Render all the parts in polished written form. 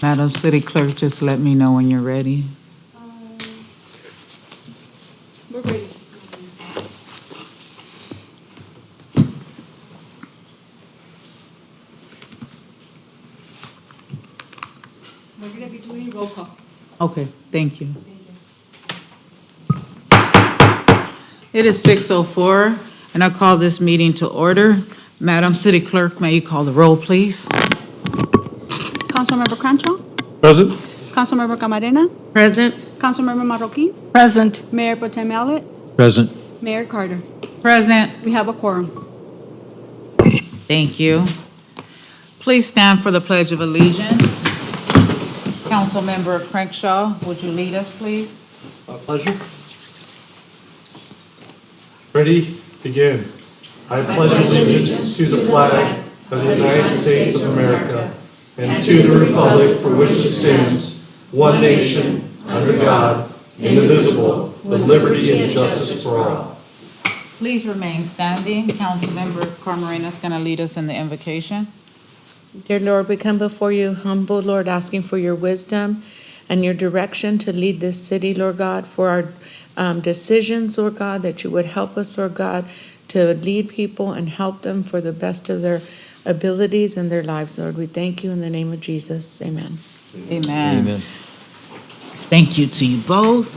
Madam City Clerk, just let me know when you're ready. We're ready. We're going to be doing roll call. Okay, thank you. It is 6:04, and I call this meeting to order. Madam City Clerk, may you call the roll, please? Councilmember Crenshaw, Present. Councilmember Camarena, Present. Councilmember Marroquin, Present. Mayor Pro Tem Mallet, Present. Mayor Carter. Present. We have a quorum. Thank you. Please stand for the Pledge of Allegiance. Councilmember Crenshaw, would you lead us, please? My pleasure. Ready? Begin. I pledge allegiance to the flag of the United States of America and to the republic for which it stands, one nation, under God, indivisible, with liberty and justice for all. Please remain standing. Councilmember Camarena is going to lead us in the invocation. Dear Lord, we come before you humble, Lord, asking for your wisdom and your direction to lead this city, Lord God, for our decisions, Lord God, that you would help us, Lord God, to lead people and help them for the best of their abilities and their lives, Lord. We thank you in the name of Jesus. Amen. Amen. Thank you to you both.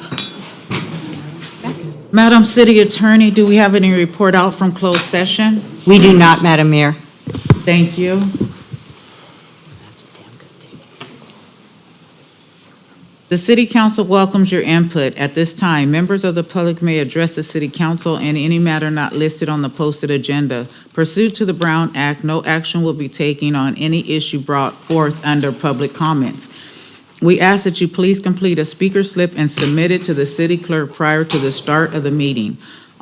Madam City Attorney, do we have any report out from closed session? We do not, Madam Mayor. Thank you. The City Council welcomes your input. At this time, members of the public may address the City Council in any matter not listed on the posted agenda. Pursuant to the Brown Act, no action will be taken on any issue brought forth under public comments. We ask that you please complete a speaker slip and submit it to the city clerk prior to the start of the meeting.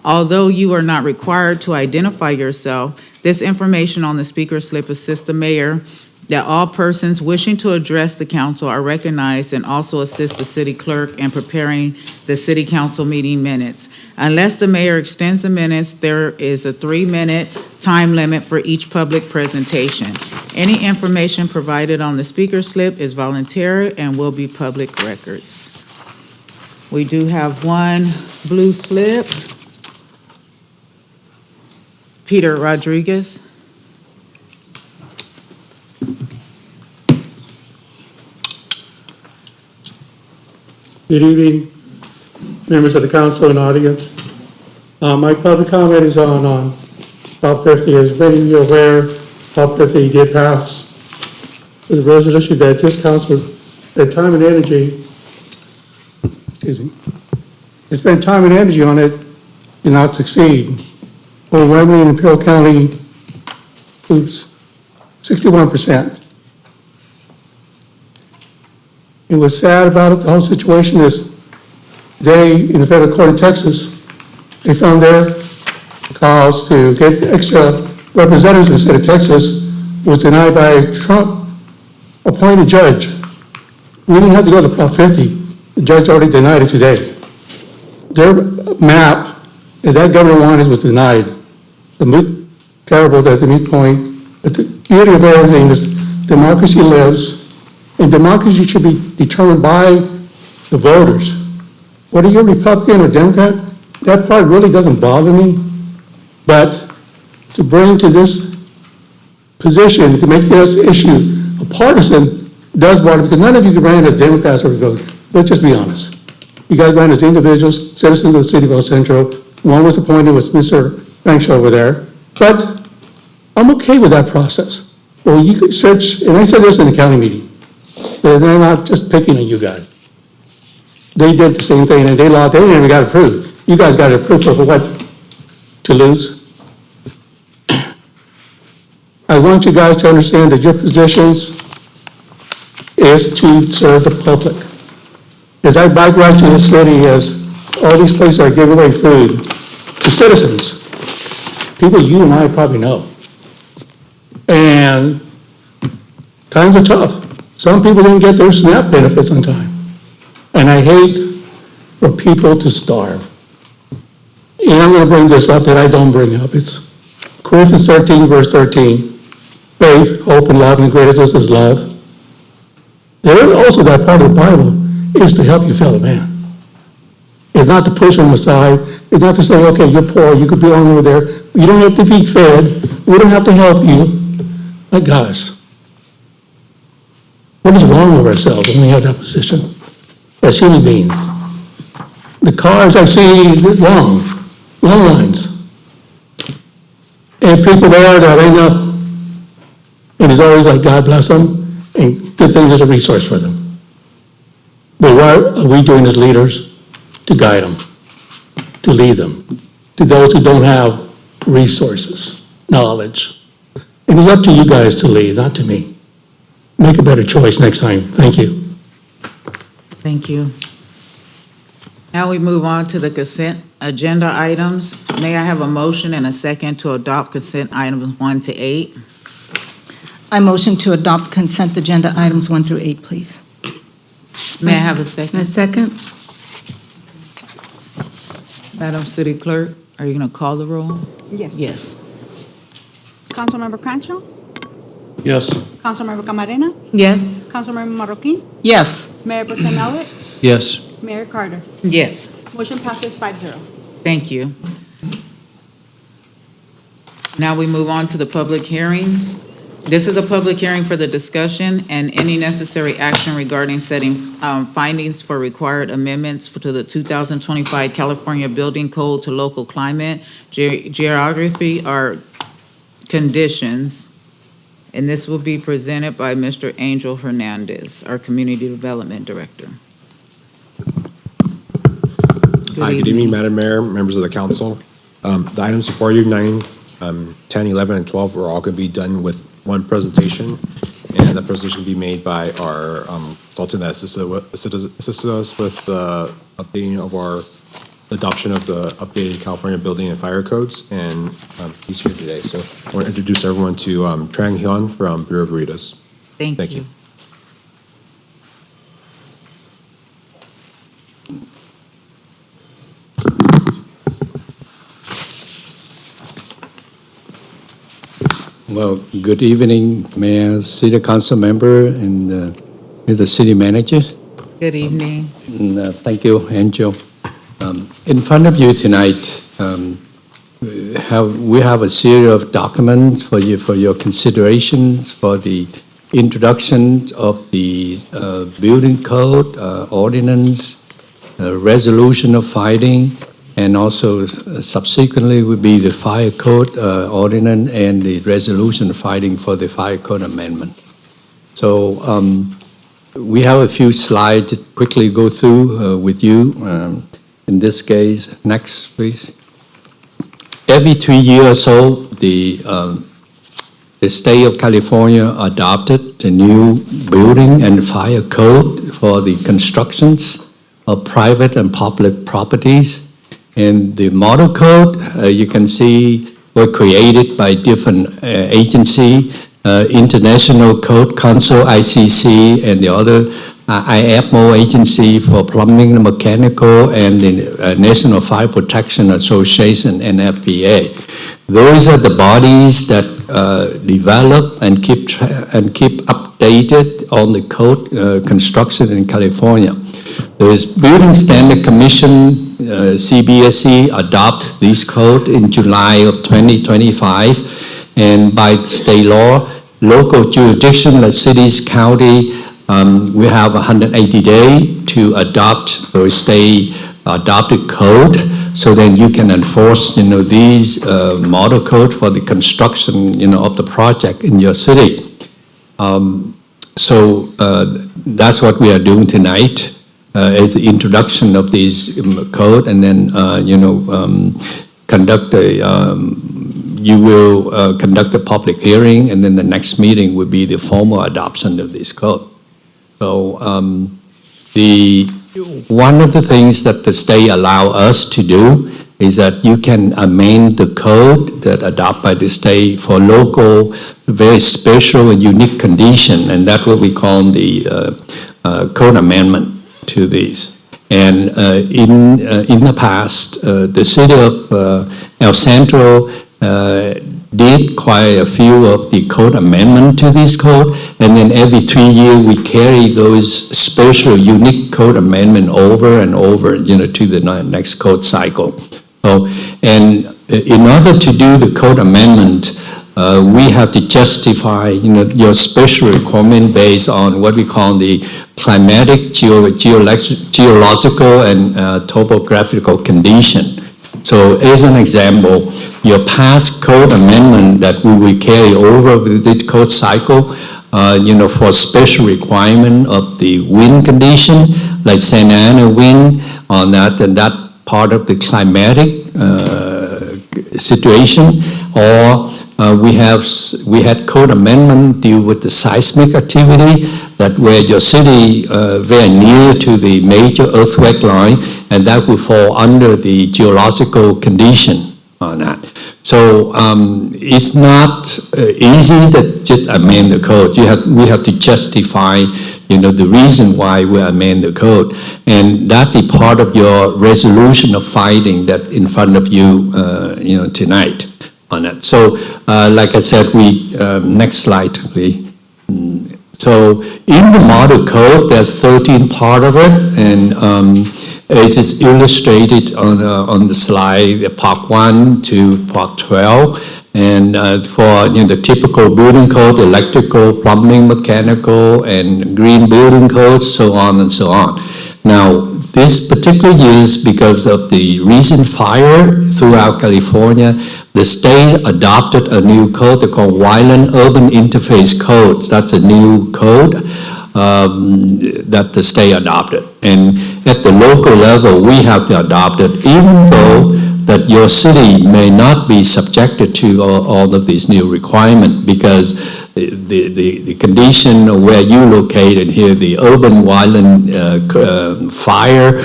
Although you are not required to identify yourself, this information on the speaker slip assists the mayor that all persons wishing to address the council are recognized and also assist the city clerk in preparing the city council meeting minutes. Unless the mayor extends the minutes, there is a 3-minute time limit for each public presentation. Any information provided on the speaker slip is voluntary and will be public records. We do have one blue slip. Peter Rodriguez. Good evening, members of the council and audience. My public comment is on Prop 50. As many of you are aware, Prop 50 did pass with a resolution that this council, that time and energy, it spent time and energy on it, did not succeed. Overwhelmingly in Imperial County, 61%. It was sad about it, the whole situation is they, in the federal court in Texas, they found their cause to get extra representatives in the state of Texas was denied by a Trump-appointed judge. We didn't have to go to Prop 50. The judge already denied it today. Their map that governor wanted was denied. The moot parable, that's the moot point. But the beauty of everything is democracy lives. And democracy should be determined by the voters. Whether you're Republican or Democrat, that part really doesn't bother me. But to bring to this position, to make this issue a partisan, does bother me, because none of you ran as Democrats or Republicans. Let's just be honest. You guys ran as individuals, citizens of the city of El Centro. One was appointed with Mr. Bankshaw over there. But I'm okay with that process. Well, you could search, and I said this in the county meeting. They're not just picking on you guys. They did the same thing, and they never got approved. You guys got approved for what? To lose? I want you guys to understand that your positions is to serve the public. As I bike ride to the city, as all these places are giving away food to citizens, people you and I probably know. And times are tough. Some people didn't get their SNAP benefits on time. And I hate for people to starve. And I'm going to bring this up that I don't bring up. It's Corinthians 13, verse 13. Faith, hope, and love, and the greatest is love. There is also that part of the Bible is to help your fellow man. It's not to push them aside. It's not to say, okay, you're poor, you could be on over there. You don't have to be fed. We don't have to help you. My gosh. What is wrong with ourselves when we have that position as human beings? The cars I see, long lines. And people there that I know. And it's always like, God bless them, and good thing there's a resource for them. But what are we doing as leaders? To guide them, to lead them, to those who don't have resources, knowledge. And it's up to you guys to lead, not to me. Make a better choice next time. Thank you. Thank you. Now we move on to the consent agenda items. May I have a motion and a second to adopt consent items 1 to 8? I motion to adopt consent agenda items 1 through 8, please. May I have a A second? second? Madam City Clerk, are you going to call the roll? Yes. Yes. Councilmember Crancho, Yes. Councilmember Camarena, Yes. Councilmember Marroquin, Yes. Mayor Pro Tem Mallett, Yes. Mayor Carter. Yes. Motion passes 5-0. Thank you. Now we move on to the public hearings. This is a public hearing for the discussion and any necessary action regarding setting findings for required amendments to the 2025 California Building Code to local climate, geography, or conditions. And this will be presented by Mr. Angel Hernandez, our Community Development Director. Hi, good evening, Madam Mayor, members of the council. The items before you, 9, 10, 11, and 12, are all going to be done with one presentation, and that presentation will be made by our consultant that assisted us with the updating of our adoption of the updated California Building and Fire Codes, and he's here today. So I want to introduce everyone to Trang Hyun from Bureau Veritas. Thank Thank you. you. Well, good evening, Mayor, City Council member, and the city manager. Good evening. And, thank you, Angel. In front of you tonight, we have a series of documents for your considerations for the introduction of the building code, ordinance, resolution of fighting, and also subsequently would be the fire code ordinance and the resolution fighting for the fire code amendment. So we have a few slides to quickly go through with you. In this case, next please. Every 3 years or so, the state of California adopted the new building and fire code for the constructions of private and public properties. And the model code, you can see, were created by different agency, International Code Council, ICC, and the other IAPMO agency for plumbing and mechanical, and the National Fire Protection Association, NFPA. Those are the bodies that develop and keep updated on the code construction in California. The Building Standard Commission, CBSC, adopt this code in July of 2025, and by state law, local jurisdiction, like cities, county, we have 180 days to adopt or state adopted code, so then you can enforce, these model code for the construction, of the project in your city. So that's what we are doing tonight. The introduction of these code, and then you will conduct a public hearing, and then the next meeting would be the formal adoption of this code. So one of the things that the state allow us to do is that you can amend the code that adopted by the state for local, very special and unique condition, and that's what we call the code amendment to these. And in the past, the city of El Centro did quite a few of the code amendment to this code, and then every 3 years we carry those special unique code amendment over and over, to the next code cycle. So, and in order to do the code amendment, we have to justify, your special requirement based on what we call the climatic, geological, and topographical condition. So as an example, your past code amendment that we will carry over with this code cycle, for special requirement of the wind condition, like Santa Ana wind on that, and that part of the climatic situation, or we had code amendment deal with the seismic activity, that where your city very near to the major earthquake line, and that will fall under the geological condition on that. So it's not easy to just amend the code. We have to justify, the reason why we amend the code, and that's a part of your resolution of fighting that in front of you, tonight on that. So, like I said, next slide, please. So, in the model code, there's 13 part of it, and as is illustrated on the slide, Part 1 to Part 12, and for the typical building code, electrical, plumbing, mechanical, and green building codes, so on and so on. Now, this particular year, because of the recent fire throughout California, the state adopted a new code called Wildland Urban Interface Code. That's a new code that the state adopted. And at the local level, we have to adopt it, even though that your city may not be subjected to all of these new requirements, because the condition of where you located here, the urban wildland fire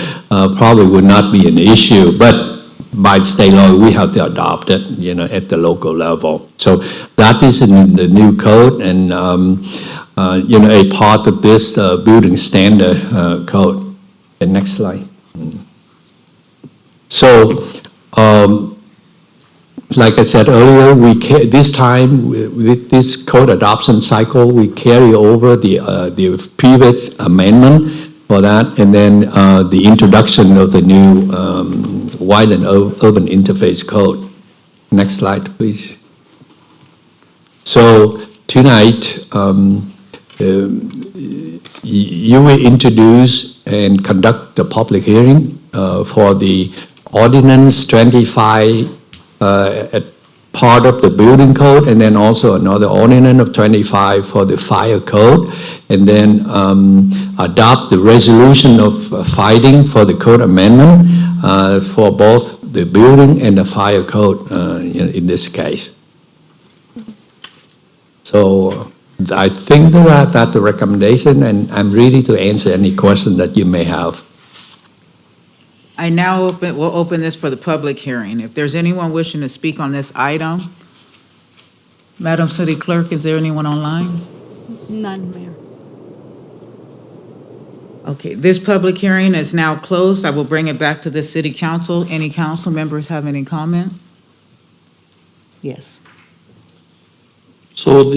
probably would not be an issue, but by state law, we have to adopt it, at the local level. So that is in the new code, and a part of this building standard code. The next slide. So, like I said earlier, this time with this code adoption cycle, we carry over the previous amendment for that, and then the introduction of the new Wildland Urban Interface Code. Next slide, please. So tonight, you will introduce and conduct the public hearing for the Ordinance 25 part of the building code, and then also another ordinance of 25 for the fire code, and then adopt the resolution of fighting for the code amendment for both the building and the fire code in this case. So I think that's the recommendation, and I'm ready to answer any question that you may have. I now we'll open this for the public hearing. If there's anyone wishing to speak on this item, Madam City Clerk, is there anyone online? None, Mayor. Okay, this public hearing is now closed. I will bring it back to the City Council. Any council members have any comments? Yes. So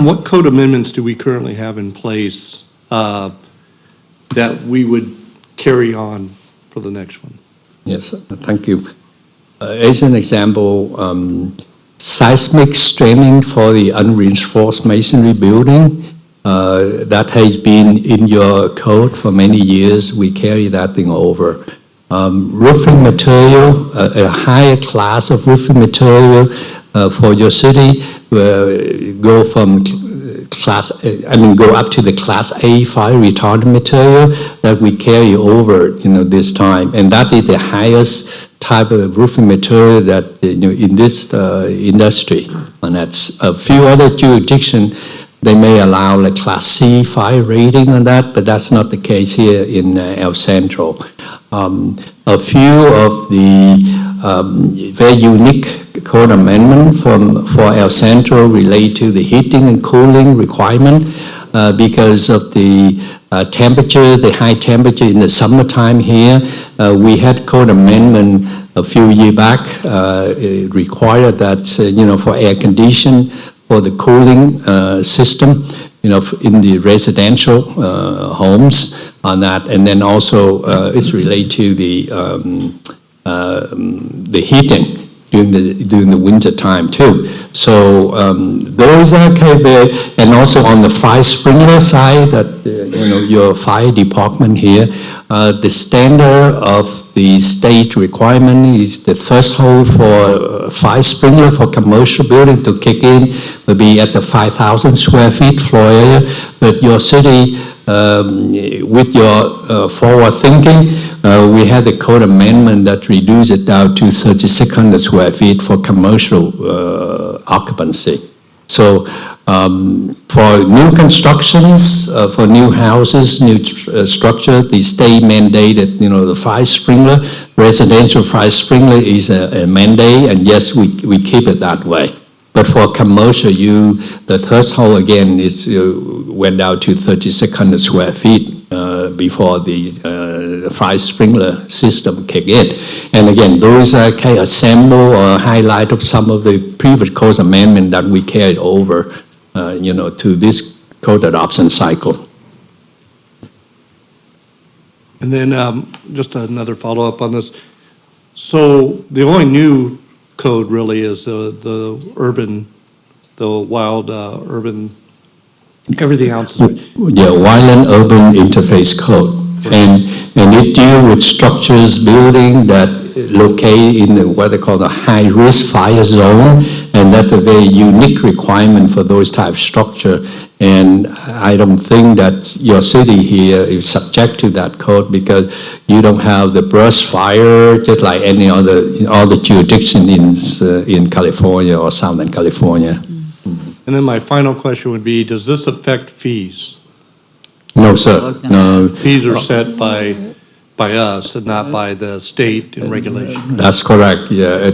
what code amendments do we currently have in place that we would carry on for the next one? Yes, thank you. As an example, seismic straining for the unreinforced masonry building, that has been in your code for many years. We carry that thing over. Roofing material, a higher class of roofing material for your city, go from go up to the Class A fire retardant material that we carry over, this time, and that is the highest type of roofing material that in this industry. And that's a few other jurisdictions. They may allow a Class C fire rating on that, but that's not the case here in El Centro. A few of the very unique code amendment for El Centro relate to the heating and cooling requirement because of the temperature, the high temperature in the summertime here. We had code amendment a few years back, it required that, for air condition, for the cooling system, in the residential homes on that. And then also it's related to the heating during the winter time too. So those are kind of, and also on the fire sprinkler side, that your fire department here, the standard of the state requirement is the threshold for fire sprinkler for commercial building to kick in will be at the 5,000 square feet floor area. But your city, with your forward thinking, we had a code amendment that reduced it down to 3,600 square feet for commercial occupancy. So for new constructions, for new houses, new structure, the state mandated, the fire sprinkler, residential fire sprinkler is a mandate, and yes, we keep it that way. But for commercial, the threshold again is went down to 3,600 square feet before the fire sprinkler system kick in. And again, those are kind of sample or highlight of some of the previous code amendment that we carried over, to this code adoption cycle. And then just another follow-up on this. So the only new code really is the urban, the wild urban, everything else is. Yeah, Violent Urban Interface Code. And it deals with structures, building that locate in what they call the high-risk fire zone, and that's a very unique requirement for those type of structure. And I don't think that your city here is subject to that code because you don't have the brush fire, just like any other jurisdiction in California or Southern California. And then my final question would be, does this affect fees? No, sir. No. Fees are set by us and not by the state in regulation. That's correct, yeah.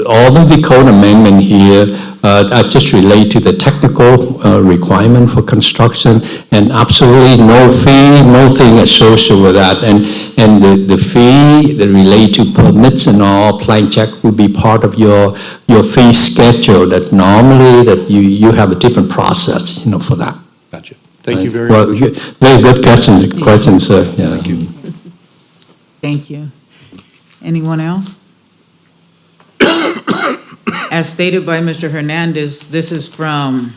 All of the code amendment here are just relate to the technical requirement for construction, and absolutely no fee, nothing associated with that. And the fee that relate to permits and all, plan check will be part of your fee schedule that normally that you have a different process, for that. Gotcha. Thank you very Well, much. very good question, sir. Yeah. Thank you. Thank you. Anyone else? As stated by Mr. Hernandez, this is from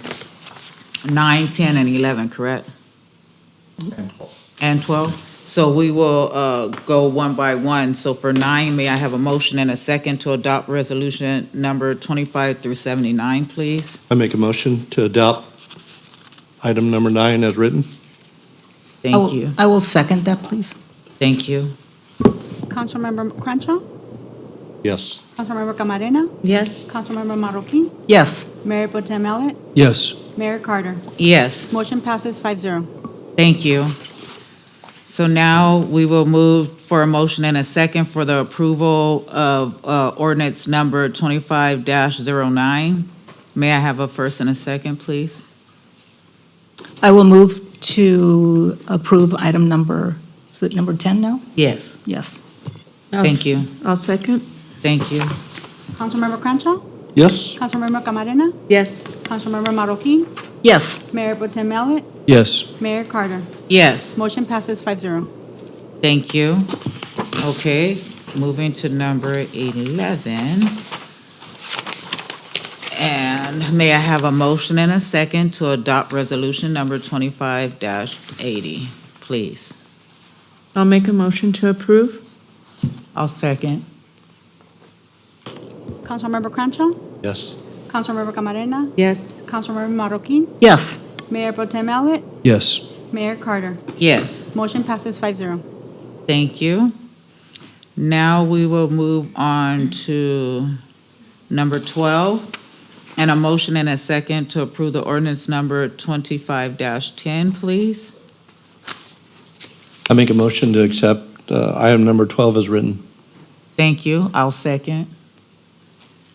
9, 10, and 11, correct? And 12? So we will go one by one. So for 9, may I have a motion and a second to adopt resolution number 25 through 79, please? I make a motion to adopt item number 9 as written. Thank you. I will second that, please. Thank you. Councilmember Crenshaw, Yes. Councilmember Camarena, Yes? Councilmember Marroquin, Yes. Mayor Pro Tem Mallett, Yes. Mayor Carter. Yes. Motion passes 5-0. Thank you. So now we will move for a motion and a second for the approval of ordinance number 25-09. May I have a first and a second, please? I will move to approve item number, is it number 10 now? Yes. Yes. Thank you. I'll second. Thank you. Councilmember Crenshaw, Yes. Councilmember Camarena, Yes? Councilmember Marroquin, Yes. Mayor Pro Tem Mallett, Yes. Mayor Carter. Yes. Motion passes 5-0. Thank you. Okay, moving to number 11. And may I have a motion and a second to adopt resolution number 25-80, please? I'll make a motion to approve. I'll second. Councilmember Crenshaw, Yes. Councilmember Camarena, Yes? Councilmember Marroquin, Yes. Mayor Pro Tem Mallett, Yes. Mayor Carter. Yes. Motion passes 5-0. Thank you. Now we will move on to number 12, and a motion and a second to approve the ordinance number 25-10, please. I make a motion to accept item number 12 as written. Thank you. I'll second.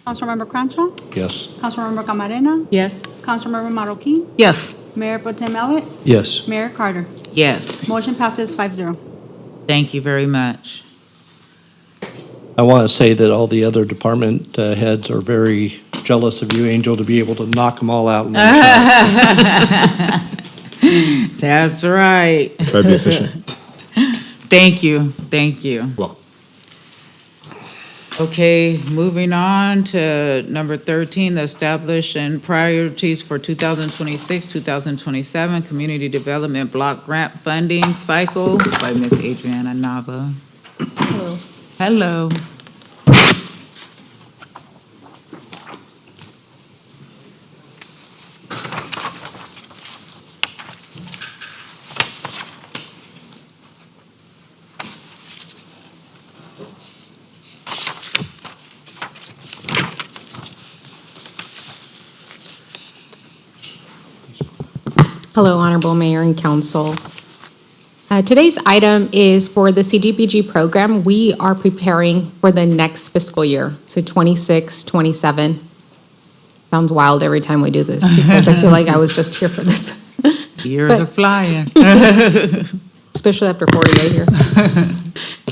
Councilmember Crenshaw, Yes. Councilmember Camarena, Yes? Councilmember Marroquin, Yes. Mayor Pro Tem Mallett, Yes. Mayor Carter. Yes. Motion passes 5-0. Thank you very much. I want to say that all the other department heads are very jealous of you, Angel, to be able to knock them all out in one shot. That's right. Try to be efficient. Thank you, thank you. Well, Okay, moving on to number 13, the establish and priorities for 2026, 2027 Community Development Block Grant Funding Cycle by Ms. Adriana Nava. Hello. Hello. Hello, Honorable Mayor and Council. Today's item is for the CDBG program. We are preparing for the next fiscal year, so 26, 27. Sounds wild every time we do this because I feel like I was just here for this, Years are flying. especially after 48 here.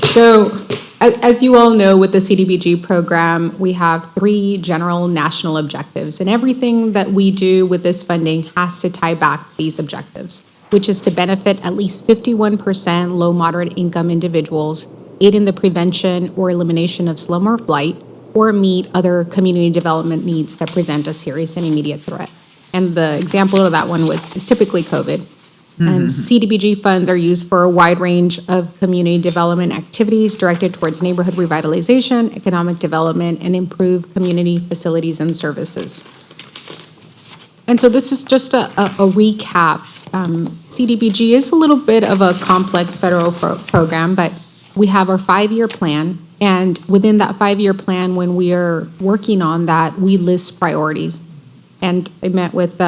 So, as you all know, with the CDBG program, we have 3 general national objectives, and everything that we do with this funding has to tie back to these objectives, which is to benefit at least 51% low moderate income individuals, aid in the prevention or elimination of slum or blight, or meet other community development needs that present a serious and immediate threat. And the example of that one is typically COVID. CDBG funds are used for a wide range of community development activities directed towards neighborhood revitalization, economic development, and improved community facilities and services. And so this is just a recap. CDBG is a little bit of a complex federal program, but we have our 5-year plan. And within that 5-year plan, when we are working on that, we list priorities. And I met with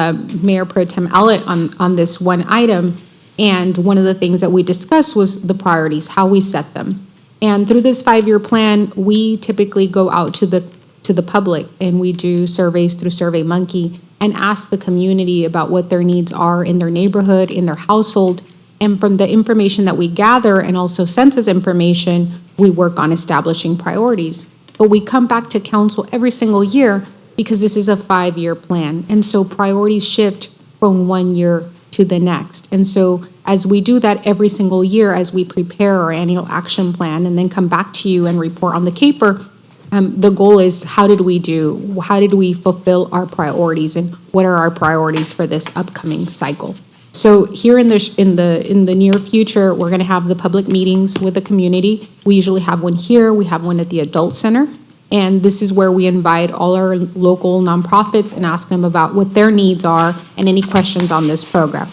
Mayor Pro Tem Ellett on this one item. And one of the things that we discussed was the priorities, how we set them. And through this 5-year plan, we typically go out to the public and we do surveys through SurveyMonkey and ask the community about what their needs are in their neighborhood, in their household. And from the information that we gather and also census information, we work on establishing priorities. But we come back to council every single year because this is a 5-year plan. And so priorities shift from one year to the next. And so as we do that every single year, as we prepare our annual action plan and then come back to you and report on the CAPER, the goal is how did we do? How did we fulfill our priorities and what are our priorities for this upcoming cycle? So here in the near future, we're gonna have the public meetings with the community. We usually have one here, we have one at the Adult Center. And this is where we invite all our local nonprofits and ask them about what their needs are and any questions on this program.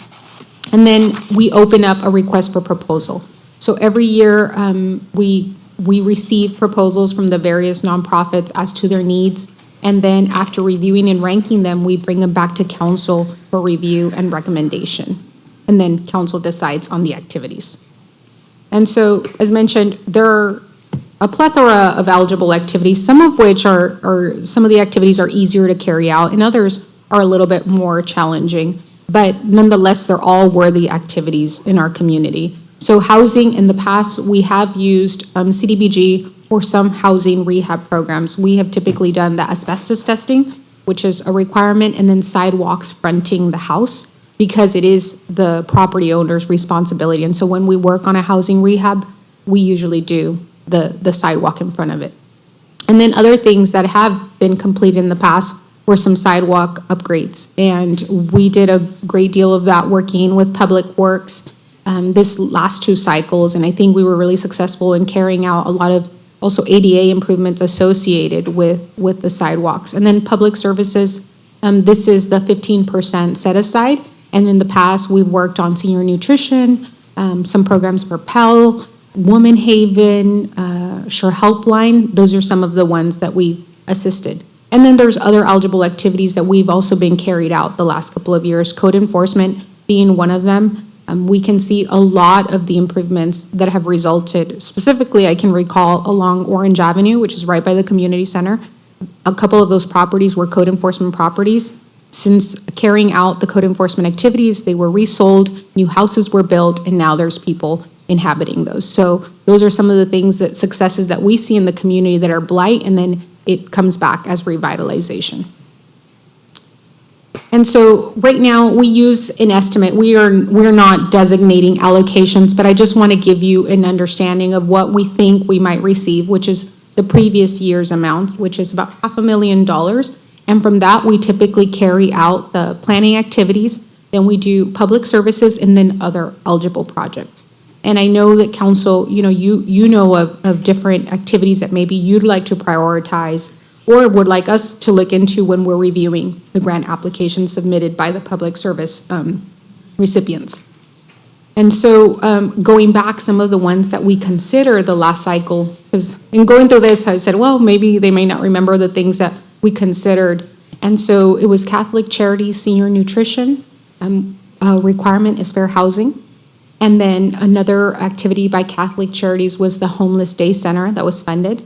And then we open up a request for proposal. So every year, we receive proposals from the various nonprofits as to their needs. And then after reviewing and ranking them, we bring them back to council for review and recommendation. And then council decides on the activities. And so, as mentioned, there are a plethora of eligible activities, some of which some of the activities are easier to carry out and others are a little bit more challenging. But nonetheless, they're all worthy activities in our community. So housing, in the past, we have used CDBG for some housing rehab programs. We have typically done the asbestos testing, which is a requirement, and then sidewalks fronting the house because it is the property owner's responsibility. And so when we work on a housing rehab, we usually do the sidewalk in front of it. And then other things that have been completed in the past were some sidewalk upgrades. And we did a great deal of that working with Public Works this last 2 cycles. And I think we were really successful in carrying out a lot of also ADA improvements associated with the sidewalks. And then Public Services, this is the 15% set aside. And in the past, we've worked on senior nutrition, some programs for Pell, Woman Haven, Sure Helpline. Those are some of the ones that we've assisted. And then there's other eligible activities that we've also been carried out the last couple of years, code enforcement being one of them. We can see a lot of the improvements that have resulted. Specifically, I can recall along Orange Avenue, which is right by the community center. A couple of those properties were code enforcement properties. Since carrying out the code enforcement activities, they were resold, new houses were built, and now there's people inhabiting those. So those are some of the things that successes that we see in the community that are blight, and then it comes back as revitalization. And so right now, we use an estimate. We're not designating allocations, but I just want to give you an understanding of what we think we might receive, which is the previous year's amount, which is about $500,000. And from that, we typically carry out the planning activities, then we do public services, and then other eligible projects. And I know that council, you know of different activities that maybe you'd like to prioritize or would like us to look into when we're reviewing the grant applications submitted by the public service recipients. And so going back, some of the ones that we consider the last cycle, because in going through this, I said, well, maybe they may not remember the things that we considered. And so it was Catholic Charities Senior Nutrition, requirement is fair housing. And then another activity by Catholic Charities was the Homeless Day Center that was funded.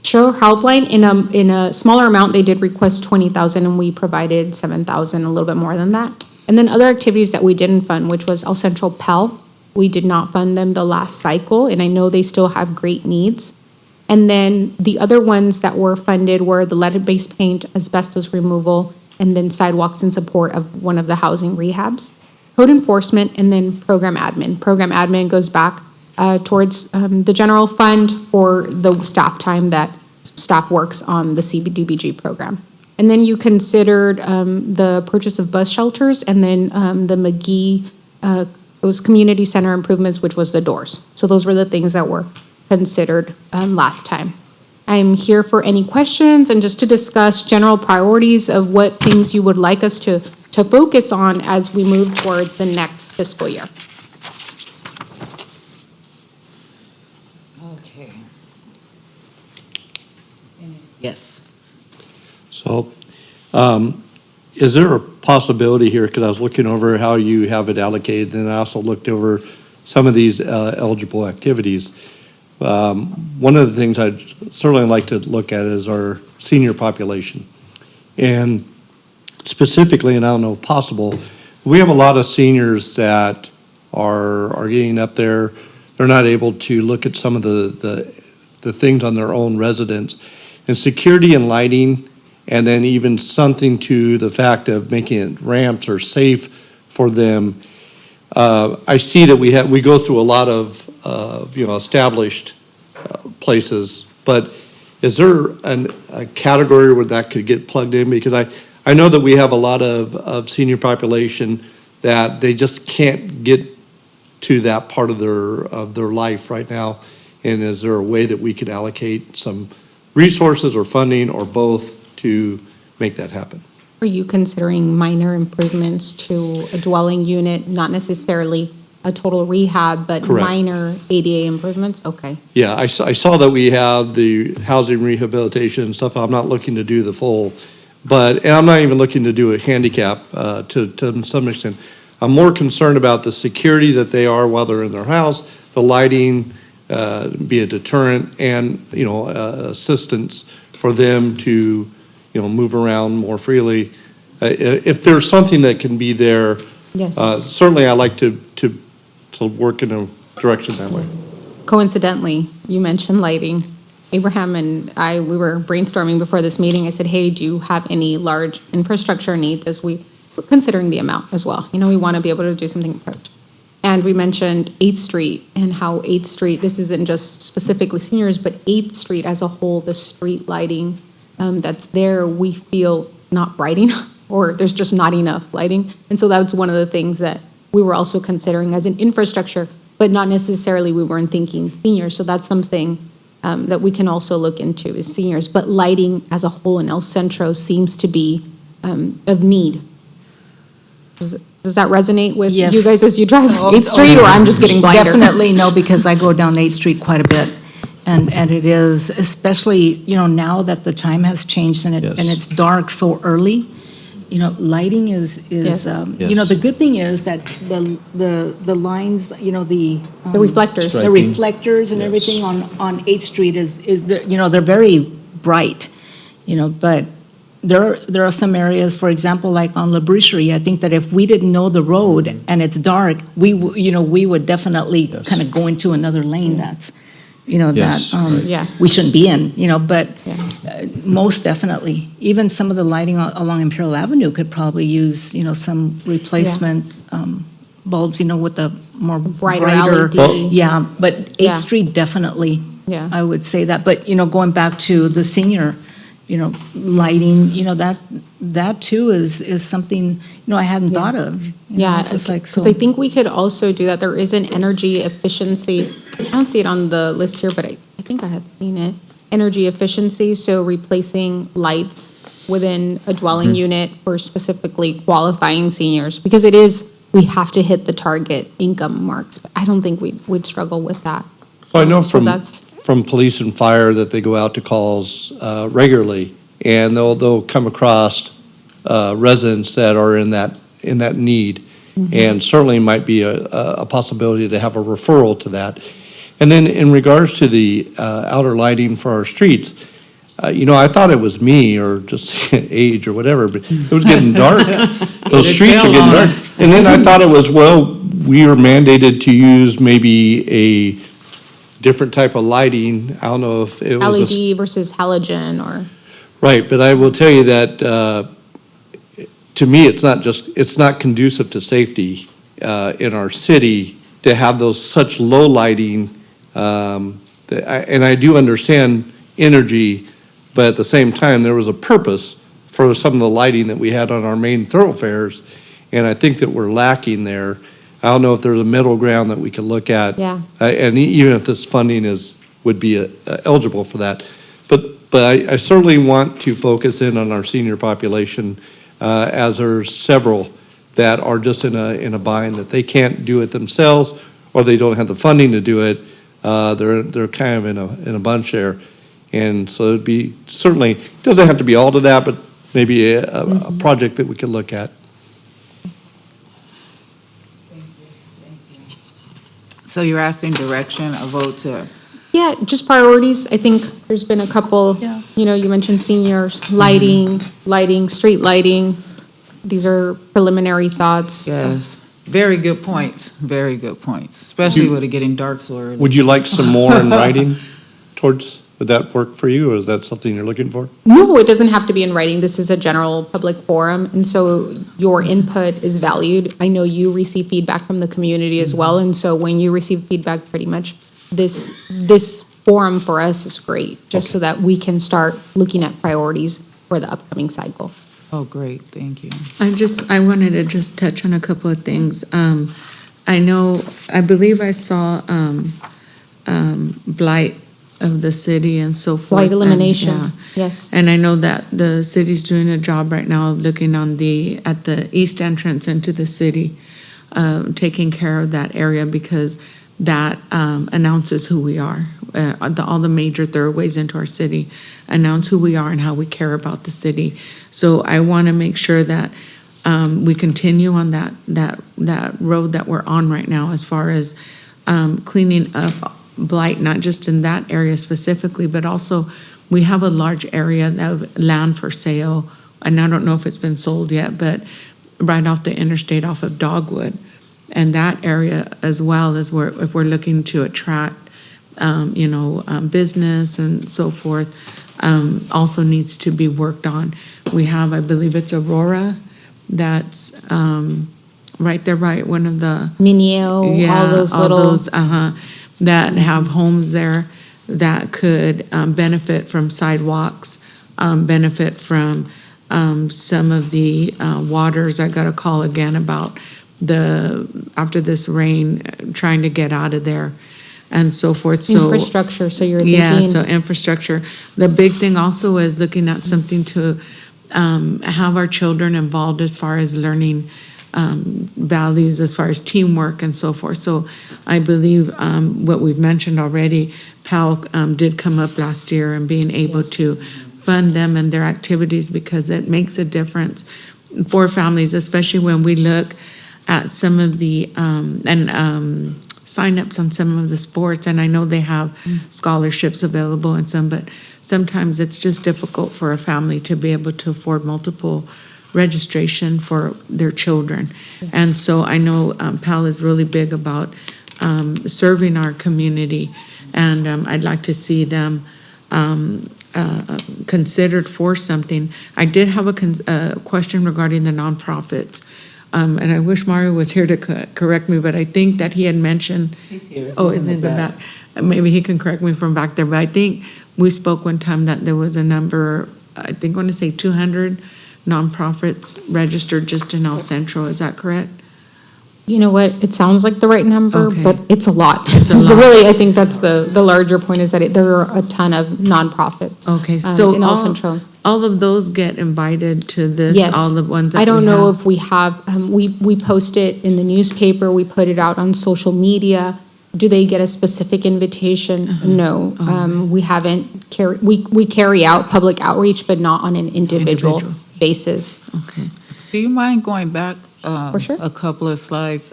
Sure Helpline, in a smaller amount, they did request 20,000 and we provided 7,000, a little bit more than that. And then other activities that we didn't fund, which was El Centro Pell. We did not fund them the last cycle, and I know they still have great needs. And then the other ones that were funded were the lead-based paint, asbestos removal, and then sidewalks in support of one of the housing rehabs. Code enforcement, and then program admin. Program admin goes back towards the general fund for the staff time that staff works on the CDBG program. And then you considered the purchase of bus shelters, and then the McGee, it was community center improvements, which was the doors. So those were the things that were considered last time. I'm here for any questions and just to discuss general priorities of what things you would like us to focus on as we move towards the next fiscal year. Okay. Yes. So, is there a possibility here, because I was looking over how you have it allocated, and I also looked over some of these eligible activities. One of the things I'd certainly like to look at is our senior population. And specifically, and I don't know if possible, we have a lot of seniors that are getting up there. They're not able to look at some of the things on their own residence. And security and lighting, and then even something to the fact of making it ramps or safe for them. I see that we go through a lot of established places, but is there a category where that could get plugged in? Because I know that we have a lot of senior population that they just can't get to that part of their life right now. And is there a way that we could allocate some resources or funding or both to make that happen? Are you considering minor improvements to a dwelling unit, not necessarily a total rehab, but Correct. minor ADA improvements? Okay. Yeah, I saw that we have the housing rehabilitation and stuff. I'm not looking to do the full, and I'm not even looking to do a handicap to some extent. I'm more concerned about the security that they are while they're in their house, the lighting, be a deterrent, and assistance for them to move around more freely. If there's something that can be there, Yes. certainly I like to work in a direction that way. Coincidentally, you mentioned lighting. Abraham and I, we were brainstorming before this meeting. I said, hey, do you have any large infrastructure needs, as we were considering the amount as well? We want to be able to do something approach. And we mentioned 8th Street and how 8th Street, this isn't just specifically seniors, but 8th Street as a whole, the street lighting that's there, we feel not bright enough, or there's just not enough lighting. And so that's one of the things that we were also considering as an infrastructure, but not necessarily we weren't thinking seniors. So that's something that we can also look into is seniors. But lighting as a whole in El Centro seems to be of need. Does that resonate with Yes. you guys as you drive 8th Street, or I'm just getting blinder? Definitely, no, because I go down 8th Street quite a bit. And it is, especially, now that the time has changed and it's dark so early, lighting is Yes. the good thing is that the lines, the reflectors. the reflectors and everything on 8th Street is they're very bright, but there are some areas, for example, like on La Boucherie, I think that if we didn't know the road and it's dark, we would definitely kind of go into another lane that's, Yes, Yeah. we shouldn't be in, but Yeah. most definitely. Even some of the lighting along Imperial Avenue could probably use, some replacement bulbs, with the more Brighter brighter. LED. Yeah, but Yeah. 8th Street definitely. Yeah. I would say that. But, going back to the senior, lighting, that too is something, I hadn't thought of. Yeah, It's just like, because so- I think we could also do that. There is an energy efficiency. I don't see it on the list here, but I think I had seen it. Energy efficiency, so replacing lights within a dwelling unit for specifically qualifying seniors, because we have to hit the target income marks. But I don't think we'd struggle with that. So I know So from, that's- from police and fire that they go out to calls regularly, and they'll come across residents that are in that need, and certainly might be a possibility to have a referral to that. And then in regards to the outer lighting for our streets, I thought it was me or just age or whatever, but it was getting dark. Those streets are getting dark. And then I thought it was, we are mandated to use maybe a different type of lighting. I don't know if it was. LED versus halogen or, Right, but I will tell you that, to me, it's not conducive to safety in our city to have those such low lighting. And I do understand energy, but at the same time, there was a purpose for some of the lighting that we had on our main thoroughfares, and I think that we're lacking there. I don't know if there's a middle ground that we could look at. Yeah. And even if this funding would be eligible for that. But I certainly want to focus in on our senior population, as there's several that are just in a bind that they can't do it themselves, or they don't have the funding to do it. They're kind of in a bunch there. And so it'd be, certainly, doesn't have to be all to that, but maybe a project that we could look at. So you're asking direction, a vote to, yeah, just priorities. I think there's been a couple, Yeah. You mentioned seniors, lighting, street lighting. These are preliminary thoughts. yes, very good points, especially with it getting dark so early. Would you like some more in writing would that work for you, or is that something you're looking for? No, it doesn't have to be in writing. This is a general public forum, and so your input is valued. I know you receive feedback from the community as well, and so when you receive feedback, pretty much this forum for us is great, just so that we can start looking at priorities for the upcoming cycle. Oh, great, thank you. I wanted to just touch on a couple of things. I believe I saw blight of the city and so forth. Blight and, elimination, yeah. yes. And I know that the city's doing a job right now of looking at the east entrance into the city, taking care of that area, because that announces who we are. All the major thoroughways into our city announce who we are and how we care about the city. So I want to make sure that we continue on that road that we're on right now, as far as cleaning up blight, not just in that area specifically, but also we have a large area of land for sale, and I don't know if it's been sold yet, but right off the interstate off of Dogwood. And that area as well is where, if we're looking to attract, business and so forth, also needs to be worked on. We have, I believe it's Aurora, that's right there, right, one of the. Mineo, all those little. That have homes there that could benefit from sidewalks, benefit from some of the waters. I got a call again about after this rain, trying to get out of there and so forth. So Infrastructure, so you're yeah, thinking. so infrastructure. The big thing also is looking at something to have our children involved as far as learning values, as far as teamwork and so forth. So I believe what we've mentioned already, PAL did come up last year, and being able to fund them and their activities, because it makes a difference for families, especially when we look at some of the signups on some of the sports. And I know they have scholarships available and some, but sometimes it's just difficult for a family to be able to afford multiple registration for their children. And so I know PAL is really big about serving our community, and I'd like to see them considered for something. I did have a question regarding the nonprofits, and I wish Mario was here to correct me, but I think that he had mentioned. He's here. Oh, He's it's in in the the back. back. Maybe he can correct me from back there, but I think we spoke one time that there was a number, I think I want to say 200 nonprofits registered just in El Centro. Is that correct? You know what? It sounds like the right number, Okay. but it's a lot. It's a Because lot. really, I think that's the larger point is that there are a ton of nonprofits. Okay, so in El Centro. all of those get invited to this? Yes. All the ones that I don't we know have? if we have, we post it in the newspaper, we put it out on social media. Do they get a specific invitation? Uh-huh. No. We haven't we carry out public outreach, but not on an individual Individual. basis. Okay. Do you mind going back For sure. a couple of slides?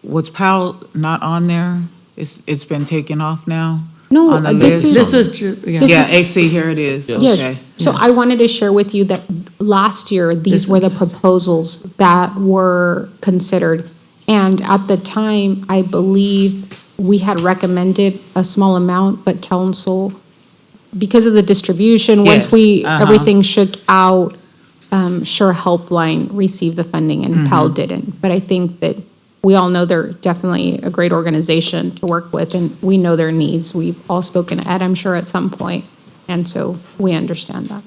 Was Powell not on there? It's been taken off now? No, on the this list? is- This is, yeah. This Yeah, is- AC, here it is. Yes, Okay. so I wanted to share with you that last year, these were the proposals that were considered. And at the time, I believe we had recommended a small amount, but council, because of the distribution, once Yes, uh-huh. everything shook out, Sure Helpline received the funding and PAL didn't. But I think that we all know they're definitely a great organization to work with, and we know their needs. We've all spoken to Ed, I'm sure, at some point, and so we understand that.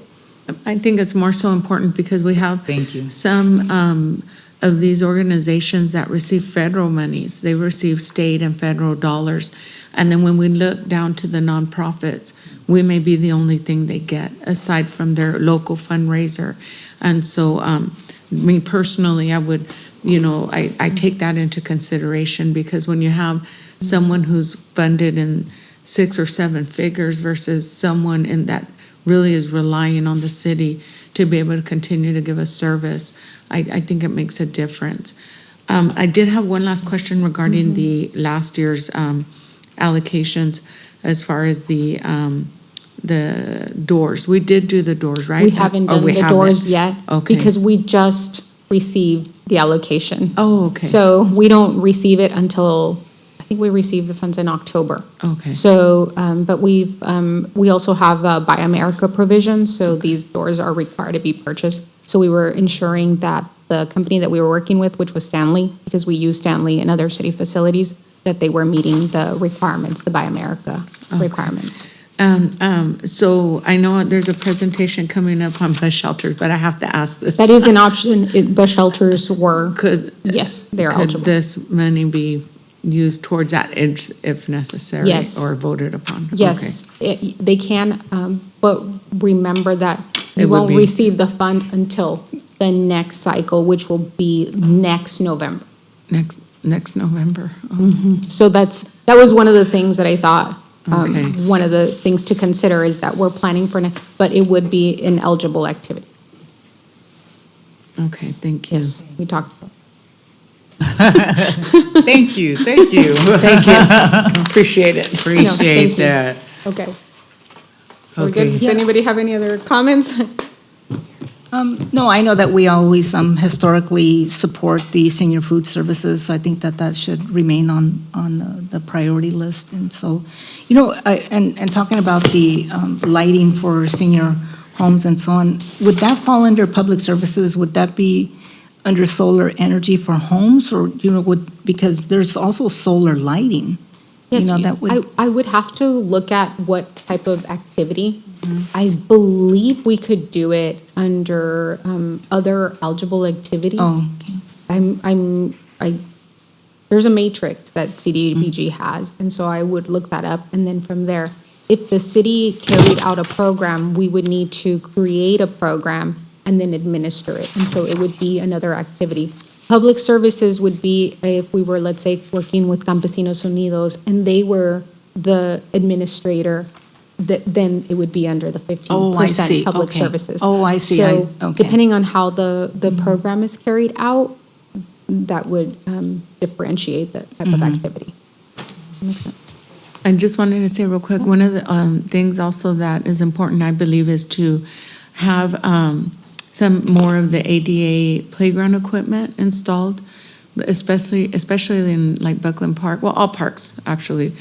I think it's more so important because we have. Thank you. Some of these organizations that receive federal monies. They receive state and federal dollars. And then when we look down to the nonprofits, we may be the only thing they get aside from their local fundraiser. And so, me personally, I would, I take that into consideration because when you have someone who's funded in 6 or 7 figures versus someone in that really is relying on the city to be able to continue to give us service, I think it makes a difference. I did have one last question regarding the last year's allocations as far as the doors. We did do the doors, right? We haven't Or done we the haven't? doors yet. Okay. Because we just received the allocation. Oh, okay. So we don't receive it until, I think we receive the funds in October. Okay. So, but we also have Buy America provisions, so these doors are required to be purchased. So we were ensuring that the company that we were working with, which was Stanley, because we use Stanley in other city facilities, that they were meeting the requirements, the Buy America requirements. So I know there's a presentation coming up on bus shelters, but I have to ask this. That is an option. Bus shelters were, Could. yes, they're Could eligible. this money be used towards that if necessary? Yes. Or voted upon? Yes, they can, but remember that It you would won't be- receive the funds until the next cycle, which will be next November. Okay. Next November? Oh, So that was one of the things that I thought, Okay. one of the things to consider is that we're planning for, but it would be an eligible activity. Okay, thank you. Yes, we talked. Thank you, thank you. Thank you. Appreciate it. Appreciate thank you. that. Okay. We're Okay. good. Does anybody have any other comments? No, I know that we always historically support the senior food services, so I think that should remain on the priority list. And so, and talking about the lighting for senior homes and so on, would that fall under public services? Would that be under solar energy for homes, or, because there's also solar lighting? Yes, That would. I would have to look at what type of activity. I believe we could do it under other eligible activities. Oh, There's a matrix that CDBG has, and so I would look that up, and then from there, if the city carried out a program, we would need to create a program and then administer it, and so it would be another activity. Public services would be if we were, let's say, working with Campesinos Unidos, and they were the administrator, then it would be under the 15% Oh, I see. public Okay. services. Oh, I see. So Okay. depending on how the program is carried out, that would differentiate that type of activity. Makes sense. I just wanted to say real quick, one of the things also that is important, I believe, is to have some more of the ADA playground equipment installed, especially in like Buckland Park, well, all parks, actually,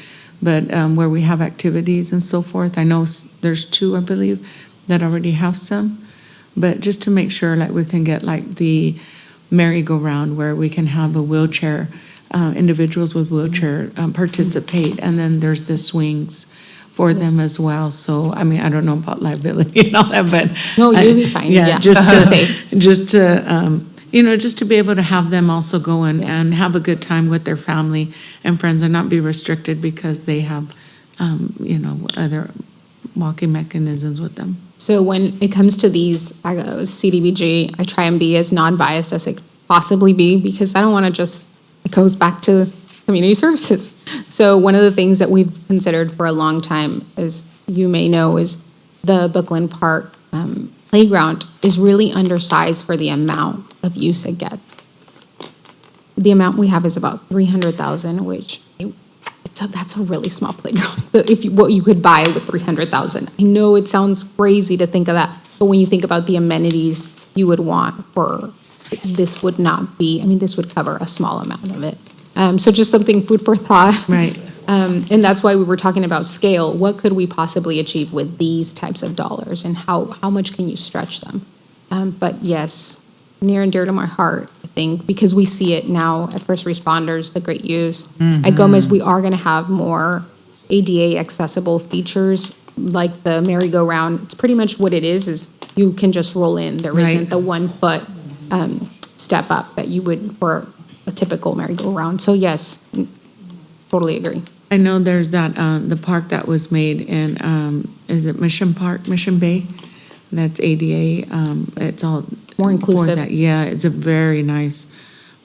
but where we have activities and so forth. I know there's two, I believe, that already have some, but just to make sure like we can get like the merry-go-round where we can have a wheelchair, individuals with wheelchair participate, and then there's the swings for them as well. So, I mean, I don't know about liability and all that, but. No, you'll be fine. Yeah, Just you're to, safe. just to, just to be able to have them also go and have a good time with their family and friends and not be restricted because they have, other walking mechanisms with them. So when it comes to these CDBG, I try and be as non-biased as I could possibly be because I don't want to just, it goes back to community services. So one of the things that we've considered for a long time, as you may know, is the Buckland Park playground is really undersized for the amount of use it gets. The amount we have is about 300,000, which that's a really small playground. What you could buy with 300,000. I know it sounds crazy to think of that, but when you think about the amenities you would want for, this would not be, I mean, this would cover a small amount of it. So just something food for thought. Right. And that's why we were talking about scale. What could we possibly achieve with these types of dollars, and how much can you stretch them? But yes, near and dear to my heart, I think, because we see it now at first responders, the great use. At Gomez, we are going to have more ADA accessible features like the merry-go-round. It's pretty much what it is you can just roll in. There Right. isn't the 1 foot step up that you would for a typical merry-go-round. So yes, totally agree. I know there's that, the park that was made in, is it Mission Park, Mission Bay? That's ADA, it's all. More inclusive. for that. Yeah, it's a very nice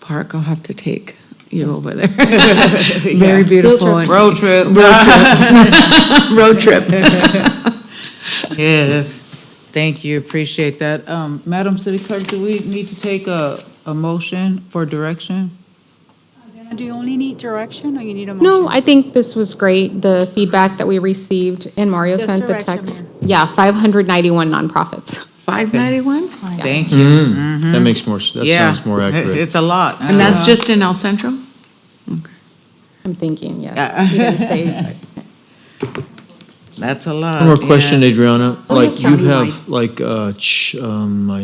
park. I'll have to take you over there. Very beautiful. and- Road trip. Road trip. Yes, thank you, appreciate that. Madam City Clerk, do we need to take a motion for direction? Do you only need direction, or you need a motion? No, I think this was great, the feedback that we received, and Mario Just sent the direction, text. Yeah, 591 nonprofits. 591? Thank you. That makes more, that Yeah, sounds more accurate. It's a lot. And that's just in El Centro? I'm thinking, yes. You didn't say. That's a lot. One more question, yes. Adriana. Oh, Like, yes, you countywide. have, like, I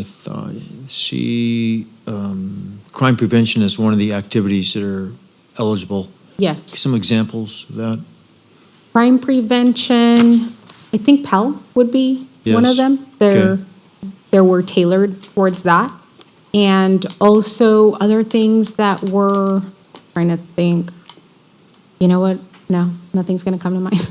thought, crime prevention is one of the activities that are eligible. Yes. Some examples of that? Crime prevention, I think Pell would be one of Yes. them. Okay. They were tailored towards that. And also other things that were, trying to think, you know what? No, nothing's going to come to mind.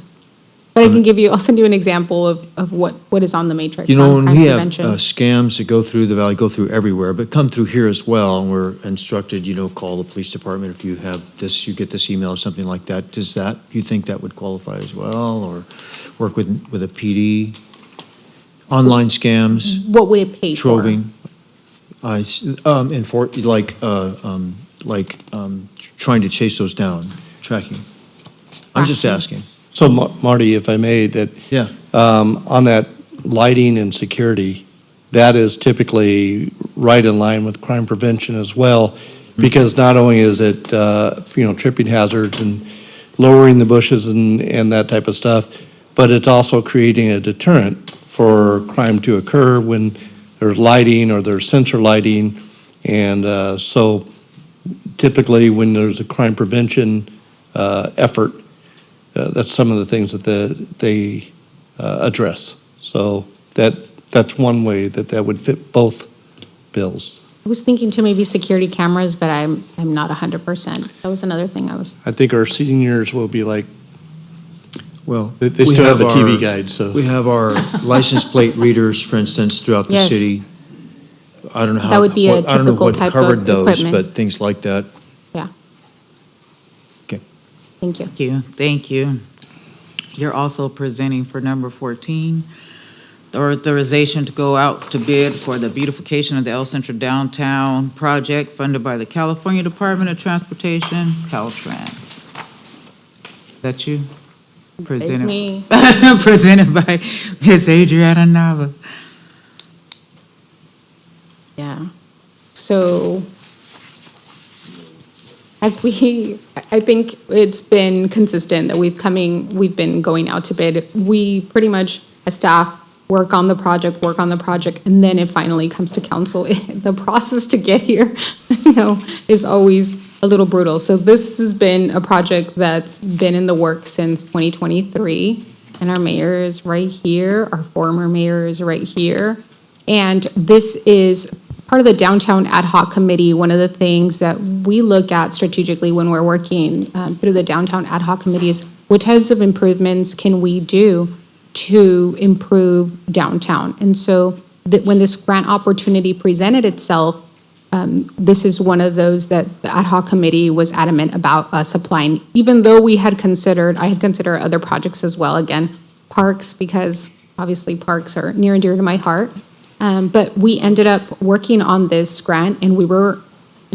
But I can give you, I'll send you an example of what is on the matrix You know, on when crime we have prevention. scams that go through the valley, go through everywhere, but come through here as well, and we're instructed, call the police department if you have this, you get this email or something like that. Does that, you think that would qualify as well, or work with a PD? Online scams, What would it pay for? troving, trying to chase those down, tracking. I'm just asking. So Marty, if I may, that Yeah. on that lighting and security, that is typically right in line with crime prevention as well, because not only is it, tripping hazards and lowering the bushes and that type of stuff, but it's also creating a deterrent for crime to occur when there's lighting or there's sensor lighting. And so typically when there's a crime prevention effort, that's some of the things that they address. So that's one way that would fit both bills. I was thinking too, maybe security cameras, but I'm not 100%. That was another thing I think our seniors will be like, Well, they we still have a TV our- guide, so. We have our license plate readers, for instance, throughout the Yes. city. I don't know how. That would be a I don't know typical what type covered of those, equipment. but things like that. Yeah, Okay. thank you. Thank you, thank you. You're also presenting for number 14, the authorization to go out to bid for the beautification of the El Centro Downtown project funded by the California Department of Transportation, Caltrans. Is that you? It's Presented me. presented by Ms. Adriana Nava. Yeah. So I think it's been consistent that we've been going out to bid. We pretty much, as staff, work on the project, and then it finally comes to council. The process to get here, is always a little brutal. So this has been a project that's been in the works since 2023, and our mayor is right here, our former mayor is right here. And this is part of the Downtown Ad Hoc Committee. One of the things that we look at strategically when we're working through the Downtown Ad Hoc Committee is what types of improvements can we do to improve downtown? And so when this grant opportunity presented itself, this is one of those that the Ad Hoc Committee was adamant about us applying, even though I had considered other projects as well. Again, parks, because obviously parks are near and dear to my heart. But we ended up working on this grant, and we were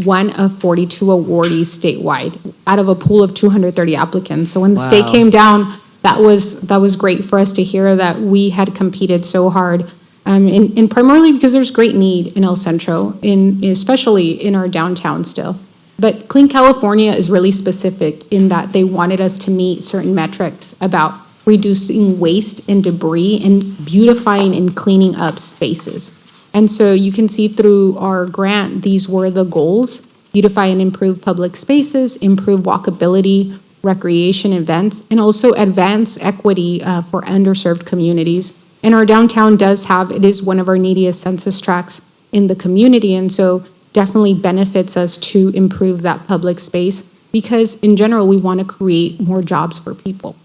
one of 42 awardees statewide out of a pool of 230 applicants. So when the state Wow. came down, that was great for us to hear that we had competed so hard, and primarily because there's great need in El Centro, especially in our downtown still. But Clean California is really specific in that they wanted us to meet certain metrics about reducing waste and debris and beautifying and cleaning up spaces. And so you can see through our grant, these were the goals: beautify and improve public spaces, improve walkability, recreation events, and also advance equity for underserved communities. And our downtown it is one of our neediest census tracts in the community, and so definitely benefits us to improve that public space because in general, we want to create more jobs for people.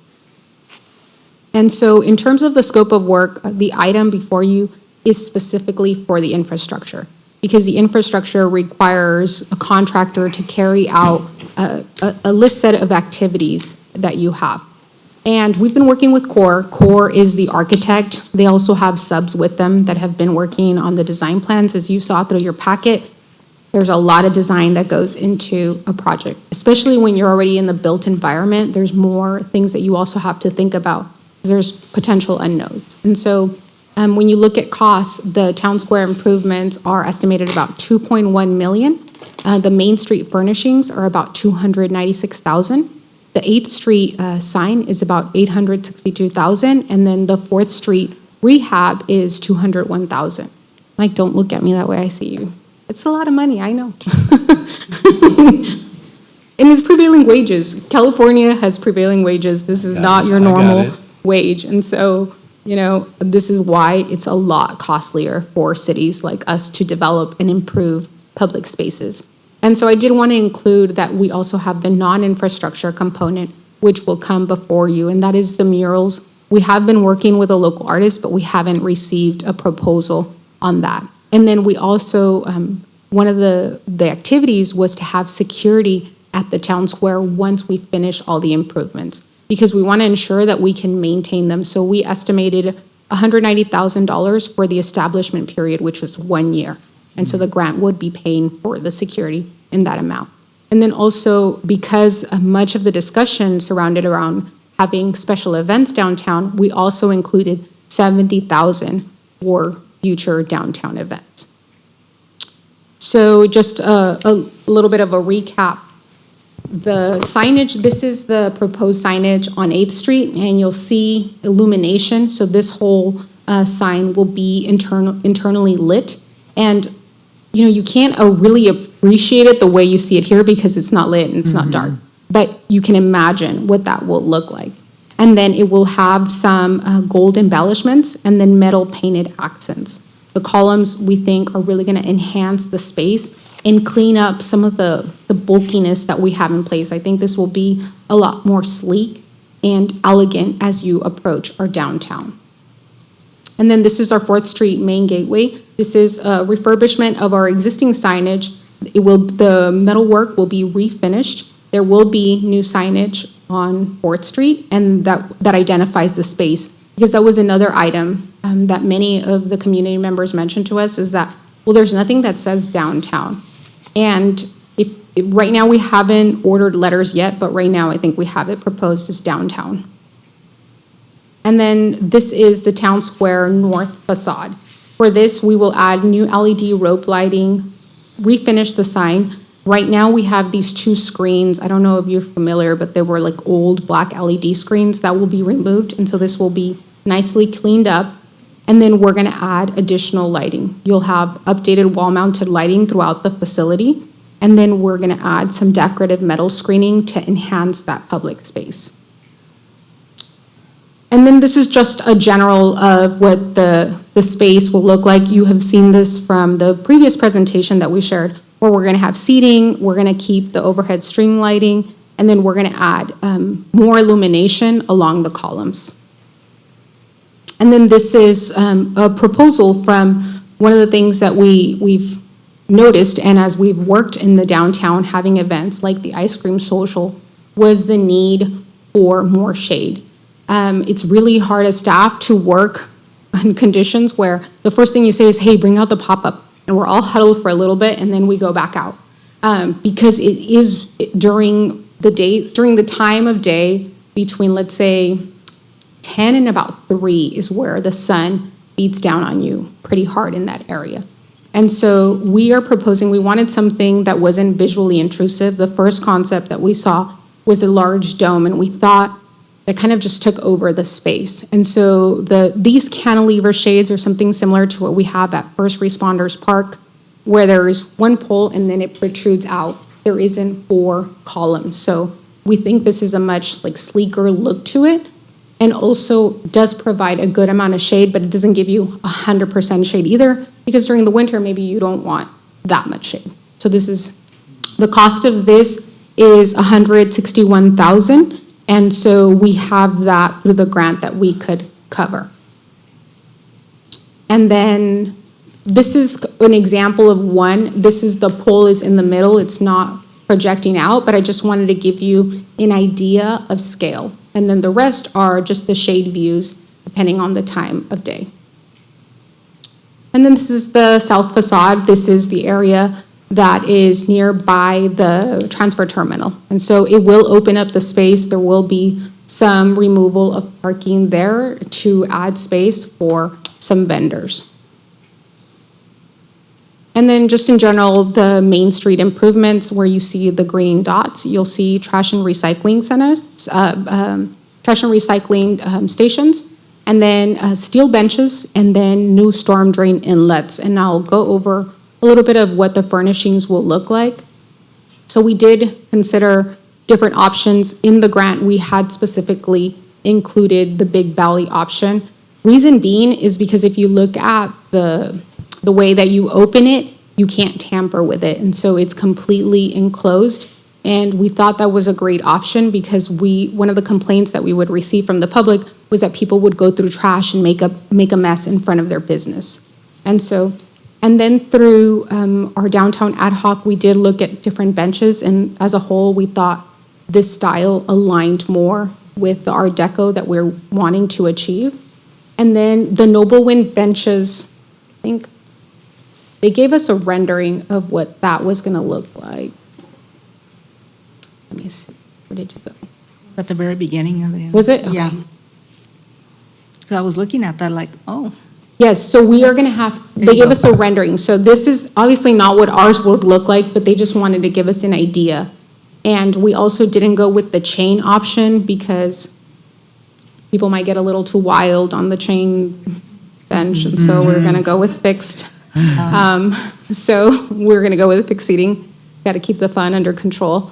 And so in terms of the scope of work, the item before you is specifically for the infrastructure, because the infrastructure requires a contractor to carry out a list set of activities that you have. And we've been working with CORE. CORE is the architect. They also have subs with them that have been working on the design plans. As you saw through your packet, there's a lot of design that goes into a project, especially when you're already in the built environment. There's more things that you also have to think about. There's potential unknowns. And so when you look at costs, the town square improvements are estimated about $2.1 million. The Main Street furnishings are about $296,000. The 8th Street sign is about $862,000, and then the 4th Street rehab is $201,000. Mike, don't look at me that way, I see you. It's a lot of money, I know. And it's prevailing wages. California has prevailing wages. This is not your normal wage. And so, this is why it's a lot costlier for cities like us to develop and improve public spaces. And so I did want to include that we also have the non-infrastructure component, which will come before you, and that is the murals. We have been working with a local artist, but we haven't received a proposal on that. And then we also, one of the activities was to have security at the town square once we finish all the improvements, because we want to ensure that we can maintain them. So we estimated $190,000 for the establishment period, which was 1 year. And so the grant would be paying for the security in that amount. And then also, because much of the discussion surrounded around having special events downtown, we also included $70,000 for future downtown events. So just a little bit of a recap. The signage, this is the proposed signage on 8th Street, and you'll see illumination. So this whole sign will be internally lit. And you can't really appreciate it the way you see it here because it's not lit and it's not dark. But you can imagine what that will look like. And then it will have some gold embellishments and then metal painted accents. The columns, we think, are really going to enhance the space and clean up some of the bulkiness that we have in place. I think this will be a lot more sleek and elegant as you approach our downtown. And then this is our 4th Street main gateway. This is a refurbishment of our existing signage. The metal work will be refinished. There will be new signage on 4th Street, and that identifies the space. Because that was another item that many of the community members mentioned to us, is that, well, there's nothing that says downtown. And if right now we haven't ordered letters yet, but right now I think we have it proposed as downtown. And then this is the town square north facade. For this, we will add new LED rope lighting, refinish the sign. Right now, we have these two screens. I don't know if you're familiar, but they were like old black LED screens that will be removed. And so this will be nicely cleaned up. And then we're gonna add additional lighting. You'll have updated wall-mounted lighting throughout the facility. And then we're gonna add some decorative metal screening to enhance that public space. And then this is just a general of what the space will look like. You have seen this from the previous presentation that we shared, where we're gonna have seating, we're gonna keep the overhead string lighting, and then we're gonna add more illumination along the columns. And then this is a proposal from one of the things that we've noticed, and as we've worked in the downtown having events like the ice cream social, was the need for more shade. It's really hard as staff to work in conditions where the first thing you say is, hey, bring out the pop-up, and we're all huddled for a little bit, and then we go back out. Because it is during the time of day between, let's say, 10 and about 3 is where the sun beats down on you pretty hard in that area. And so we are proposing, we wanted something that wasn't visually intrusive. The first concept that we saw was a large dome, and we thought that kind of just took over the space. And so these cantilever shades are something similar to what we have at First Responders Park, where there is one pole and then it protrudes out. There isn't 4 columns. So we think this is a much like sleeker look to it, and also does provide a good amount of shade, but it doesn't give you 100% shade either, because during the winter, maybe you don't want that much shade. So this is, the cost of this is $161,000, and so we have that through the grant that we could cover. And then this is an example of one. This is, the pole is in the middle, it's not projecting out, but I just wanted to give you an idea of scale. And then the rest are just the shade views, depending on the time of day. And then this is the south facade. This is the area that is nearby the transfer terminal. And so it will open up the space. There will be some removal of parking there to add space for some vendors. And then just in general, the Main Street improvements where you see the green dots, you'll see trash and recycling centers, trash and recycling stations, and then steel benches, and then new storm drain inlets. And I'll go over a little bit of what the furnishings will look like. So we did consider different options. In the grant, we had specifically included the Big Valley option. Reason being is because if you look at the way that you open it, you can't tamper with it. And so it's completely enclosed. And we thought that was a great option because one of the complaints that we would receive from the public was that people would go through trash and make a mess in front of their business. And then through our downtown ad hoc, we did look at different benches. And as a whole, we thought this style aligned more with the Art Deco that we're wanting to achieve. And then the Noble Wind benches, I think, they gave us a rendering of what that was going to look like. Let me see. Where did you go? At the very beginning of the. Was it? Okay. Yeah. Because I was looking at that like, oh. Yes, so we are going to have, they gave us a rendering. So this is obviously not what ours would look like, but they just wanted to give us an idea. And we also didn't go with the chain option because people might get a little too wild on the chain bench. And so we're going to go with fixed. So we're going to go with fixed seating. Got to keep the fun under control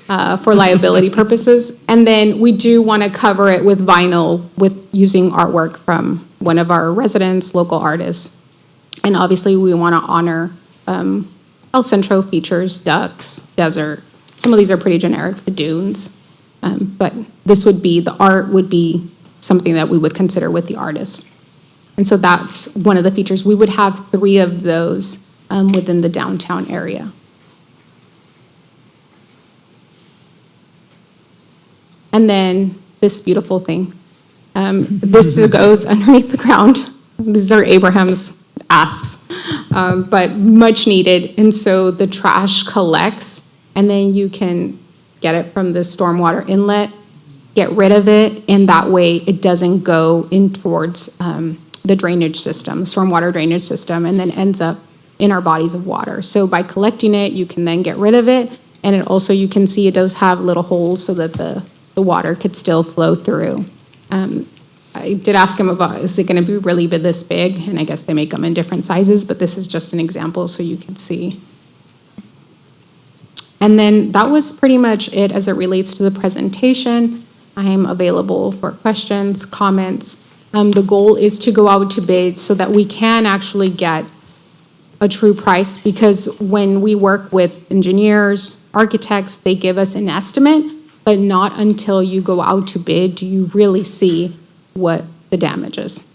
for liability purposes. And then we do want to cover it with vinyl with using artwork from one of our residents, local artists. And obviously we want to honor El Centro features ducks, desert. Some of these are pretty generic, the dunes. But this would be, the art would be something that we would consider with the artist. And so that's one of the features. We would have 3 of those within the downtown area. And then this beautiful thing. This goes underneath the ground. These are Abraham's asks, but much needed. And so the trash collects, and then you can get it from the stormwater inlet get rid of it, and that way it doesn't go in towards the drainage system, stormwater drainage system, and then ends up in our bodies of water. So by collecting it, you can then get rid of it, and it also, you can see it does have little holes so that the water could still flow through. I did ask him about, is it going to be really this big? And I guess they make them in different sizes, but this is just an example so you can see. And then that was pretty much it as it relates to the presentation. I am available for questions, comments. The goal is to go out to bid so that we can actually get a true price, because when we work with engineers, architects, they give us an estimate, but not until you go out to bid do you really see what the damage is.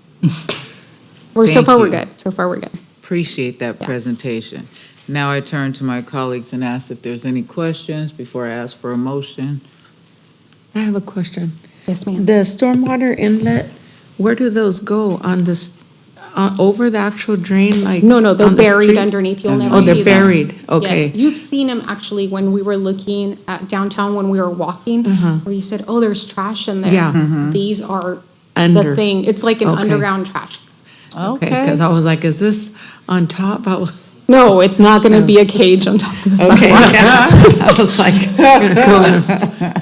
So far we're good. So far we're good. Appreciate that presentation. Now I turn to my colleagues and ask if there's any questions before I ask for a motion. I have a question. Yes, ma'am. The stormwater inlet, where do those go? On this, over the actual drain, like? No, they're on the buried street? underneath. You'll never Oh, see them. they're buried, okay. Yes, you've seen them actually when we were looking at downtown when we were walking, where you said, oh, there's trash in there. Yeah. These are Under. the thing. It's like an Okay. underground trash. Okay, because I was like, is this on top? I was, No, it's not going to be a cage on top of the okay. sidewalk. I was like, I'm gonna go and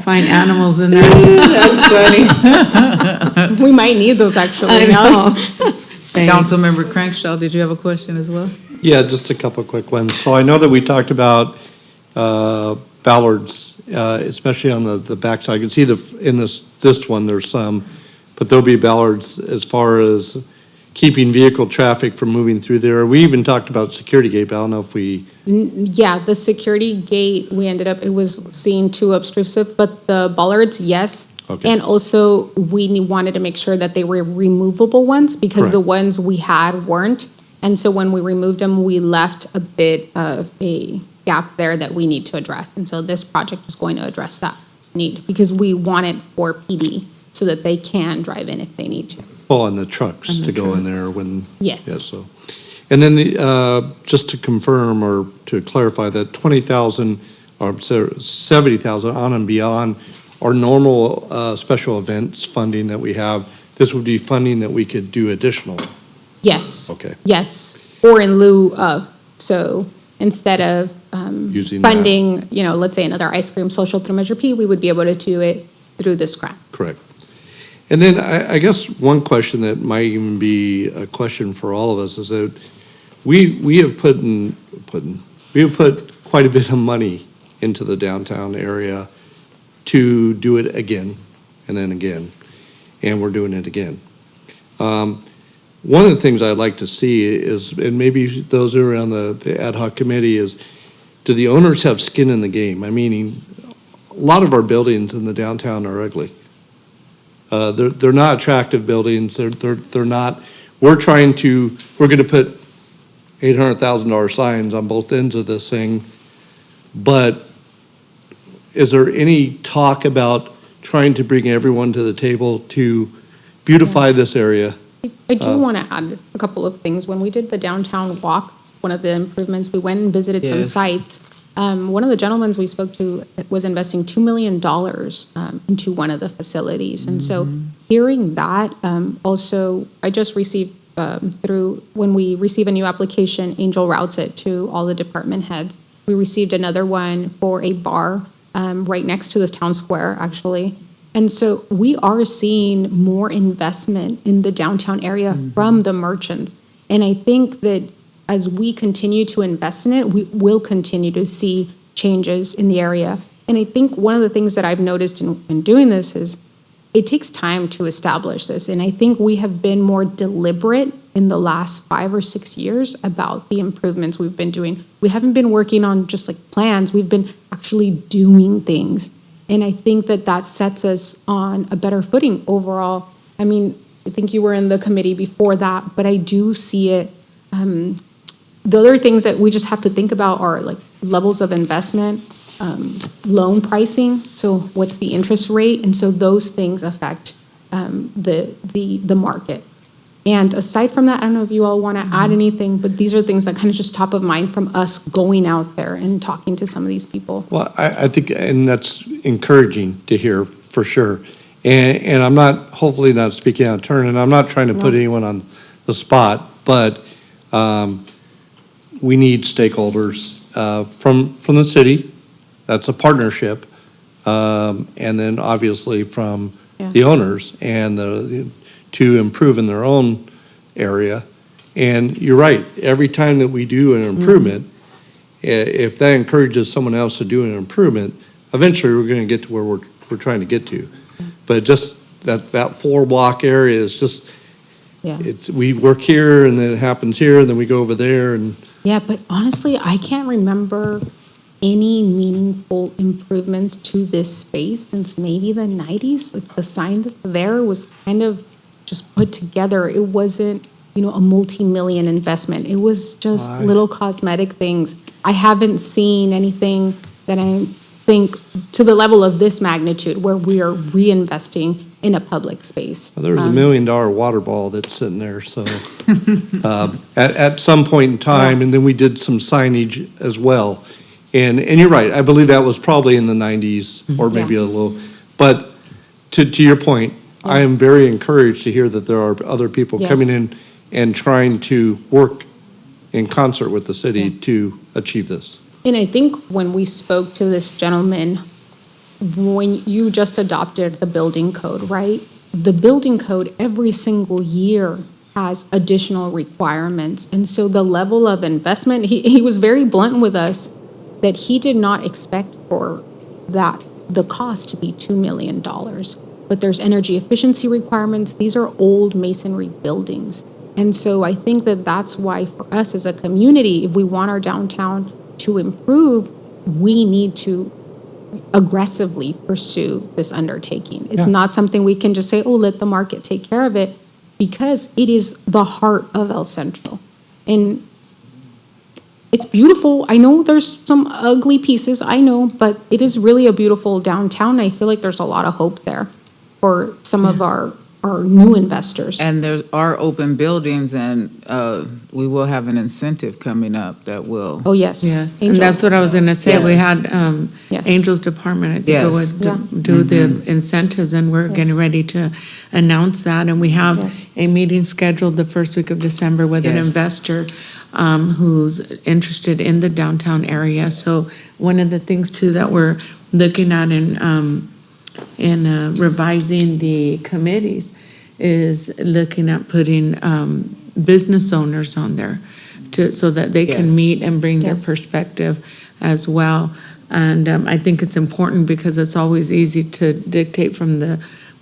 find animals in there. That's funny. We might need those actually. I know. Thanks. Councilmember Crankshaw, did you have a question as well? Yeah, just a couple of quick ones. So I know that we talked about ballards, especially on the backside. I can see in this one, there's some, but there'll be ballards as far as keeping vehicle traffic from moving through there. We even talked about security gate, but I don't know if we, Yeah, the security gate, it was seen too obtrusive, but the bollards, yes. Okay. And also, we wanted to make sure that they were removable ones, because the Correct. ones we had weren't. And so when we removed them, we left a bit of a gap there that we need to address. And so this project is going to address that need, because we want it for PD, so that they can drive in if they need to. on the trucks to go in there when. Yes. Yeah, so. And then just to confirm or to clarify that 20,000 or 70,000 on and beyond our normal special events funding that we have, this would be funding that we could do additional. Yes. Okay. Yes, or in lieu of. So instead of Using that. funding, let's say another ice cream social through Measure P, we would be able to do it through this grant. Correct. And then I guess one question that might even be a question for all of us is that we have put quite a bit of money into the downtown area to do it again and then again, and we're doing it again. One of the things I'd like to see is, and maybe those who are on the ad hoc committee, is do the owners have skin in the game? I mean, a lot of our buildings in the downtown are ugly. They're not attractive buildings. They're not. We're going to put $800,000 signs on both ends of this thing, but is there any talk about trying to bring everyone to the table to beautify this area? I do want to add a couple of things. When we did the downtown walk, one of the improvements, we went and visited some Yes. sites. One of the gentlemen we spoke to was investing $2 million into one of the facilities. And so hearing that, also, I just received when we receive a new application, Angel routes it to all the department heads. We received another one for a bar right next to the town square, actually. And so we are seeing more investment in the downtown area from the merchants. And I think that as we continue to invest in it, we will continue to see changes in the area. And I think one of the things that I've noticed in doing this is it takes time to establish this. And I think we have been more deliberate in the last 5 or 6 years about the improvements we've been doing. We haven't been working on just like plans, we've been actually doing things. And I think that sets us on a better footing overall. I mean, I think you were in the committee before that, but I do see it. The other things that we just have to think about are like levels of investment, loan pricing. So what's the interest rate? And so those things affect the market. And aside from that, I don't know if you all want to add anything, but these are things that kind of just top of mind from us going out there and talking to some of these people. Well, I think, and that's encouraging to hear for sure. And I'm not, hopefully not speaking out of turn, and I'm not trying to put anyone on the spot, but we need stakeholders from the city. That's a partnership. And then obviously from the owners and to improve in their own area. And you're right, every time that we do an improvement, if that encourages someone else to do an improvement, eventually we're going to get to where we're trying to get to. But just that 4-block area is just, we work here and then it happens here and then we go over there and. Yeah, but honestly, I can't remember any meaningful improvements to this space since maybe the 90s. Like the sign that's there was kind of just put together. It wasn't, a multi-million investment. It was just little cosmetic things. I haven't seen anything that I think to the level of this magnitude where we are reinvesting in a public space. Well, there was $1 million water ball that's sitting there, so at some point in time, and then we did some signage as well. And you're right, I believe that was probably in the 90s or maybe a little, but to your point, I am very encouraged to hear that there are other people coming in and trying to work in concert with the city to achieve this. And I think when we spoke to this gentleman, when you just adopted the building code, right? The building code every single year has additional requirements. And so the level of investment, he was very blunt with us that he did not expect for the cost to be $2 million. But there's energy efficiency requirements. These are old masonry buildings. And so I think that that's why for us as a community, if we want our downtown to improve, we need to aggressively pursue this undertaking. It's not something we can just say, oh, let the market take care of it, because it is the heart of El Centro. And it's beautiful. I know there's some ugly pieces, I know, but it is really a beautiful downtown. I feel like there's a lot of hope there for some of our new investors. And there are open buildings, and we will have an incentive coming up that will. Oh, yes. Yes, and Angel. that's what I was going to say. Yes. We had Yes. Angel's Department, I think it Yes. was, do the incentives, and we're getting ready to announce that. And we have Yes. a meeting scheduled the first week of December with an Yes. investor who's interested in the downtown area. So one of the things too that we're looking at in revising the committees is looking at putting business owners on there so that they Yes. can meet and bring their Yes. perspective as well. And I think it's important because it's always easy to dictate from the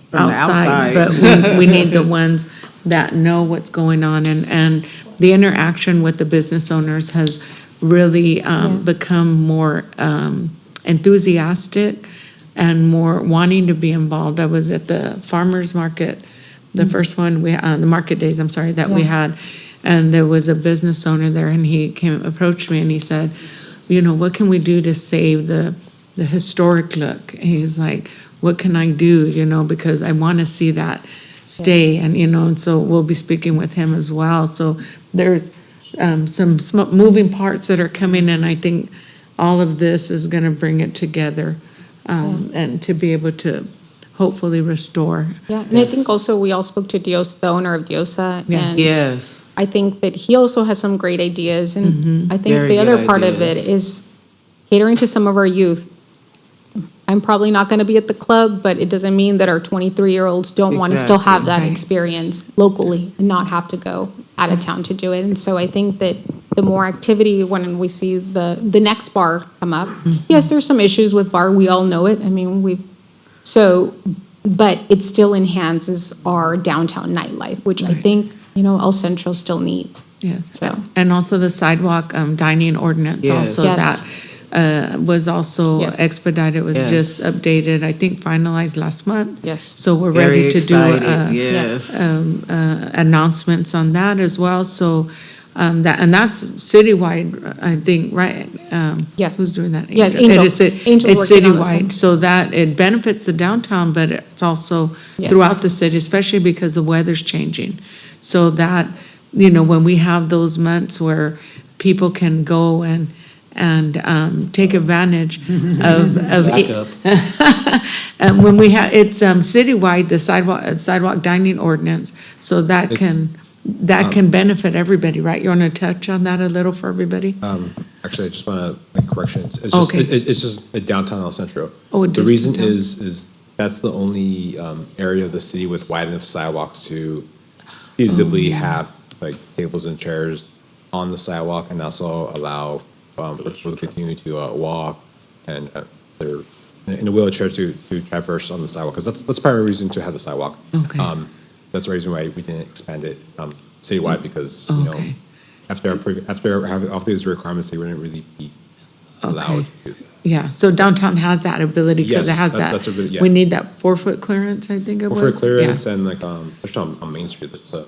From the outside, outside. but we need the ones that know what's going on. And the interaction with the business owners has really become more enthusiastic and more wanting to be involved. I was at the farmer's market, the first one, the market days, I'm sorry, that we had. And there was a business owner there, and he approached me and he said, what can we do to save the historic look? And he's like, what can I do, because I want to see that stay. And, and so we'll be speaking with him as well. So there's some moving parts that are coming, and I think all of this is going to bring it together and to be able to hopefully restore. Yeah, and I think also we all spoke to Dios, the owner of Diosa, and Yes. I think that he also has some great ideas, and I think Very the other good part of ideas. it is catering to some of our youth. I'm probably not going to be at the club, but it doesn't mean that our 23-year-olds don't want to still have that Right. experience locally and not have to go out of town to do it. And so I think that the more activity when we see the next bar come up, yes, there's some issues with bar. We all know it. I mean, but it still enhances our downtown nightlife, which I think, El Centro still needs. Yes. So. And also the sidewalk dining ordinance Yes. also Yes. that was also Yes. expedited, was Yes. just updated, I think finalized last month. Yes. So we're Very ready to do excited, yes. announcements on that as well. So that's citywide, I think, right? Yes. Who's doing that? Yeah, It Angel. is- Angel's It's working on this one. citywide, so that it benefits the downtown, but it's also Yes. throughout the city, especially because the weather's changing. So that, when we have those months where people can go and take advantage of. And when we have, it's citywide, the sidewalk dining ordinance, so that can benefit everybody, right? You want to touch on that a little for everybody? Actually, I just want to make a correction. It's just, Okay. it's just a downtown El Centro. Oh, it The is reason downtown? is that's the only area of the city with wide enough sidewalks to feasibly have like tables and chairs on the sidewalk and also allow for people to continue to walk and they're in a wheelchair to traverse on the sidewalk, because that's the primary reason to have the sidewalk. Okay. That's the reason why we didn't expand it citywide, because, you know, Okay. after having all these requirements, they wouldn't really be allowed to. Yeah, so downtown has that ability, because it Yes, has that's- that. that's a good- yeah. We need that 4-foot clearance, I think it was. Well, for clearance Yeah. and like, especially on Main Street, to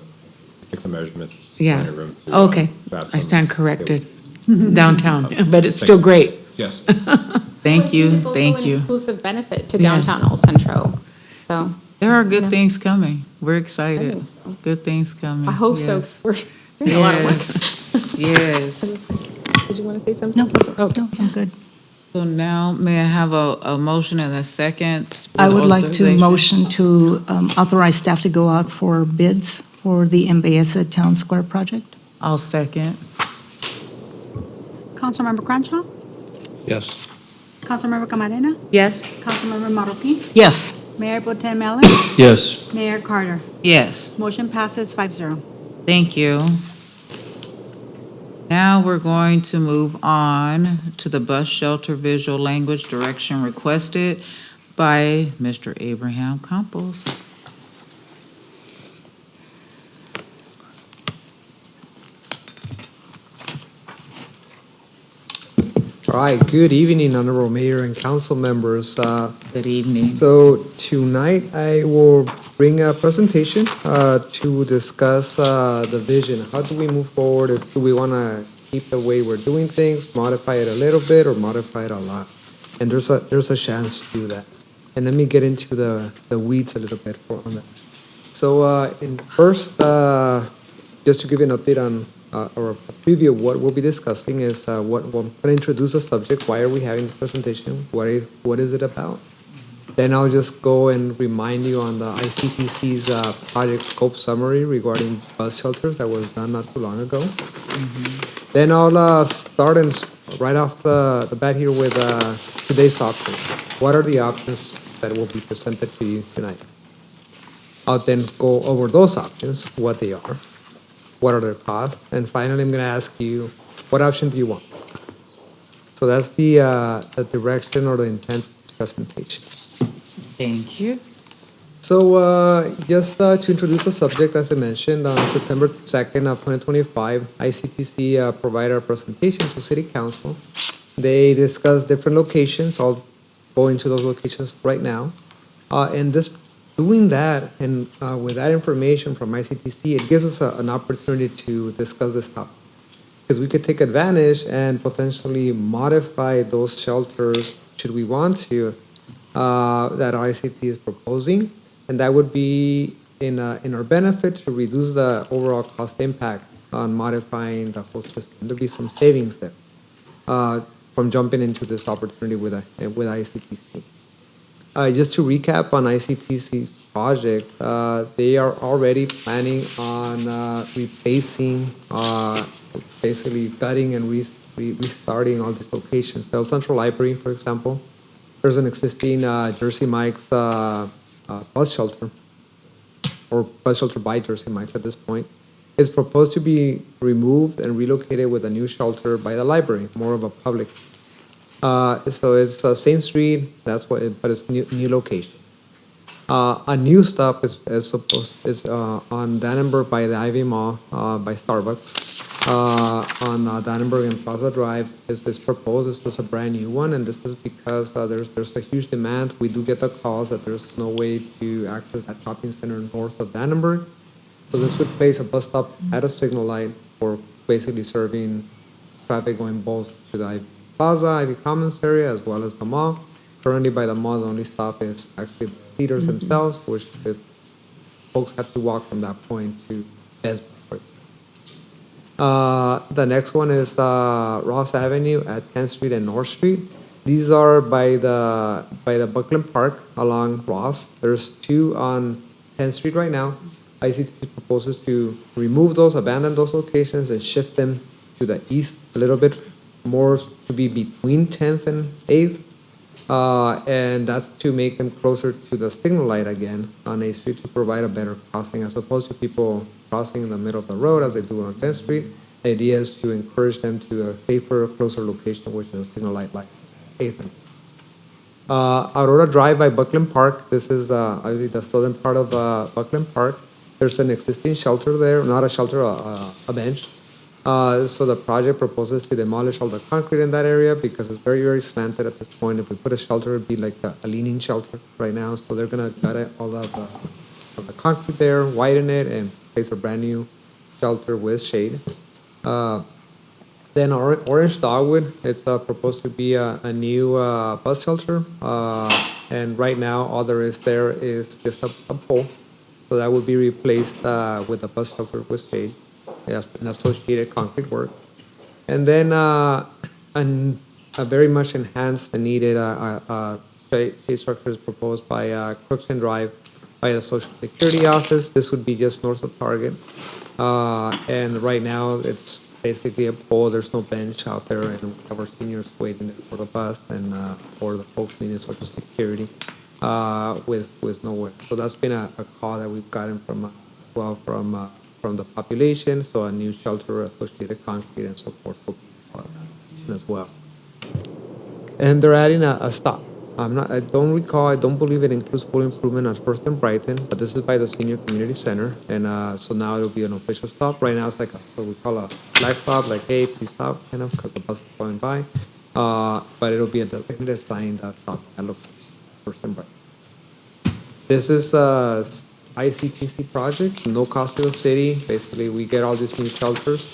take some measurements. Yeah. in a room to, Okay, to have I some stand tables. corrected. Downtown, but it's still great. Yes. Thank you, It's also thank an you. exclusive benefit to Yes. downtown El Centro. So There are good things coming. We're excited. think so. Good things coming. I hope so. Yes. We're doing a lot of work. Yes. Did you want to say something? No, Okay. no, I'm good. So now, may I have a motion and a second? for I would like to authorization? motion to authorize staff to go out for bids for the Mbesa Town Square project. I'll second. Councilmember Crenshaw? Yes. Councilmember Camarena? Yes? Councilmember Marroquin? Yes. Mayor Pro Tem Mellon? Yes. Mayor Carter? Yes, Motion passes 5-0. thank you. Now we're going to move on to the bus shelter visual language direction requested by Mr. Abraham Campos. All right, good evening, Honorable Mayor and council members. Good evening. So tonight I will bring a presentation to discuss the vision. How do we move forward? Do we want to keep the way we're doing things, modify it a little bit, or modify it a lot? And there's a chance to do that. And let me get into the weeds a little bit on that. So in first, just to give you an update on or a preview of what we'll be discussing is what I'm going to introduce the subject. Why are we having this presentation? What is it about? Then I'll just go and remind you on the ICTC's project scope summary regarding bus shelters that was done not too long ago. Then I'll start and right off the bat here with today's options. What are the options that will be presented to you tonight? I'll then go over those options, what they are, what are their costs, and finally I'm going to ask you, what option do you want? So that's the direction or the intent of the presentation. Thank you. So just to introduce the subject, as I mentioned, on September 2nd of 2025, ICTC provided a presentation to City Council. They discussed different locations. I'll go into those locations right now. And this doing that and with that information from ICTC, it gives us an opportunity to discuss this topic. Because we could take advantage and potentially modify those shelters, should we want to, that ICT is proposing. And that would be in our benefit to reduce the overall cost impact on modifying the whole system. There'll be some savings there from jumping into this opportunity with ICTC. Just to recap on ICTC's project, they are already planning on replacing, basically gutting and restarting all these locations. The El Centro Library, for example, there's an existing Jersey Mike's bus shelter, or bus shelter by Jersey Mike's at this point. It's proposed to be removed and relocated with a new shelter by the library, more of a public. So it's same street, that's what, but it's new location. A new stop is on Dannenberg by the Ivy Mall by Starbucks. On Dannenberg and Plaza Drive is proposed. This is a brand new one, and this is because there's a huge demand. We do get the calls that there's no way to access that shopping center north of Dannenberg. So this would place a bus stop at a signal light for basically serving traffic going both to the Ivy Plaza, Ivy Commons area, as well as the mall. Currently by the mall, the only stop is actually the theaters themselves, which the folks have to walk from that point to Best Buy. The next one is Ross Avenue at 10th Street and North Street. These are by the Buckland Park along Ross. There's two on 10th Street right now. ICT proposes to remove those, abandon those locations, and shift them to the east a little bit more to be between 10th and 8th. And that's to make them closer to the signal light again on 8th Street to provide a better crossing as opposed to people crossing in the middle of the road as they do on 10th Street. The idea is to encourage them to a safer, closer location, which is a signal light like 8th and Aurora Drive by Buckland Park. This is obviously the southern part of Buckland Park. There's an existing shelter there, not a shelter, a bench. So the project proposes to demolish all the concrete in that area because it's very, very slanted at this point. If we put a shelter, it'd be like a leaning shelter right now. So they're gonna cut all of the concrete there, widen it, and place a brand new shelter with shade. Then Orange Dogwood, it's proposed to be a new bus shelter. And right now, all there is there is just a pole. So that would be replaced with a bus shelter with shade and associated concrete work. And then a very much enhanced and needed shade structure is proposed by Crookston Drive by the Social Security Office. This would be just north of Target. And right now, it's basically a pole. There's no bench out there, and we have our seniors waiting for the bus and for the folks needing Social Security with nowhere. So that's been a call that we've gotten from the population. So a new shelter, associated concrete, and so forth will be as well. And they're adding a stop. I don't believe it includes full improvement on First and Brighton, but this is by the Senior Community Center, and so now it'll be an official stop. Right now, it's like what we call a flag stop, like, hey, please stop, kind of, because the bus is going by. But it'll be a designated sign that stop and look First and Brighton. This is a ICTC project, no cost to the city. Basically, we get all these new shelters.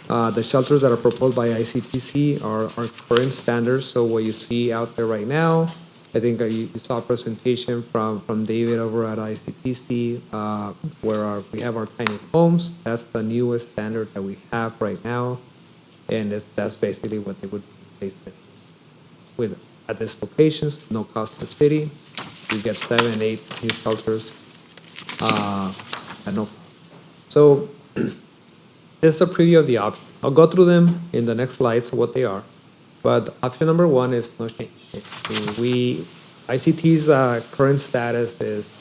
The shelters that are proposed by ICTC are current standards. So what you see out there right now, I think you saw a presentation from David over at ICTC where we have our tiny homes. That's the newest standard that we have right now. And that's basically what they would place it with at these locations, no cost to the city. You get 7, 8 new shelters. So this is a preview of the options. I'll go through them in the next slides, what they are. But option number 1 is no change. ICT's current status is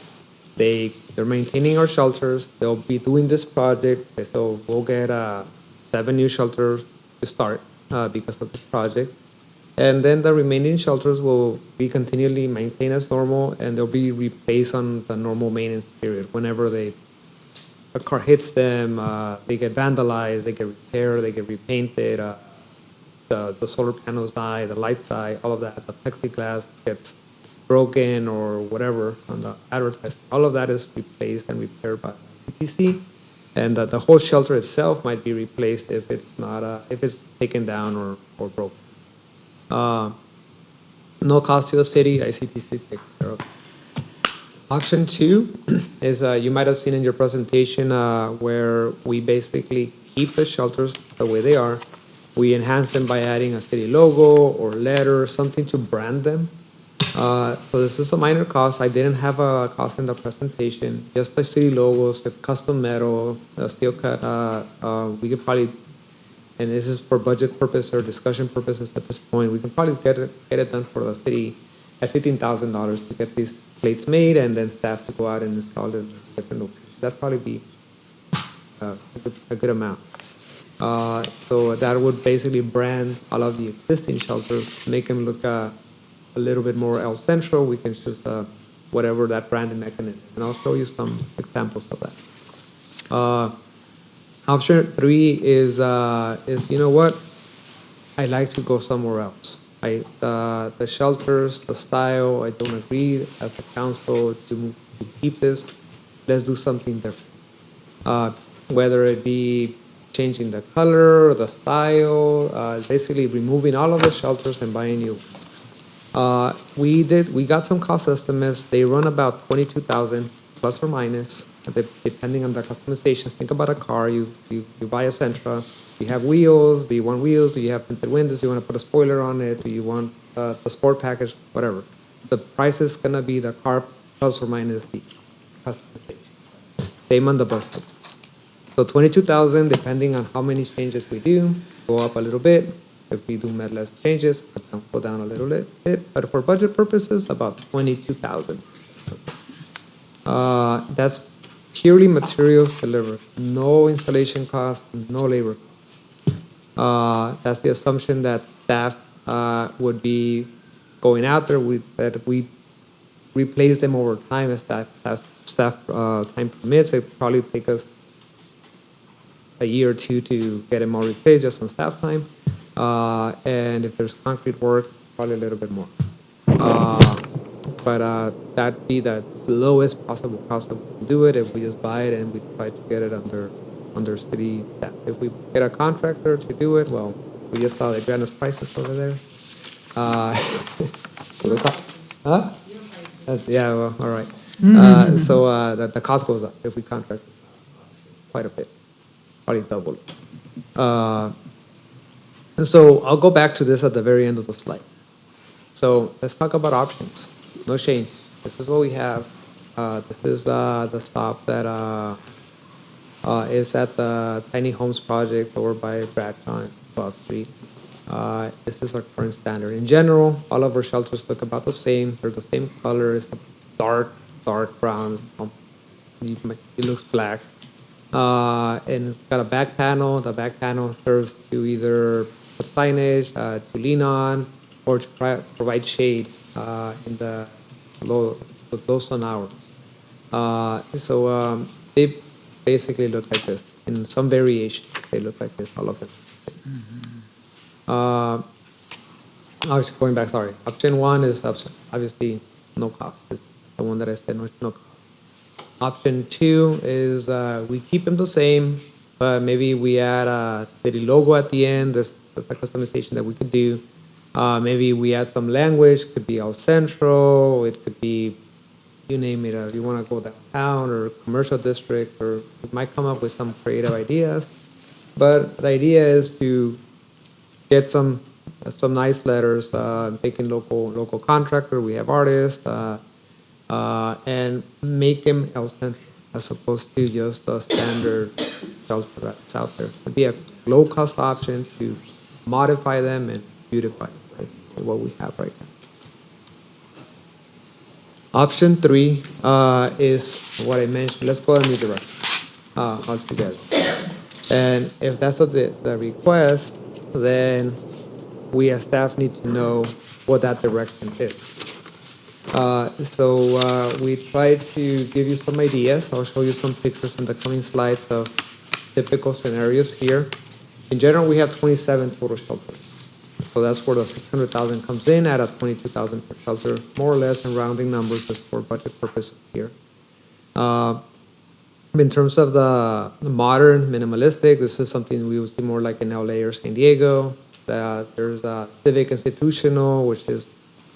they're maintaining our shelters. They'll be doing this project. So we'll get 7 new shelters to start because of this project. And then the remaining shelters will be continually maintained as normal, and they'll be replaced on the normal maintenance period. Whenever a car hits them, they get vandalized, they get repaired, they get repainted, the solar panels die, the lights die, all of that. The plexiglass gets broken or whatever on the advertising. All of that is replaced and repaired by CTC. And the whole shelter itself might be replaced if it's taken down or broken. No cost to the city, ICTC takes care of it. Option 2 is you might have seen in your presentation where we basically keep the shelters the way they are. We enhance them by adding a city logo or letter, something to brand them. So this is a minor cost. I didn't have a cost in the presentation. Just the city logos, the custom metal, steel cut. We could probably, and this is for budget purpose or discussion purposes at this point, we can probably get it done for the city at $15,000 to get these plates made, and then staff to go out and install them in different locations. That'd probably be a good amount. So that would basically brand all of the existing shelters, make them look a little bit more El Centro. We can choose whatever that branding mechanism, and I'll show you some examples of that. Option 3 is you know what? I like to go somewhere else. The shelters, the style, I don't agree as the council to keep this. Let's do something different. Whether it be changing the color, the style, basically removing all of the shelters and buying new. We got some cost estimates. They run about $22,000 plus or minus, depending on the customizations. Think about a car. You buy a Centro. Do you have wheels? Do you want wheels? Do you have tinted windows? Do you want to put a spoiler on it? Do you want the sport package? Whatever. The price is going to be the car plus or minus the customization. Same on the bus stop. So 22,000, depending on how many changes we do, go up a little bit. If we do less changes, go down a little bit. But for budget purposes, about 22,000. That's purely materials delivered, no installation costs, no labor costs. That's the assumption that staff would be going out there. That we replace them over time as staff time permits. It probably take us a year or two to get them all replaced just on staff time. And if there's concrete work, probably a little bit more. But that'd be the lowest possible cost that we can do it if we just buy it and we try to get it under city staff. If we get a contractor to do it, well, we just saw the grandest prices over there. Huh? Yeah, well, all right. So the cost goes up if we contract this quite a bit, probably double. And so I'll go back to this at the very end of the slide. So let's talk about options. No change. This is what we have. This is the stop that is at the Tiny Homes project over by Bradshaw and 12th Street. This is our current standard. In general, all of our shelters look about the same. They're the same color. It's a dark brown. It looks black. And it's got a back panel. The back panel serves to either put signage, to lean on, or to provide shade in the low sun hours. So they basically look like this. In some variation, they look like this, all of them. I was going back, sorry. Option one is obviously no cost. It's the one that I said, no cost. Option two is we keep them the same, but maybe we add a city logo at the end. That's a customization that we could do. Maybe we add some language. Could be El Centro. It could be, you name it. You want to go downtown or commercial district, or we might come up with some creative ideas. But the idea is to get some nice letters, making local contractor. We have artists, and make them El Centro as opposed to just a standard shelter that's out there. It'd be a low-cost option to modify them and beautify what we have right now. Option three is what I mentioned. Let's go in a new direction altogether. And if that's the request, then we as staff need to know what that direction is. So we try to give you some ideas. I'll show you some pictures in the coming slides of typical scenarios here. In general, we have 27 total shelters. So that's where the 600,000 comes in at a 22,000 per shelter, more or less in rounding numbers just for budget purposes here. In terms of the modern, minimalistic, this is something we will see more like in LA or San Diego. There's a civic institutional, which is,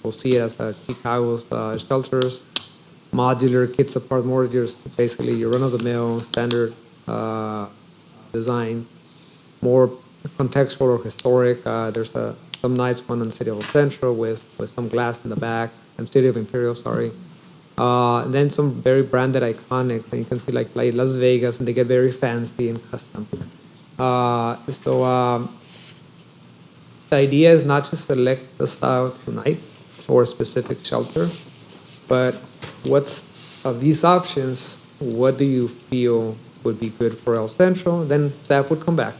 we'll see it as Chicago's shelters. Modular, kids apart, more just basically your run-of-the-mill standard designs. More contextual or historic. There's some nice one in the city of Centro with some glass in the back. City of Imperial, sorry. And then some very branded, iconic. And you can see like Las Vegas, and they get very fancy and custom. So the idea is not to select the style tonight or a specific shelter, but what's of these options, what do you feel would be good for El Centro? Then staff would come back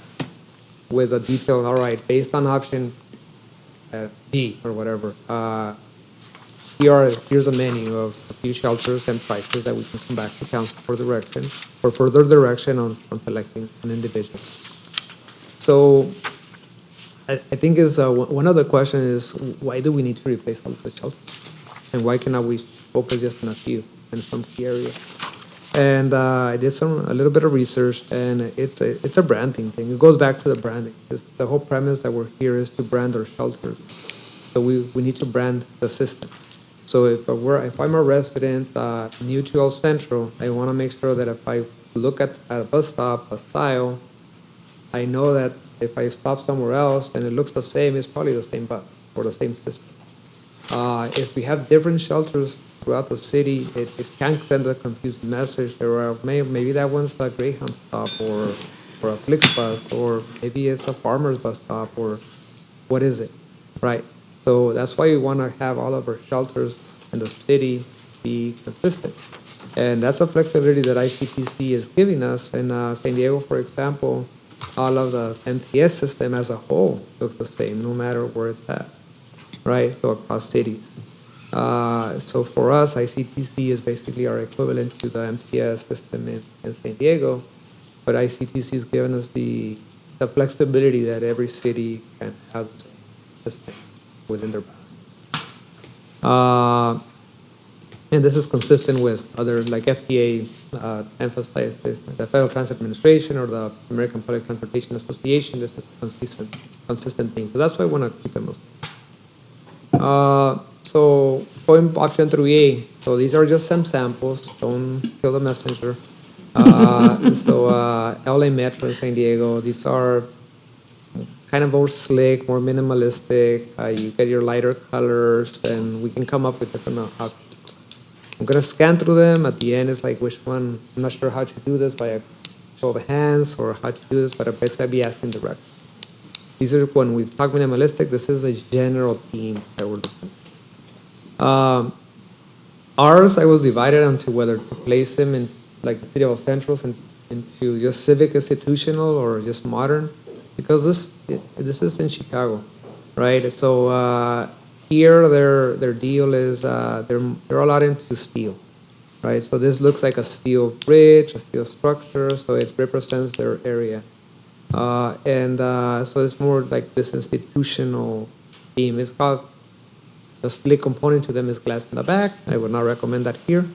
with a detail, all right, based on option D or whatever. Here's a menu of a few shelters and prices that we can come back to council for further direction on selecting an individual. So I think is one of the questions is, why do we need to replace all of the shelters? And why cannot we focus just on a few in some key areas? And I did a little bit of research, and it's a branding thing. It goes back to the branding. The whole premise that we're here is to brand our shelters. So we need to brand the system. So if I'm a resident new to El Centro, I want to make sure that if I look at a bus stop, a style, I know that If I stop somewhere else and it looks the same, it's probably the same bus or the same system. If we have different shelters throughout the city, it can send a confused message, or maybe that one's a Greyhound stop or a Flixbus, or maybe it's a farmer's bus stop, or what is it, right? So that's why we want to have all of our shelters in the city be consistent. And that's a flexibility that ICTC is giving us. In San Diego, for example, all of the MTS system as a whole looks the same, no matter where it's at, right? So across cities. So for us, ICTC is basically our equivalent to the MTS system in San Diego, but ICTC has given us the flexibility that every city can have the same system within their bounds. And this is consistent with other, like FDA emphasizes, the Federal Transit Administration or the American Public Transportation Association. This is consistent thing. So that's why I want to keep them. So going option 3A. So these are just some samples. Don't kill the messenger. LA Metro in San Diego. These are kind of more slick, more minimalistic. You get your lighter colors, and we can come up with different options. I'm gonna scan through them. At the end, it's like which one. I'm not sure how to do this by a show of hands or how to do this, but basically I'll be asking direct. These are when we talk minimalistic. This is the general theme that we're looking at. Ours, I was divided onto whether to place them in like the city of Centro and into just civic institutional or just modern, because this is in Chicago, right? So here their deal is they're a lot into steel, right? So this looks like a steel bridge, a steel structure, so it represents their area, so it's more like this institutional theme. It's called, the slick component to them is glass in the back. I would not recommend that here.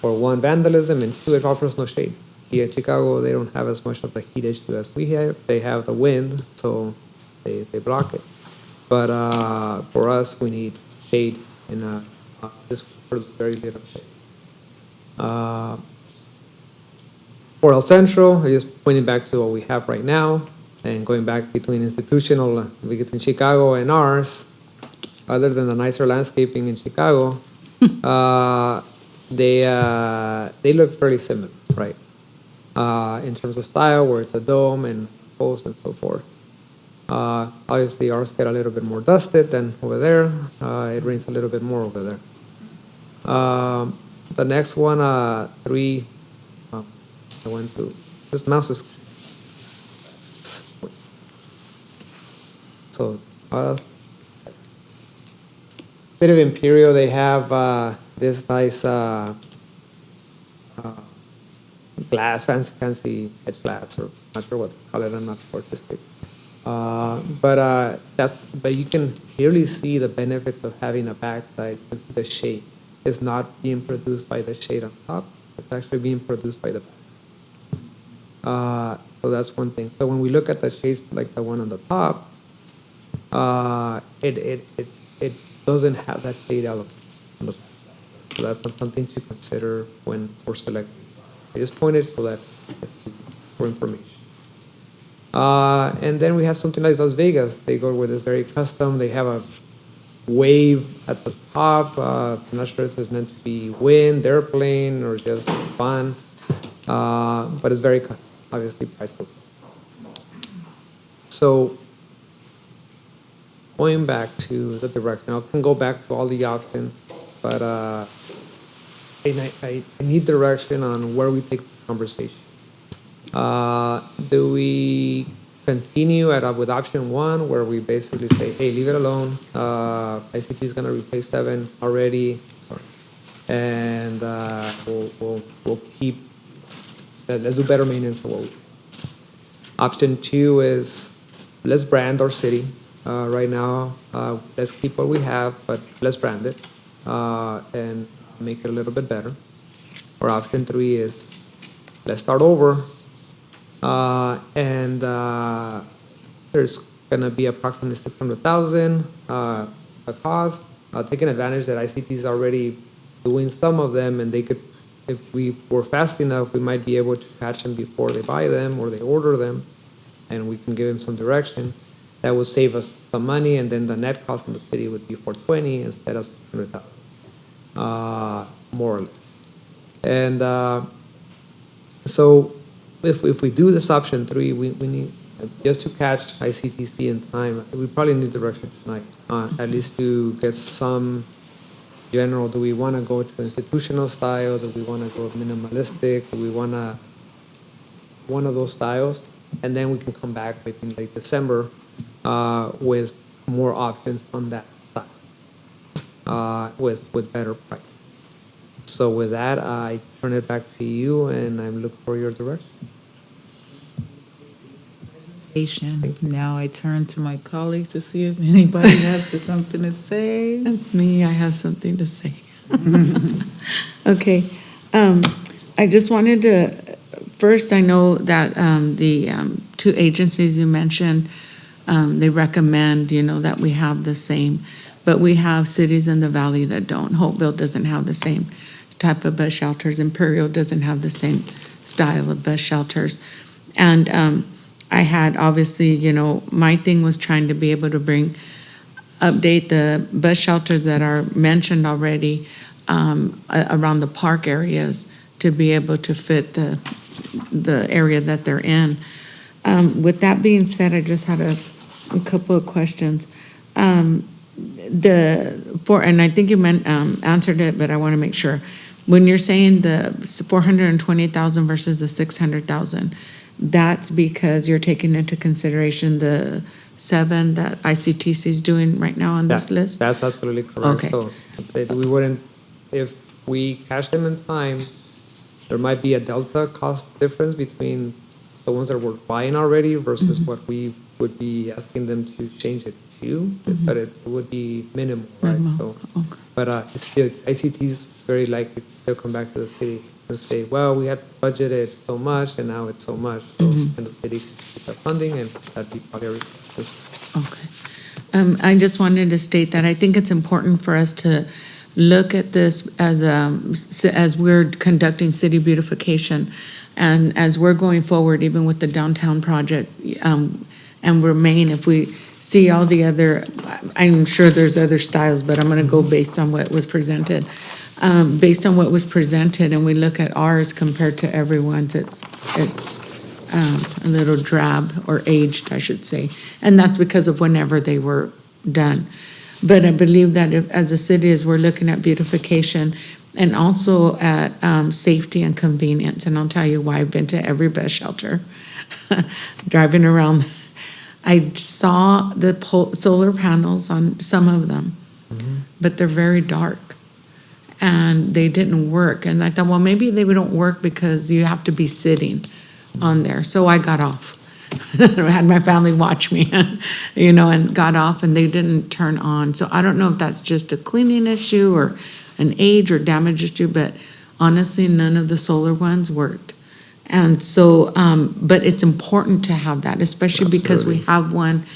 For one, vandalism, and two, it offers no shade. Here in Chicago, they don't have as much of the heat issue as we have. They have the wind, so they block it. But for us, we need shade, and this offers very little shade. For El Centro, I just pointing back to what we have right now, and going back between institutional, between Chicago and ours, other than the nicer landscaping in Chicago, they look fairly similar, right? In terms of style, where it's a dome and post and so forth. Obviously, ours get a little bit more dusted than over there. It rains a little bit more over there. The next one, 3, I went to, this mouse is, so City of Imperial, they have this nice glass, fancy edge glass, or not sure what to call it. I'm not artistic. But you can clearly see the benefits of having a backside. The shade is not being produced by the shade on top. It's actually being produced by the back. So that's one thing. So when we look at the shades like the one on the top, it doesn't have that shade element on the back. So that's something to consider when we're selecting. I just pointed so that it's for information. And then we have something like Las Vegas. They go with this very custom. They have a wave at the top. I'm not sure if it's meant to be wind, airplane, or just fun. But it's very obviously priceless. So going back to the direction, I can go back to all the options, but I need direction on where we take this conversation. Do we continue with option 1, where we basically say, hey, leave it alone. ICT is going to replace 7 already, and we'll keep. Let's do better maintenance for what we do. Option 2 is let's brand our city. Right now, let's keep what we have, but let's brand it and make it a little bit better. Or option 3 is let's start over, and there's gonna be approximately 600,000 a cost. Taking advantage that ICT is already doing some of them, and they could, if we were fast enough, we might be able to catch them before they buy them or they order them. and we can give him some direction, that would save us some money, and then the net cost in the city would be 420 instead of 600,000, more or less. And so if we do this option 3, we need, just to catch ICTC in time, we probably need direction tonight, at least to get some general. Do we want to go to institutional style? Do we want to go minimalistic? Do we want to one of those styles? And then we can come back maybe in late December with more options on that side, with better price. So with that, I turn it back to you, and I'm looking for your direction. Now I turn to my colleagues to see if anybody has something to say. That's me, I have something to say. Okay, I just wanted to, first, I know that the 2 agencies you mentioned, they recommend, that we have the same, but we have cities in the valley that don't. Hopeville doesn't have the same type of bus shelters. Imperial doesn't have the same style of bus shelters. And I had, obviously, my thing was trying to be able to update the bus shelters that are mentioned already around the park areas to be able to fit the area that they're in. With that being said, I just had a couple of questions. And I think you answered it, but I want to make sure. When you're saying the 420,000 versus the 600,000, that's because you're taking into consideration the 7 that ICTC is doing right now on this list? That's absolutely correct. Okay. So we wouldn't, if we cash them in time, there might be a delta cost difference between the ones that we're buying already versus what we would be asking them to change it to, but it would be minimal, right? Minimal, So, okay. but it's still, ICT is very likely to still come back to the city and say, well, we had budgeted so much and now it's so much. So, and the city can keep that funding, and that'd be probably everything. Okay. I just wanted to state that I think it's important for us to look at this as we're conducting city beautification, and as we're going forward, even with the downtown project, and remain, if we see all the other, I'm sure there's other styles, but I'm going to go based on what was presented. Based on what was presented, and we look at ours compared to everyone's, it's a little drab, or aged, I should say. And that's because of whenever they were done. But I believe that as a city, as we're looking at beautification and also at safety and convenience, and I'll tell you why I've been to every bus shelter, driving around, I saw the solar panels on some of them, but they're very dark. And they didn't work. And I thought, well, maybe they don't work because you have to be sitting on there. So I got off. I had my family watch me, and got off, and they didn't turn on. So I don't know if that's just a cleaning issue or an age or damage issue, but honestly, none of the solar ones worked. And so, but it's important to have that, especially because we have one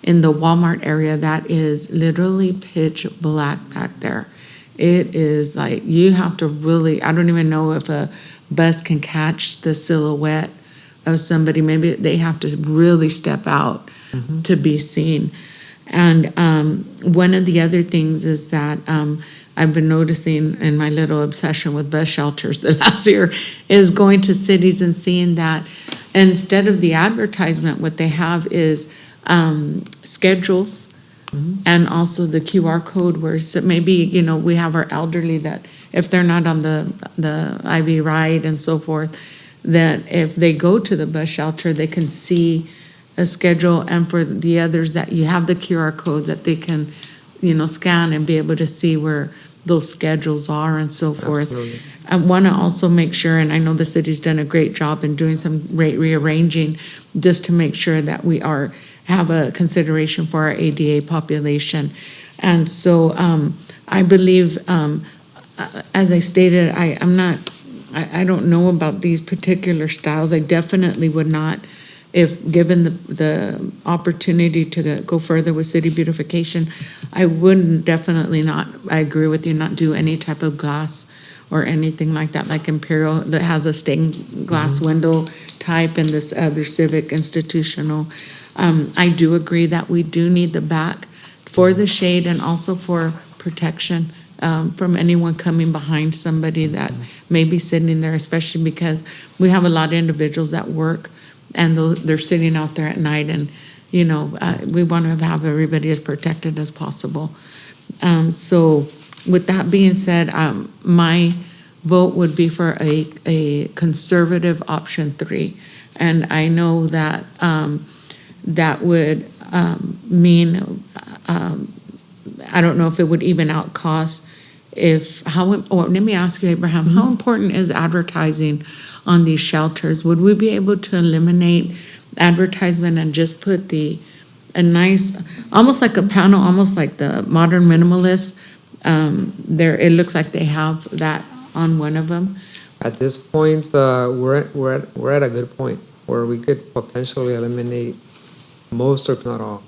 in the Walmart area that is literally pitch black back there. It is like, you have to really, I don't even know if a bus can catch the silhouette of somebody. Maybe they have to really step out to be seen. And one of the other things is that I've been noticing in my little obsession with bus shelters the last year is going to cities and seeing that instead of the advertisement, what they have is schedules. And also the QR code where maybe, we have our elderly that if they're not on the IV ride and so forth, that if they go to the bus shelter, they can see a schedule. And for the others that you have the QR codes that they can, scan and be able to see where those schedules are and so forth. Absolutely. I want to also make sure, and I know the city's done a great job in doing some rearranging just to make sure that we have a consideration for our ADA population. And so I believe, as I stated, I don't know about these particular styles. I definitely would not, if given the opportunity to go further with city beautification, I wouldn't definitely not, I agree with you, not do any type of glass or anything like that, like Imperial that has a stained glass window type and this other civic institutional. I do agree that we do need the back for the shade and also for protection from anyone coming behind somebody that may be sitting there, especially because we have a lot of individuals that work and they're sitting out there at night and, you know, we want to have everybody as protected as possible. So with that being said, my vote would be for a conservative option 3. And I know that that would mean, I don't know if it would even out cost or let me ask you, Abraham, how important is advertising on these shelters? Would we be able to eliminate advertisement and just put a nice, almost like a panel, almost like the modern minimalist? There, it looks like they have that on one of them. At this point, we're at a good point where we could potentially eliminate most, if not all,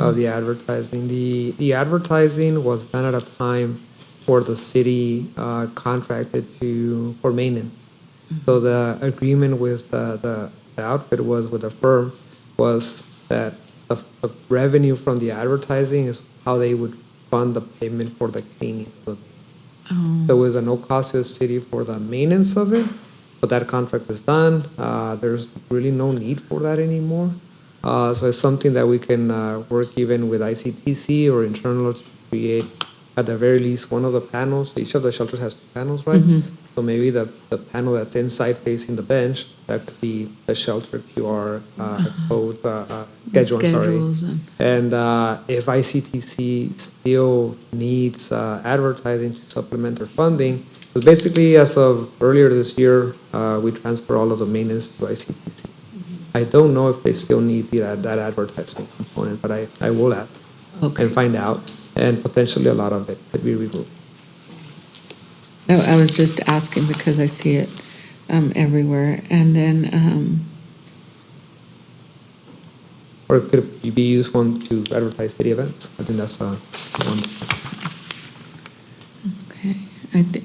of the advertising. The advertising was done at a time where the city contracted for maintenance. So the agreement with the outfit was with the firm was that the revenue from the advertising is how they would fund the payment for the cleaning. So there was a no cost to the city for the maintenance of it, but that contract is done. There's really no need for that anymore. So it's something that we can work even with ICTC or internal to create at the very least one of the panels. Each of the shelters has 2 panels, right? So maybe the panel that's inside facing the bench, that could be the shelter QR code schedule, I'm sorry. Schedules And if ICTC still needs advertising to supplement their funding, because basically as of earlier this year, we transfer all of the maintenance to ICTC. I don't know if they still need that advertising component, but I will ask and find out, and potentially a lot of it could be removed. No, I was just asking because I see it everywhere. And then, Or it could be used one to advertise city events. I think that's one. okay,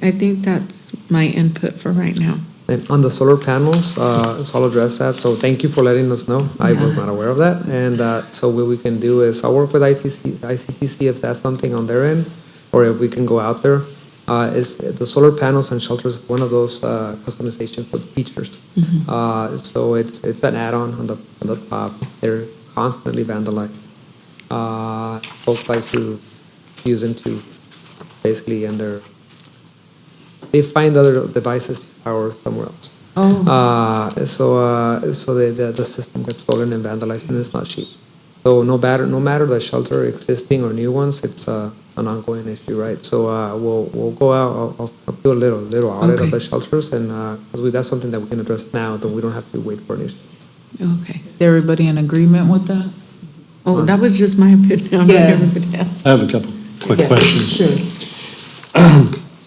I think that's my input for right now. And on the solar panels, so I'll address that. So thank you for letting us know. I was not aware of that. And so what we can do is I'll work with ICTC if that's something on their end, or if we can go out there. Is the solar panels and shelters one of those customization for the features. So it's an add-on on the top. They're constantly vandalized. Folks like to use them to basically they find other devices to power somewhere else. So the system gets stolen and vandalized, and it's not cheap. So no matter the shelter existing or new ones, it's an ongoing issue, right? So we'll go out. I'll do a little audit of the shelters, and because that's something that we can address now, then we don't have to wait for an issue. Okay. Is everybody in agreement with that? Oh, that was just my opinion. Yeah. Everybody else. I have a couple quick questions. Sure.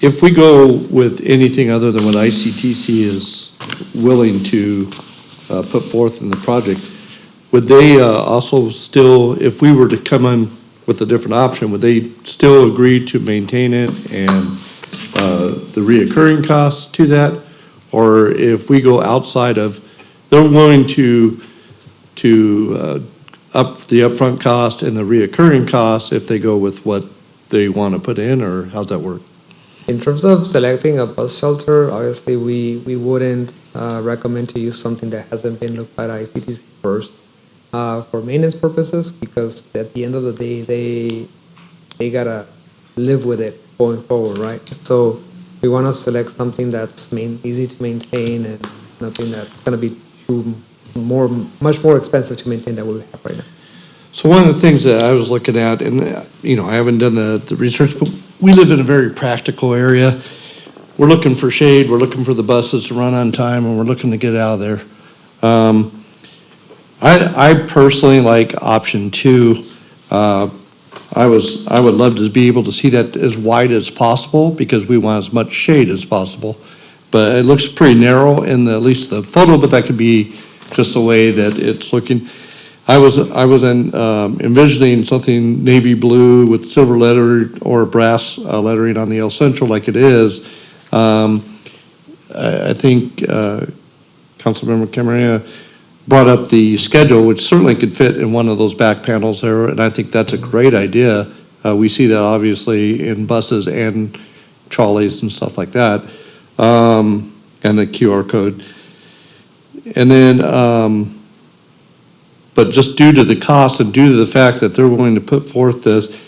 If we go with anything other than what ICTC is willing to put forth in the project, would they also still, if we were to come in with a different option, would they still agree to maintain it and the reoccurring costs to that? Or if we go outside of, they're willing to up the upfront cost and the reoccurring costs if they go with what they want to put in, or how's that work? In terms of selecting a bus shelter, obviously we wouldn't recommend to use something that hasn't been looked at ICTC first for maintenance purposes, because at the end of the day, they gotta live with it going forward, right? So we want to select something that's easy to maintain and nothing that's gonna be much more expensive to maintain than what we have right now. So one of the things that I was looking at, and I haven't done the research, but we live in a very practical area. We're looking for shade, we're looking for the buses to run on time, and we're looking to get out of there. I personally like option 2. I would love to be able to see that as wide as possible, because we want as much shade as possible. But it looks pretty narrow in at least the photo, but that could be just the way that it's looking. I was envisioning something navy blue with silver letter or brass lettering on the El Centro like it is. I think Councilmember Camarena brought up the schedule, which certainly could fit in one of those back panels there, and I think that's a great idea. We see that obviously in buses and trolleys and stuff like that, and the QR code. And then, but just due to the cost and due to the fact that they're willing to put forth this,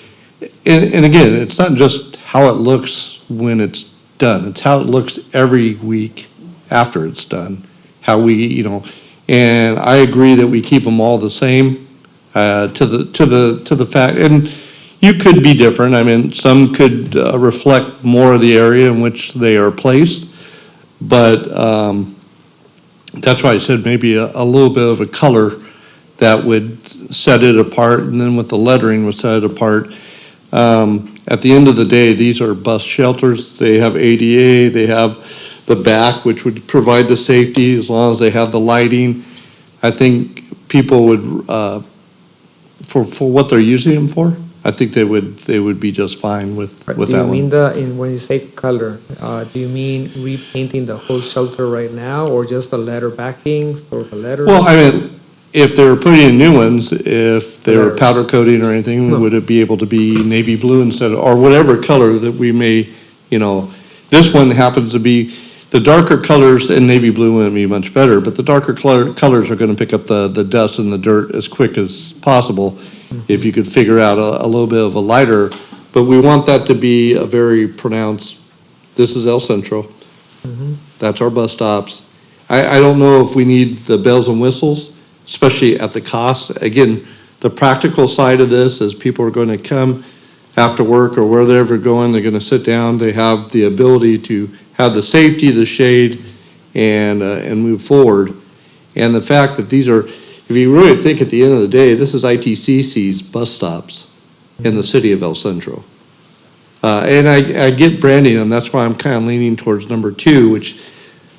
and again, it's not just how it looks when it's done, it's how it looks every week after it's done, how we, and I agree that we keep them all the same, to the fact, and you could be different. I mean, some could reflect more of the area in which they are placed, but that's why I said maybe a little bit of a color that would set it apart, and then with the lettering would set it apart. At the end of the day, these are bus shelters. They have ADA, they have the back, which would provide the safety as long as they have the lighting. I think people would, for what they're using them for, I think they would be just fine with that one. Do you mean when you say color, do you mean repainting the whole shelter right now, or just the letter backings or the letters? Well, I mean, if they're putting in new ones, if they're Letters. powder coating or anything, No. would it be able to be navy blue instead of, or whatever color that we may, this one happens to be, the darker colors and navy blue would be much better, but the darker colors are gonna pick up the dust and the dirt as quick as possible. If you could figure out a little bit of a lighter, but we want that to be a very pronounced, this is El Centro. That's our bus stops. I don't know if we need the bells and whistles, especially at the cost. Again, the practical side of this is people are gonna come after work or where they're ever going, they're gonna sit down, they have the ability to have the safety, the shade, and move forward. And the fact that these are, if you really think at the end of the day, this is ITCC's bus stops in the city of El Centro. And I get branding them, that's why I'm kind of leaning towards number 2, which,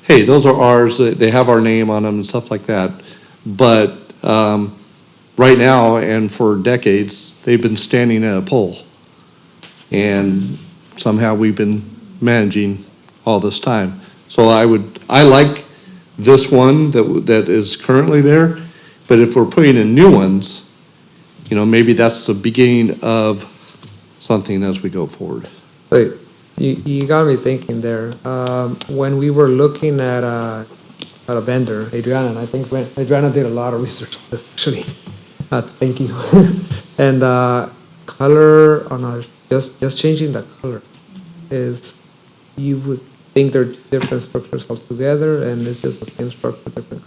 hey, those are ours, they have our name on them and stuff like that. But right now, and for decades, they've been standing at a pole. And somehow we've been managing all this time. So I like this one that is currently there, but if we're putting in new ones, maybe that's the beginning of something as we go forward. So you got me thinking there. When we were looking at a vendor, Adriana, and I think Adriana did a lot of research on this actually. Thank you. And color on just changing the color is, you would think they're different structures altogether, and it's just the same structure, different.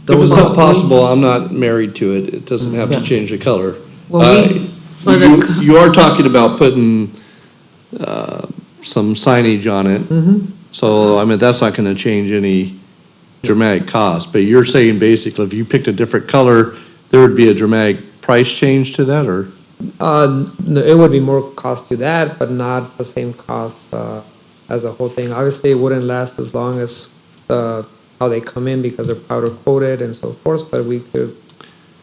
If it's not possible, I'm not married to it. It doesn't have to change the color. Well, You are talking about putting some signage on it. So, I mean, that's not gonna change any dramatic cost. But you're saying basically, if you picked a different color, there would be a dramatic price change to that, or? No, it would be more cost to that, but not the same cost as a whole thing. Obviously, it wouldn't last as long as how they come in because they're powder coated and so forth, but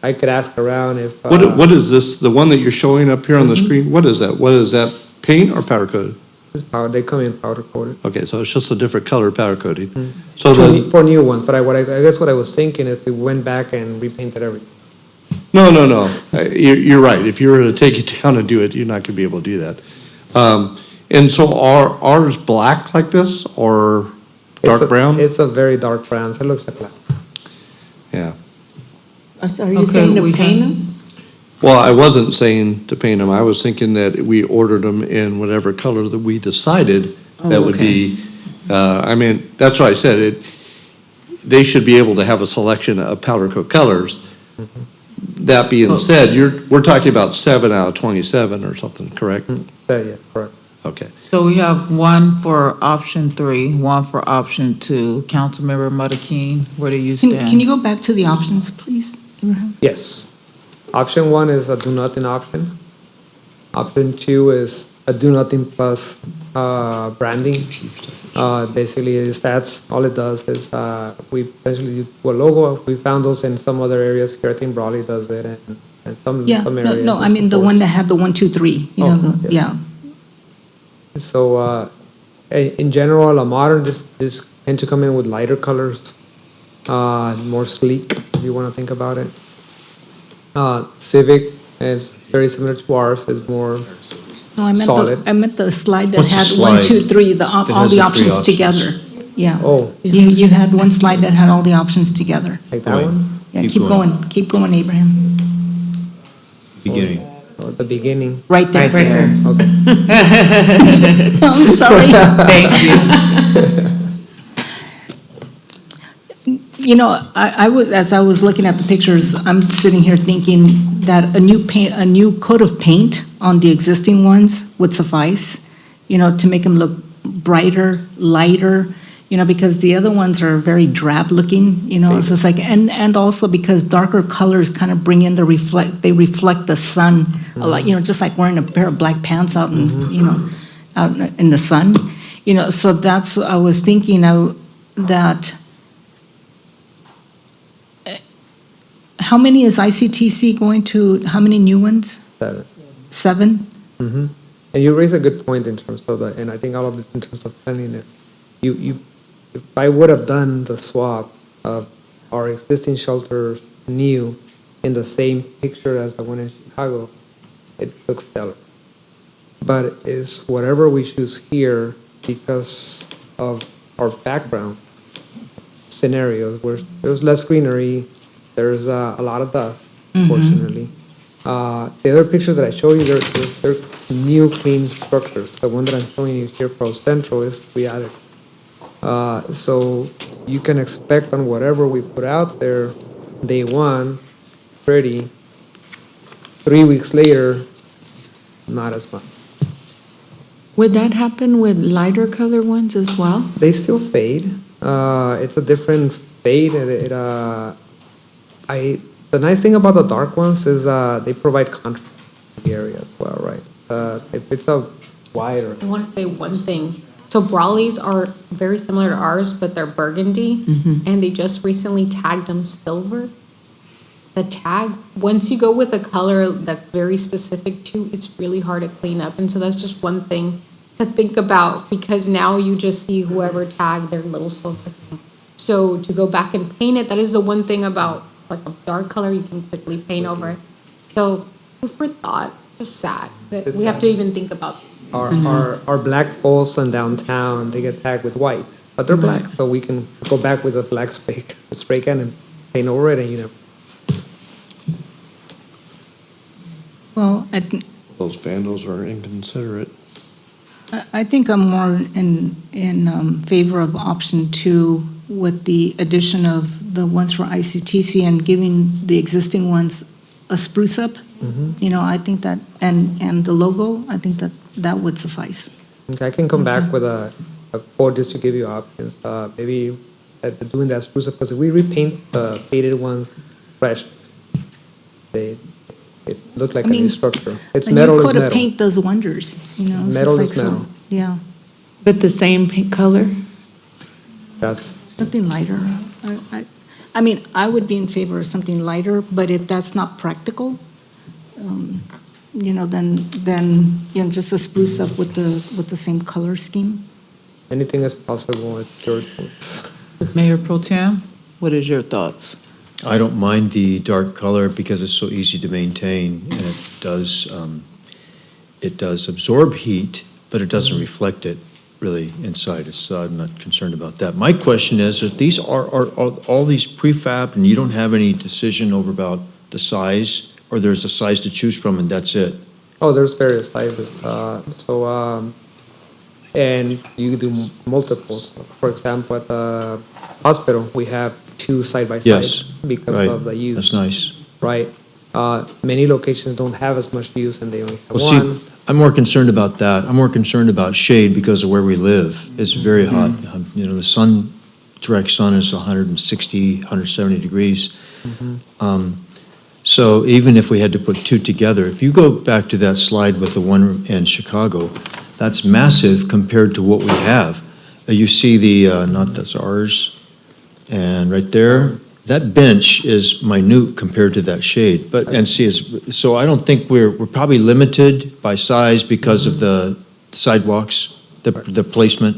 I could ask around if. What is this, the one that you're showing up here on the screen? What is that? What is that, paint or powder coated? It's powder, they come in powder coated. Okay, so it's just a different color powder coating. So So for new ones, but I guess what I was thinking, if we went back and repainted everything. no. You're right. If you were to take it down and do it, you're not gonna be able to do that. And so are ours black like this or dark brown? It's a very dark brown, so it looks like black. Yeah. Are you Okay, saying to we paint have- them? Well, I wasn't saying to paint them. I was thinking that we ordered them in whatever color that we decided that would be, I mean, that's why I said it, they should be able to have a selection of powder coat colors. That being said, we're talking about 7 out of 27 or something, correct? Yes, correct. Okay. So we have one for option 3, one for option 2. Councilmember Mudakeen, where do you stand? Can you go back to the options, please, Abraham? Yes. Option 1 is a do nothing option. Option 2 is a do nothing plus branding. Basically, that's all it does is we essentially do a logo. We found those in some other areas here. I think Brawley does it, and some Yeah, areas. no, I and mean so the one forth. that had the 1, 2, 3, Oh, yeah. yes. So, in general, a modern just tend to come in with lighter colors, more sleek, if you want to think about it. Civic is very similar to ours, is more No, solid. I meant the slide that What's the had slide 1, 2, 3, all that has the the three options options? together. Yeah. Oh, You had one slide that had all the options together. like that Wait. one? Yeah, Keep keep going. going, keep going, Abraham. Beginning. Or at the beginning? Right there. Right there. Okay. I'm sorry. Thank you. You know, as I was looking at the pictures, I'm sitting here thinking that a new coat of paint on the existing ones would suffice, you know, to make them look brighter, lighter, you know, because the other ones are very drab looking, you know, it's just like, and also because darker colors kind of bring in they reflect the sun a lot, you know, just like wearing a pair of black pants out in, you know, out in the sun, you know, so that's, I was thinking that. How many is ICTC going to, how many new ones? 7. 7? And you raise a good point in terms of and I think all of this in terms of cleanliness. If I would have done the swap of our existing shelters new in the same picture as the one in Chicago, it looks stellar. But it's whatever we choose here because of our background scenarios where there's less greenery, there's a lot of dust, fortunately. The other pictures that I show you, they're new, clean structures. The one that I'm showing you here for Centro is reality. So you can expect on whatever we put out there, day one, pretty. 3 weeks later, not as much. Would that happen with lighter color ones as well? They still fade. It's a different fade. The nice thing about the dark ones is they provide contrast to the area as well, right? If it's a white or I want to say one thing. So Brawleys are very similar to ours, but they're burgundy, and they just recently tagged them silver. The tag, once you go with a color that's very specific to, it's really hard to clean up. And so that's just one thing to think about, because now you just see whoever tagged their little silver thing. So to go back and paint it, that is the one thing about like a dark color, you can quickly paint over it. So food for thought, just sad that we have to even think about this. our black poles in downtown, they get tagged with white, but they're black, so we can go back with a black spray can and paint over it, and you know. Well, Those vandals are inconsiderate. I think I'm more in favor of option 2 with the addition of the ones for ICTC and giving the existing ones a spruce up. You know, I think that, and the logo, I think that would suffice. Okay, I can come back with a quote just to give you options. Maybe doing that spruce up, because if we repaint the faded ones fresh, it looked like a new structure. It's metal A new is coat of metal. paint does wonders, you know. it's Metal just is like so- metal. Yeah, But the same pink color? That's something lighter. I mean, I would be in favor of something lighter, but if that's not practical, you know, then, you know, just a spruce up with the same color scheme. anything is possible. It's your choice. Mayor Pro Tem, what is your thoughts? I don't mind the dark color because it's so easy to maintain, and it does absorb heat, but it doesn't reflect it really inside. So I'm not concerned about that. My question is, if these are all these prefab, and you don't have any decision over about the size, or there's a size to choose from and that's it? Oh, there's various sizes. And you do multiples. For example, at the hospital, we have 2 side by side Yes, because right. of the use. That's nice. Right. Many locations don't have as much use, and they only have Well, see, one. I'm more concerned about that. I'm more concerned about shade because of where we live. It's very hot. You know, the direct sun is 160, 170 degrees. So even if we had to put 2 together, if you go back to that slide with the one in Chicago, that's massive compared to what we have. You see that's ours, and right there, that bench is minute compared to that shade. So I don't think we're probably limited by size because of the sidewalks. the placement?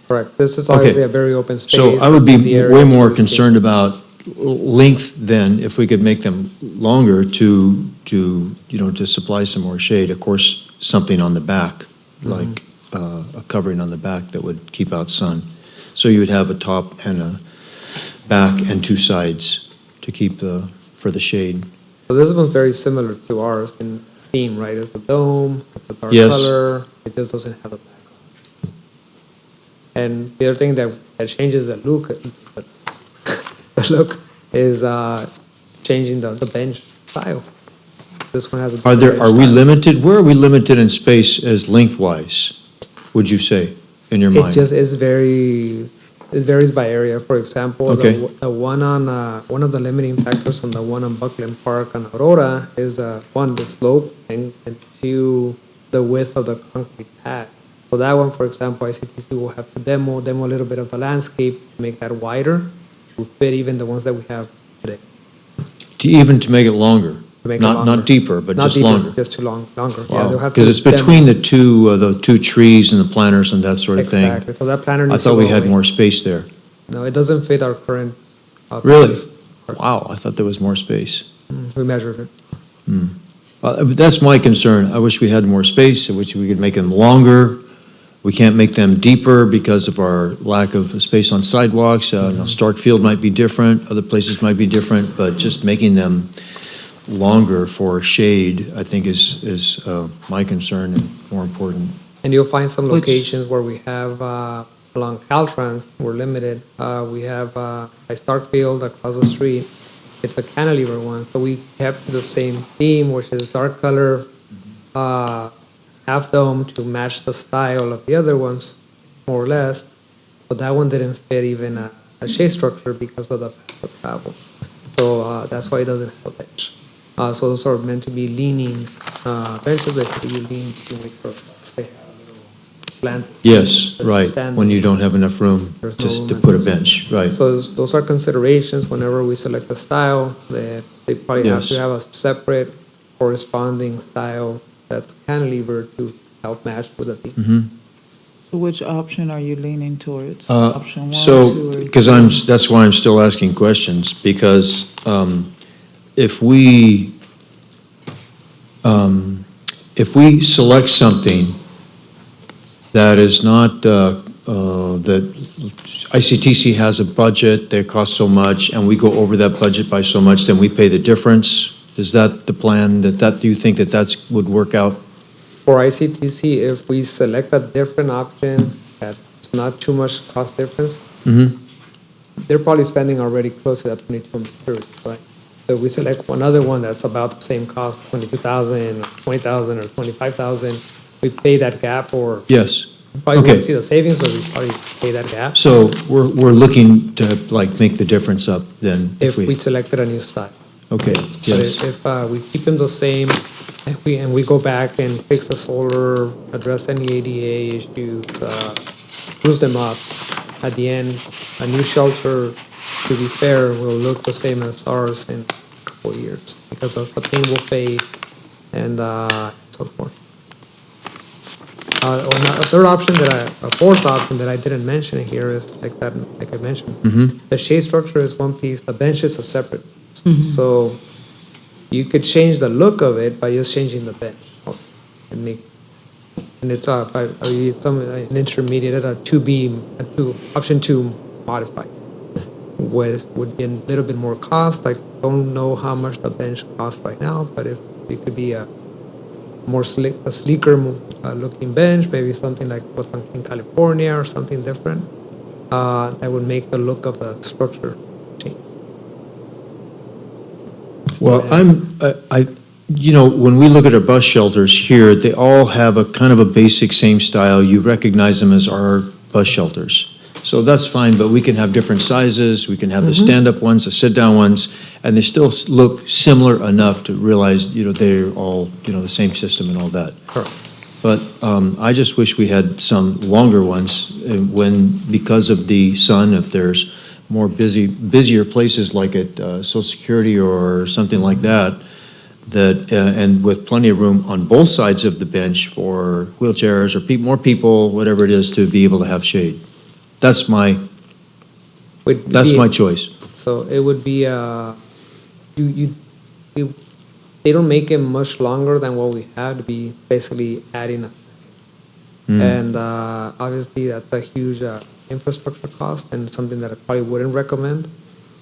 Correct. This is Okay. obviously a very open space. So I would be busy area way to more be concerned about length than if we could make them longer to, to supply some more shade. Of course, something on the back, like a covering on the back that would keep out sun. So you would have a top and a back and two sides to keep for the shade. So this one's very similar to ours in theme, right? It's the dome, the dark Yes. color. It just doesn't have a back. And the other thing that changes the look, the look is changing the bench style. This one has a. Are different we bench style. limited, where are we limited in space as lengthwise, would you say, in your It mind? just is very, it varies by area. For example, Okay. the one on, one of the limiting factors on the one on Buckland Park on Aurora is, one, the slope, and two, the width of the concrete pad. So that one, for example, ICTC will have to demo a little bit of the landscape, make that wider, to fit even the ones that we have today. Even to make it longer? To make it Not longer. deeper, but Not just deeper, longer? Just too longer. Yeah, Wow, they'll have because to it's demo. between the two trees and the planters and that sort of thing. Exactly, so that planner I needs to thought we go had away. more space there. No, it doesn't fit our current. Really? plans. Wow, I thought there was more space. We measured it. That's my concern. I wish we had more space. I wish we could make them longer. We can't make them deeper because of our lack of space on sidewalks. Now Stark Field might be different, other places might be different, but just making them longer for shade, I think is my concern and more important. And you'll find some Which- locations where we have, along Caltrans, we're limited. We have, by Starkfield across the street, it's a cantilever one, so we kept the same theme, which is dark color, half dome to match the style of the other ones, more or less. But that one didn't fit even a shade structure because of the travel. So, that's why it doesn't have a bench. So those are meant to be leaning, benches, basically you lean to make sure they have a little slant. Yes, to right, stand when in. you don't have enough room There's no just room to in put a those. bench, right. So those are considerations whenever we select a style, that they probably have Yes. to have a separate corresponding style that's cantilever to help match with the theme. So which option are you leaning towards? Option one, So, two, or because three? that's why I'm still asking questions, because if we select something that is not, that ICTC has a budget, they cost so much, and we go over that budget by so much, then we pay the difference? Is that the plan, do you think that would work out? For ICTC, if we select a different option that's not too much cost difference, they're probably spending already close to that 22 materials, right? So if we select one other one that's about the same cost, 22,000, 20,000, or 25,000, we pay that gap, or Yes. probably Okay. won't see the savings, but we probably pay that gap So we're looking to like make the difference up then if we selected a new style. okay, But yes. if we keep them the same, and we go back and fix the solar, address any ADA issues, boost them up, at the end, a new shelter, to be fair, will look the same as ours in a couple of years, because the paint will fade and so forth. A third option a fourth option that I didn't mention here is like I mentioned. The shade structure is one piece, the bench is a separate piece. So you could change the look of it by just changing the bench. And it's an intermediate, a 2B, option 2 modified. Would be a little bit more cost. I don't know how much the bench costs right now, but if it could be a sleeker looking bench, maybe something like what's in California or something different, that would make the look of the structure change. Well, when we look at our bus shelters here, they all have a kind of a basic same style. You recognize them as our bus shelters. So that's fine, but we can have different sizes. We can have the stand-up ones, the sit-down ones, and they still look similar enough to realize, they're all, the same system and all that. Correct. But I just wish we had some longer ones because of the sun, if there's more busier places like at Social Security or something like that, that, and with plenty of room on both sides of the bench for wheelchairs or more people, whatever it is, to be able to have shade. That's my choice. So it would be, they don't make it much longer than what we have to be basically adding a. And obviously, that's a huge infrastructure cost and something that I probably wouldn't recommend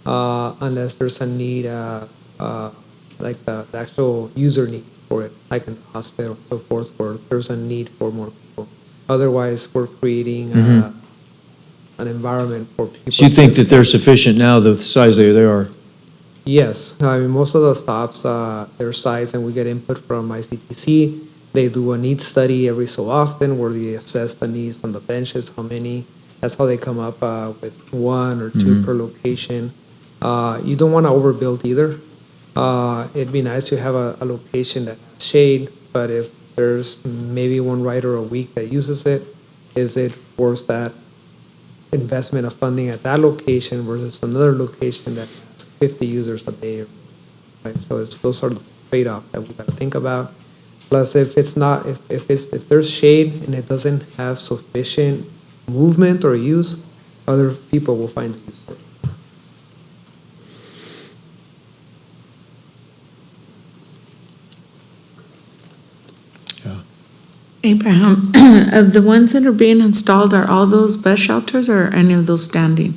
unless there's a need, like the actual user need for it, like in the hospital and so forth, where there's a need for more people. Otherwise, we're creating an environment for people. So you think that they're sufficient now, the size they are? Yes, I mean, most of the stops, their size, and we get input from ICTC. They do a needs study every so often where they assess the needs on the benches, how many. That's how they come up with 1 or 2 per location. You don't want to overbuild either. It'd be nice to have a location that has shade, but if there's maybe 1 rider a week that uses it, is it worth that investment of funding at that location versus another location that has 50 users a day? Right? So those are the trade-offs that we got to think about. Plus, if there's shade and it doesn't have sufficient movement or use, other people will find the use for it. Abraham, of the ones that are being installed, are all those bus shelters or any of those standing?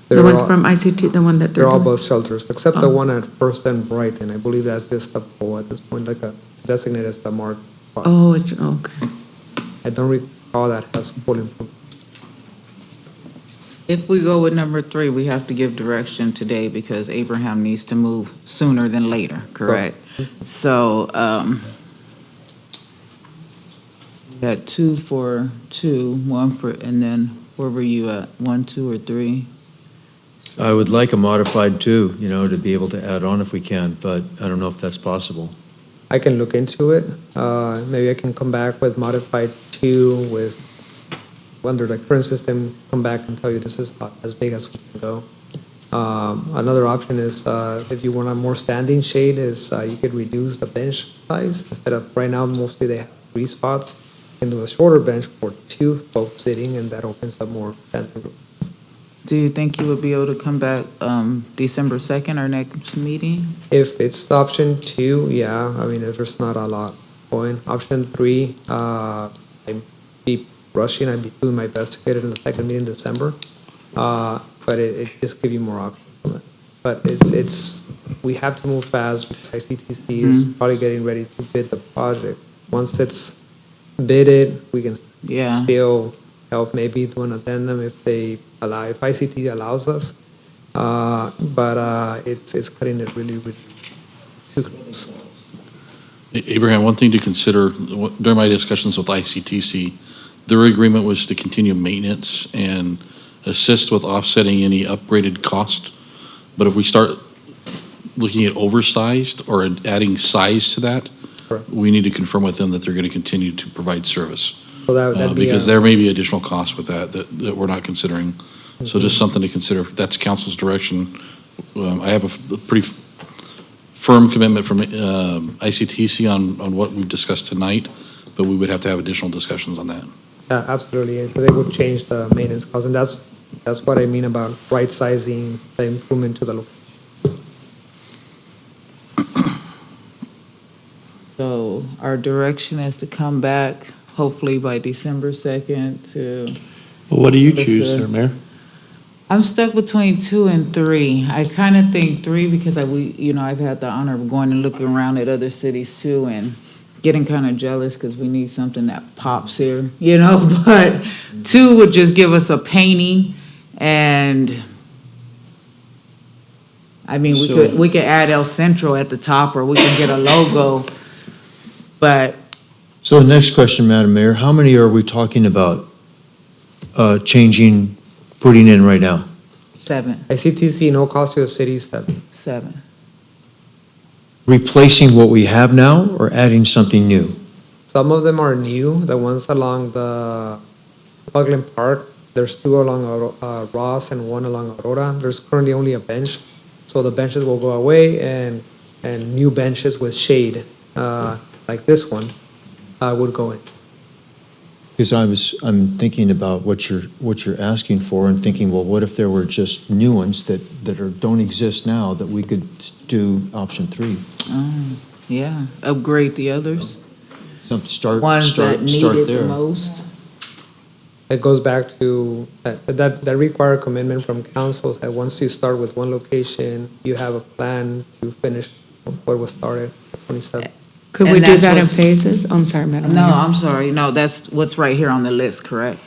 The They're ones all- from ICT, the one that They're all doing? bus shelters, except the Oh. one at First and Brighton. I believe that's just a pole at this point, like a designated as the marked spot. Oh, okay. I don't recall that has full improvement. If we go with number 3, we have to give direction today because Abraham needs to move sooner than later, correct? So, we had 2 for 2, 1 for, and then where were you at? 1, 2, or 3? I would like a modified 2, to be able to add on if we can, but I don't know if that's possible. I can look into it. Maybe I can come back with modified 2 with, under the current system, come back and tell you this is as big as we can go. Another option is, if you want a more standing shade, is you could reduce the bench size. Instead of, right now, mostly they have 3 spots. You can do a shorter bench for 2 folks sitting, and that opens up more standing room. Do you think you would be able to come back December 2nd, our next meeting? If it's option 2, yeah, I mean, if there's not a lot going. Option 3, I'd be rushing, I'd be doing my best to get it in the second meeting in December. But it just gives you more options on it. But we have to move fast because ICTC is probably getting ready to bid the project. Once it's bidded, we can Yeah. still help maybe do an addendum if ICT allows us. But it's cutting it really, really too close. Abraham, one thing to consider, during my discussions with ICTC, their agreement was to continue maintenance and assist with offsetting any upgraded cost. But if we start looking at oversized or adding size to that, Correct. we need to confirm with them that they're going to continue to provide service. So that'd be Because there may be additional costs with that we're not considering. So just something to consider. If that's council's direction. I have a pretty firm commitment from ICTC on what we've discussed tonight, but we would have to have additional discussions on that. Absolutely, because they would change the maintenance cost, and that's what I mean about right-sizing the improvement to the location. So our direction is to come back hopefully by December 2nd to. Well, what do you choose, sir, Mayor? I'm stuck between 2 and 3. I kind of think 3 because I've had the honor of going and looking around at other cities too and getting kind of jealous because we need something that pops here, but 2 would just give us a painting and I mean, we could add El Centro at the top or we can get a logo, but. So the next question, Madam Mayor, how many are we talking about putting in right now? 7. ICTC, no cost to the city, 7. Replacing what we have now or adding something new? Some of them are new, the ones along the Pugland Park. There's 2 along Ross and 1 along Aurora. There's currently only a bench, so the benches will go away and and new benches with shade, like this one, would go in. Because I'm thinking about what you're asking for and thinking, well, what if there were just new ones that don't exist now that we could do option 3? Yeah, upgrade the others. Start Ones that need it the there. most. It goes back to that require a commitment from councils that once you start with one location, you have a plan to finish what was started at 27. Could And we do that's that in what's- phases? Oh, I'm sorry, Madam No, Mayor. I'm sorry. No, that's what's right here on the list, correct?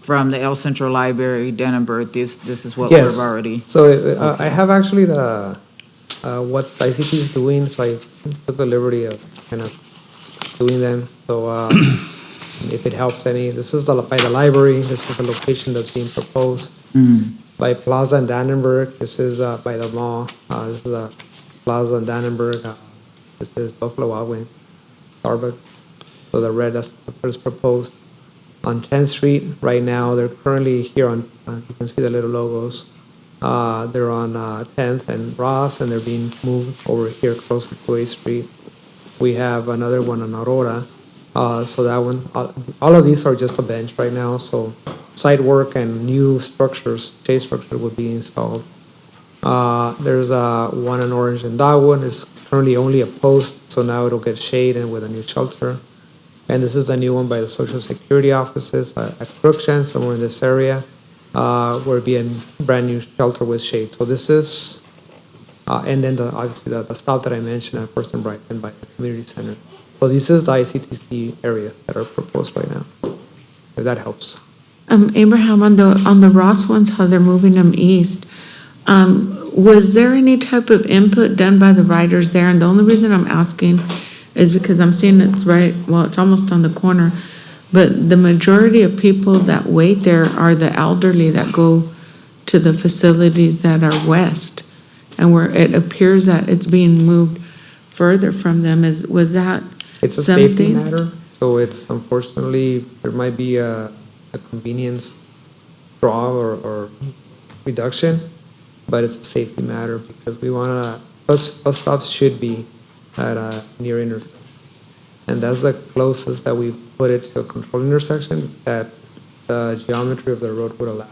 From the El Centro Library, Dannenberg, this is what we've Yes. already. So I have actually the what ICT is doing, so I took the liberty of kind of doing them. So if it helps any, this is by the library, this is the location that's being proposed. By Plaza and Dannenberg, this is by the mall, this is the Plaza and Dannenberg, this is Buffalo Wild Wings, Starbucks. So the red that's what is proposed. On 10th Street, right now, they're currently here on, you can see the little logos. They're on 10th and Ross, and they're being moved over here closer to 8th Street. We have another one on Aurora. So that one, all of these are just a bench right now, so site work and new structures, shade structure would be installed. There's one in Orange and Dogwood, it's currently only a post, so now it'll get shade and with a new shelter. And this is a new one by the Social Security offices at Crookshank, somewhere in this area, where it'll be a brand new shelter with shade. So this is, and then obviously the stop that I mentioned at First and Brighton by the community center. So this is the ICTC areas that are proposed right now, if that helps. Abraham, on the Ross ones, how they're moving them east, was there any type of input done by the riders there? And the only reason I'm asking is because I'm seeing it's it's almost on the corner, but the majority of people that wait there are the elderly that go to the facilities that are west, and where it appears that it's being moved further from them. Was that It's a safety something? matter, so it's unfortunately, there might be a convenience draw or reduction, but it's a safety matter because we want to, bus stops should be at a near intersection. And that's the closest that we put it to a control intersection that the geometry of the road would allow.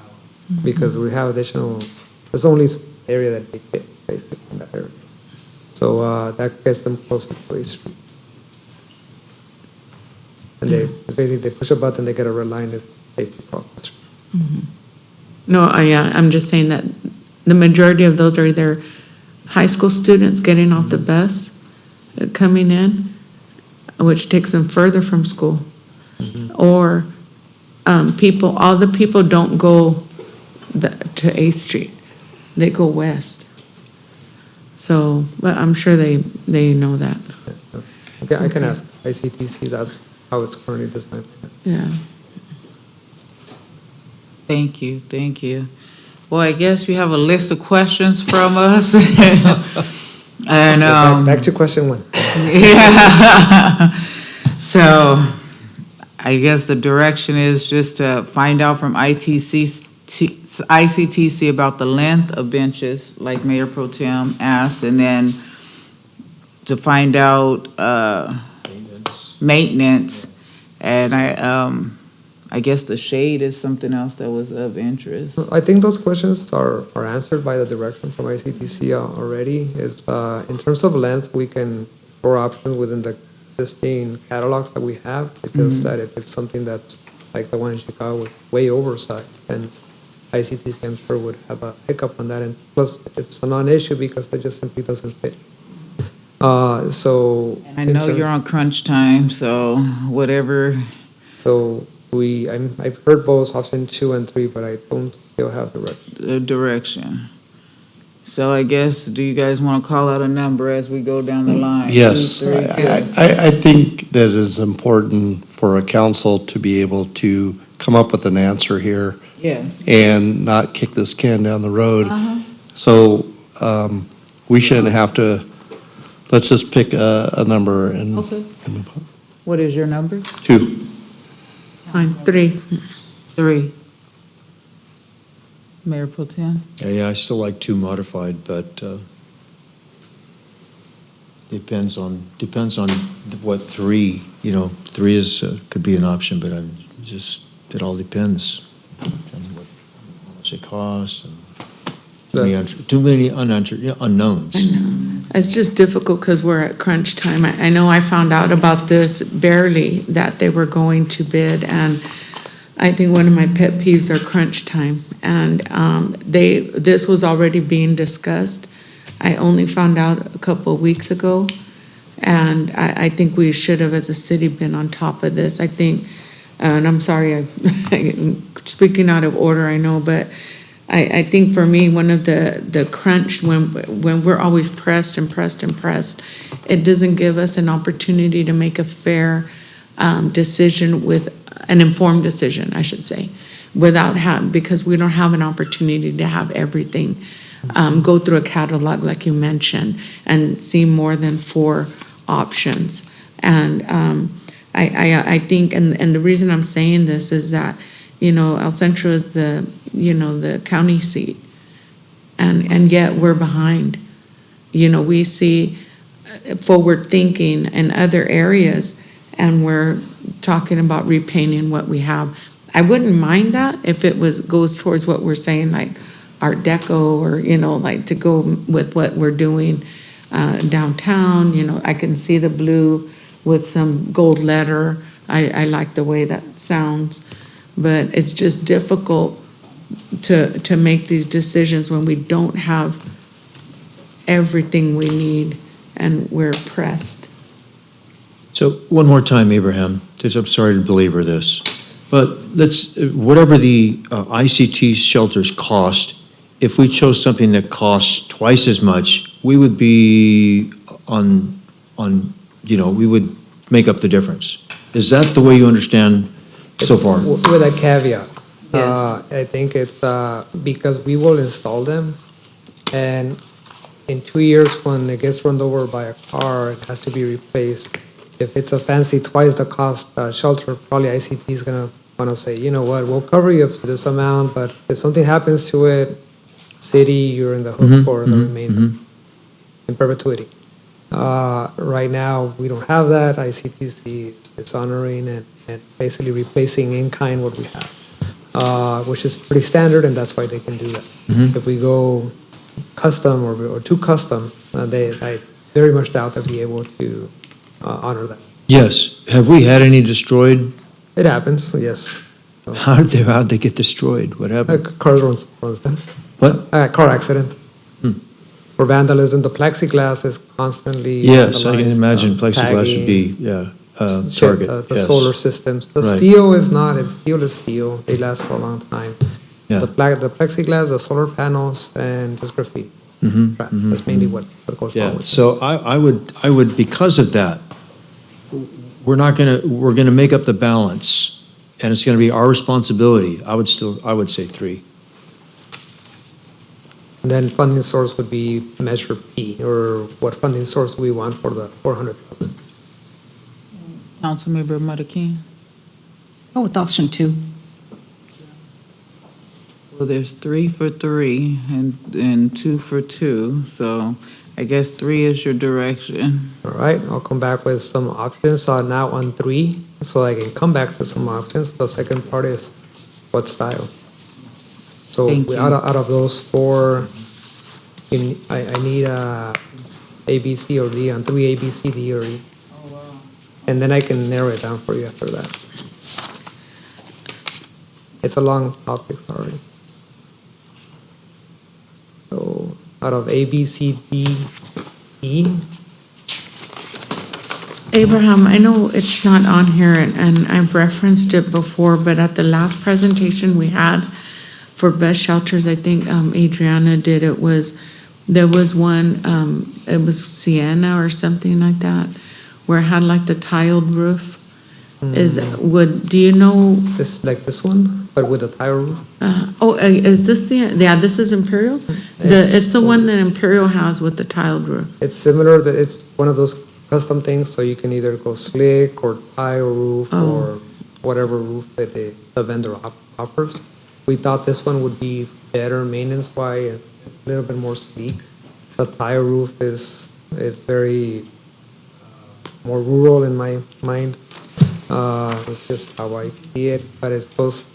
Because we have additional, there's only area that they fit, basically, in that area. So that gets them closer to 8th Street. And basically, they push a button, they get a red line, it's safety across the street. No, I'm just saying that the majority of those are either high school students getting off the bus, coming in, which takes them further from school. Or all the people don't go to 8th Street, they go west. So, but I'm sure they know that, Okay, I can ask ICTC, that's how it's currently designed. yeah. Thank you, thank you. Well, I guess you have a list of questions from us. And, Back to question 1. yeah. So I guess the direction is just to find out from ICTC about the length of benches, like Mayor Pro Tem asked, and then to find out maintenance. And I guess the shade is something else that was of interest. I think those questions are answered by the direction from ICTC already. Is in terms of length, we can explore options within the existing catalogs that we have. It's just that if it's something that's like the one in Chicago was way oversized, then ICTC, I'm sure, would have a hiccup on that. And plus, it's a non-issue because it just simply doesn't fit. So. And I know you're on crunch time, so whatever. So I've heard both option 2 and 3, but I don't still have the Direction. So I guess, do you guys want to call out a number as we go down the line? Yes, 2, 3, yes. I think that it's important for a council to be able to come up with an answer here Yes. and not kick this can down the road. Uh-huh. So we shouldn't have to, let's just pick a number and Okay. What is your number? 2. Fine, 3. 3. Mayor Pro Tem? Yeah, I still like 2 modified, but Depends on what three, three is, could be an option, but it all depends on what how much it costs and too many unknowns. It's just difficult because we're at crunch time. I know I found out about this barely, that they were going to bid, and I think one of my pet peeves are crunch time. And this was already being discussed. I only found out a couple of weeks ago, and I think we should have, as a city, been on top of this. I think, and I'm sorry, I'm speaking out of order, I know, but I think for me, one of the crunch, when we're always pressed and pressed and pressed, it doesn't give us an opportunity to make a fair decision, with an informed decision, I should say, because we don't have an opportunity to have everything go through a catalog like you mentioned and see more than 4 options. And I think, and the reason I'm saying this is that, El Centro is the county seat, and yet we're behind. We see forward thinking in other areas, and we're talking about repainting what we have. I wouldn't mind that if it goes towards what we're saying, like Art Deco, or, like to go with what we're doing downtown. I can see the blue with some gold letter. I like the way that sounds, but it's just difficult to make these decisions when we don't have everything we need and we're pressed. So one more time, Abraham, because I'm sorry to belabor this, but whatever the ICT shelters cost, if we chose something that costs twice as much, we would be we would make up the difference. Is that the way you understand so far? With a caveat. I think it's because we will install them, and in 2 years, when it gets run over by a car, it has to be replaced. If it's a fancy twice the cost shelter, probably ICT is going to want to say, you know what, we'll cover you up to this amount, but if something happens to it, city, you're in the hook for the remainder in perpetuity. Right now, we don't have that. ICTC is honoring and basically replacing in kind what we have, which is pretty standard, and that's why they can do that. If we go custom or too custom, I very much doubt they'll be able to honor that. Yes. Have we had any destroyed? It happens, yes. How'd they get destroyed? What happened? Cars runs them. What? Car accident. For vandalism, the plexiglass is constantly Yes, I can vandalized, imagine plexiglass would be, target. The yes. solar systems. The Right. steel is not. Steel is steel. They last for a long time. Yeah. The plexiglass, the solar panels, and just graffiti. That's mainly what goes wrong Yeah, with so I would, because of that, we're gonna make up the balance, and it's gonna be our responsibility. I would say 3. And then funding source would be Measure P, or what funding source do we want for the 400,000? Councilmember Marroquin? Go with option 2. Well, there's 3 for 3 and 2 for 2, so I guess 3 is your direction. All right, I'll come back with some options now on 3, so I can come back to some options. The second part is what style. So Thank you. out of those 4, I need A, B, C, or D on 3, A, B, C, D, or E. Oh, wow. And then I can narrow it down for you after that. It's a long topic, sorry. So out of A, B, C, D, E. Abraham, I know it's not on here, and I've referenced it before, but at the last presentation we had for best shelters, I think Adriana did, there was one, it was Sienna or something like that, where it had like the tiled roof. Do you know? This like this one, but with a tile roof. Is this this is Imperial? It's the one that Imperial has with the tiled roof. It's similar. It's one of those custom things, so you can either go slick or tile roof or whatever roof that the vendor offers. We thought this one would be better maintenance-wise, a little bit more sleek. The tile roof is very more rural in my mind. It's just how I see it, but it's supposed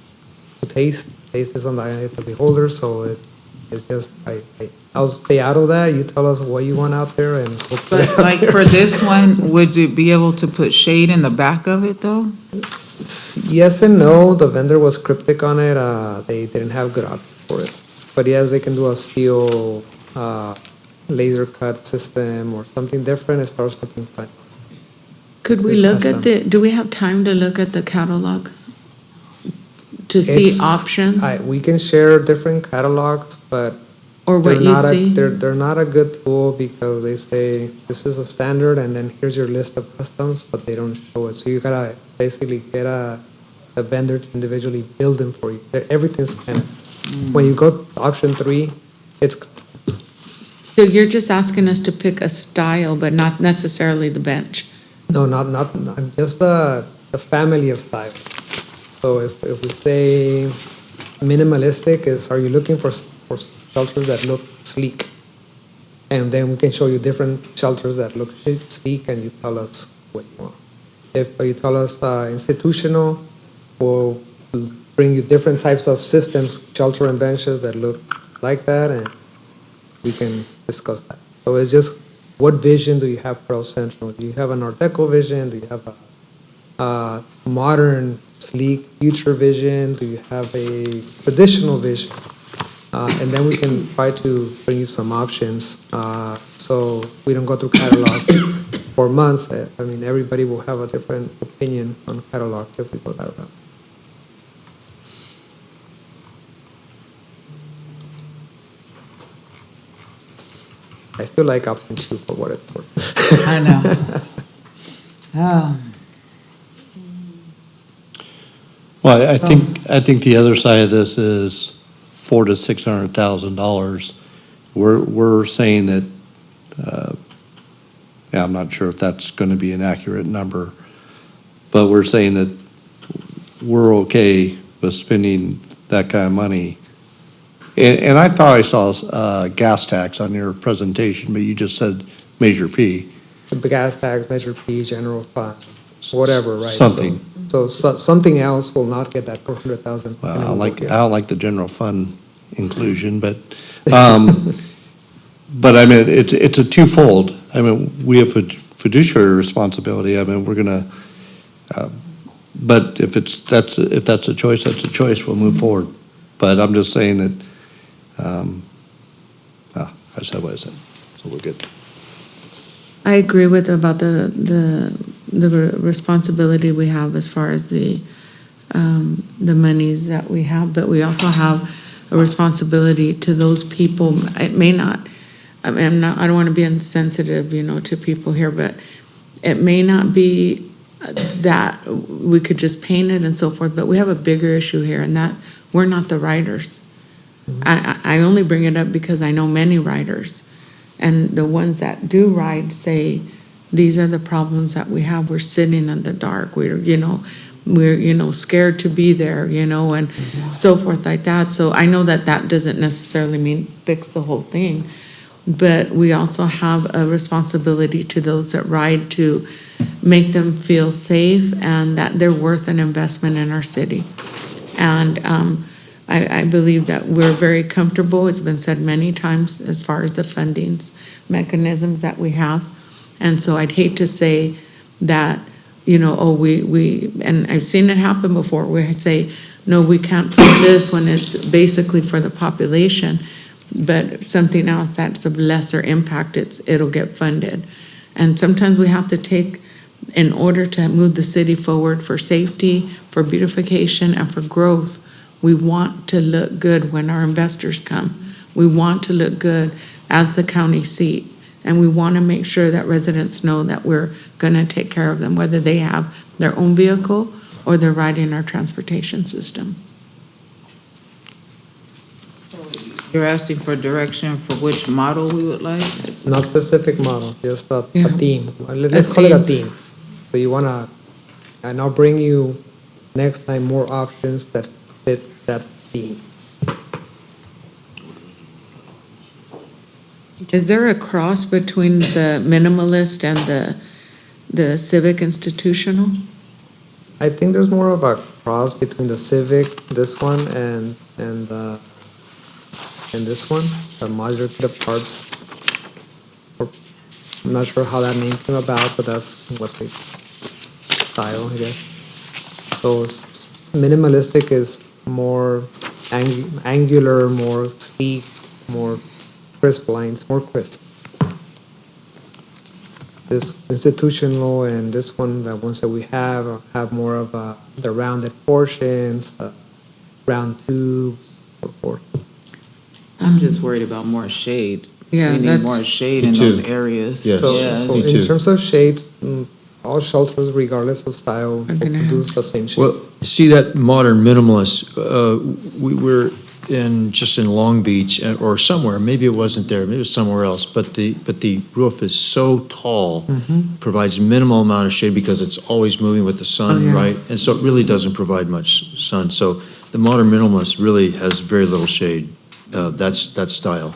to taste. Taste is on the eye of the beholder, so it's just, I'll stay out of that. You tell us what you want out there and we'll put it But out like there. for this one, would you be able to put shade in the back of it though? Yes and no. The vendor was cryptic on it. They didn't have good options for it. But yes, they can do a steel laser cut system or something different. It starts looking fun. Could we It's look at custom. do we have time to look at the catalog? To see It's- options We can share different catalogs, but or they're what you not a, see? they're not a good tool because they say this is a standard and then here's your list of customs, but they don't show it. So you gotta basically get a vendor to individually build them for you. Everything's kind of, when you go to option 3, it's, So you're just asking us to pick a style, but not necessarily the bench? no, not just the family of styles. So if we say minimalistic are you looking for shelters that look sleek? And then we can show you different shelters that look sleek and you tell us what you want. If you tell us institutional, we'll bring you different types of systems, shelter and benches that look like that, and we can discuss that. So it's just, what vision do you have for El Centro? Do you have an Art Deco vision? Do you have a modern, sleek, future vision? Do you have a traditional vision? And then we can try to bring you some options, so we don't go through catalogs for months. I mean, everybody will have a different opinion on catalog if we go that route. I still like option 2 for what it's worth. I know. Oh, Well, I think the other side of this is $400,000 to $600,000. We're saying that, yeah, I'm not sure if that's going to be an accurate number, but we're saying that we're okay with spending that kind of money. And I thought I saw gas tax on your presentation, but you just said Measure P. The gas tax, Measure P, general fund, whatever, right? Something. So something else will not get that 400,000. Well, I don't like the general fund inclusion, but I mean, it's a twofold. I mean, we have a fiduciary responsibility. I mean, we're gonna, but if that's a choice, that's a choice. We'll move forward. But I'm just saying that, I said what I said, so we're good. I agree with about the responsibility we have as far as the monies that we have, but we also have a responsibility to those people. It may not, I mean, I don't want to be insensitive, to people here, but it may not be that we could just paint it and so forth, but we have a bigger issue here, and that we're not the writers. I only bring it up because I know many writers, and the ones that do write say, these are the problems that we have. We're sitting in the dark. We're scared to be there, and so forth like that. So I know that doesn't necessarily mean fix the whole thing, but we also have a responsibility to those that ride to make them feel safe and that they're worth an investment in our city. And I believe that we're very comfortable, it's been said many times, as far as the fundings mechanisms that we have. And so I'd hate to say that, and I've seen it happen before, where I'd say, no, we can't fund this when it's basically for the population, but something else that's of lesser impact, it'll get funded. And sometimes we have to take, in order to move the city forward for safety, for beautification, and for growth, we want to look good when our investors come. We want to look good as the county seat. And we want to make sure that residents know that we're going to take care of them, whether they have their own vehicle or they're riding our transportation systems. you're asking for direction for which model we would like? Not specific model, just a Yeah. theme. Let's call it a theme. So you wanna, and I'll bring you next time more options that fit that theme. Is there a cross between the minimalist and the civic institutional? I think there's more of a cross between the civic, this one, and this one, the modular kit of parts. I'm not sure how that name came about, but that's what the style, I guess. So minimalistic is more angular, more sleek, more crisp lines, more crisp. This institutional and this one, the ones that we have more of the rounded portions, round tubes, so forth. I'm just worried about more shade. Yeah, We need that's- more shade Me in too. those areas. Yes. Yes. So Me in too. terms of shades, all shelters, regardless of style, will gonna have- produce the same shade. Well, see that modern minimalist, we were just in Long Beach or somewhere, maybe it wasn't there, maybe it was somewhere else, but the roof is so tall, provides minimal amount of shade because it's always moving with the sun, yeah. right? And so it really doesn't provide much sun. So the modern minimalist really has very little shade, that style,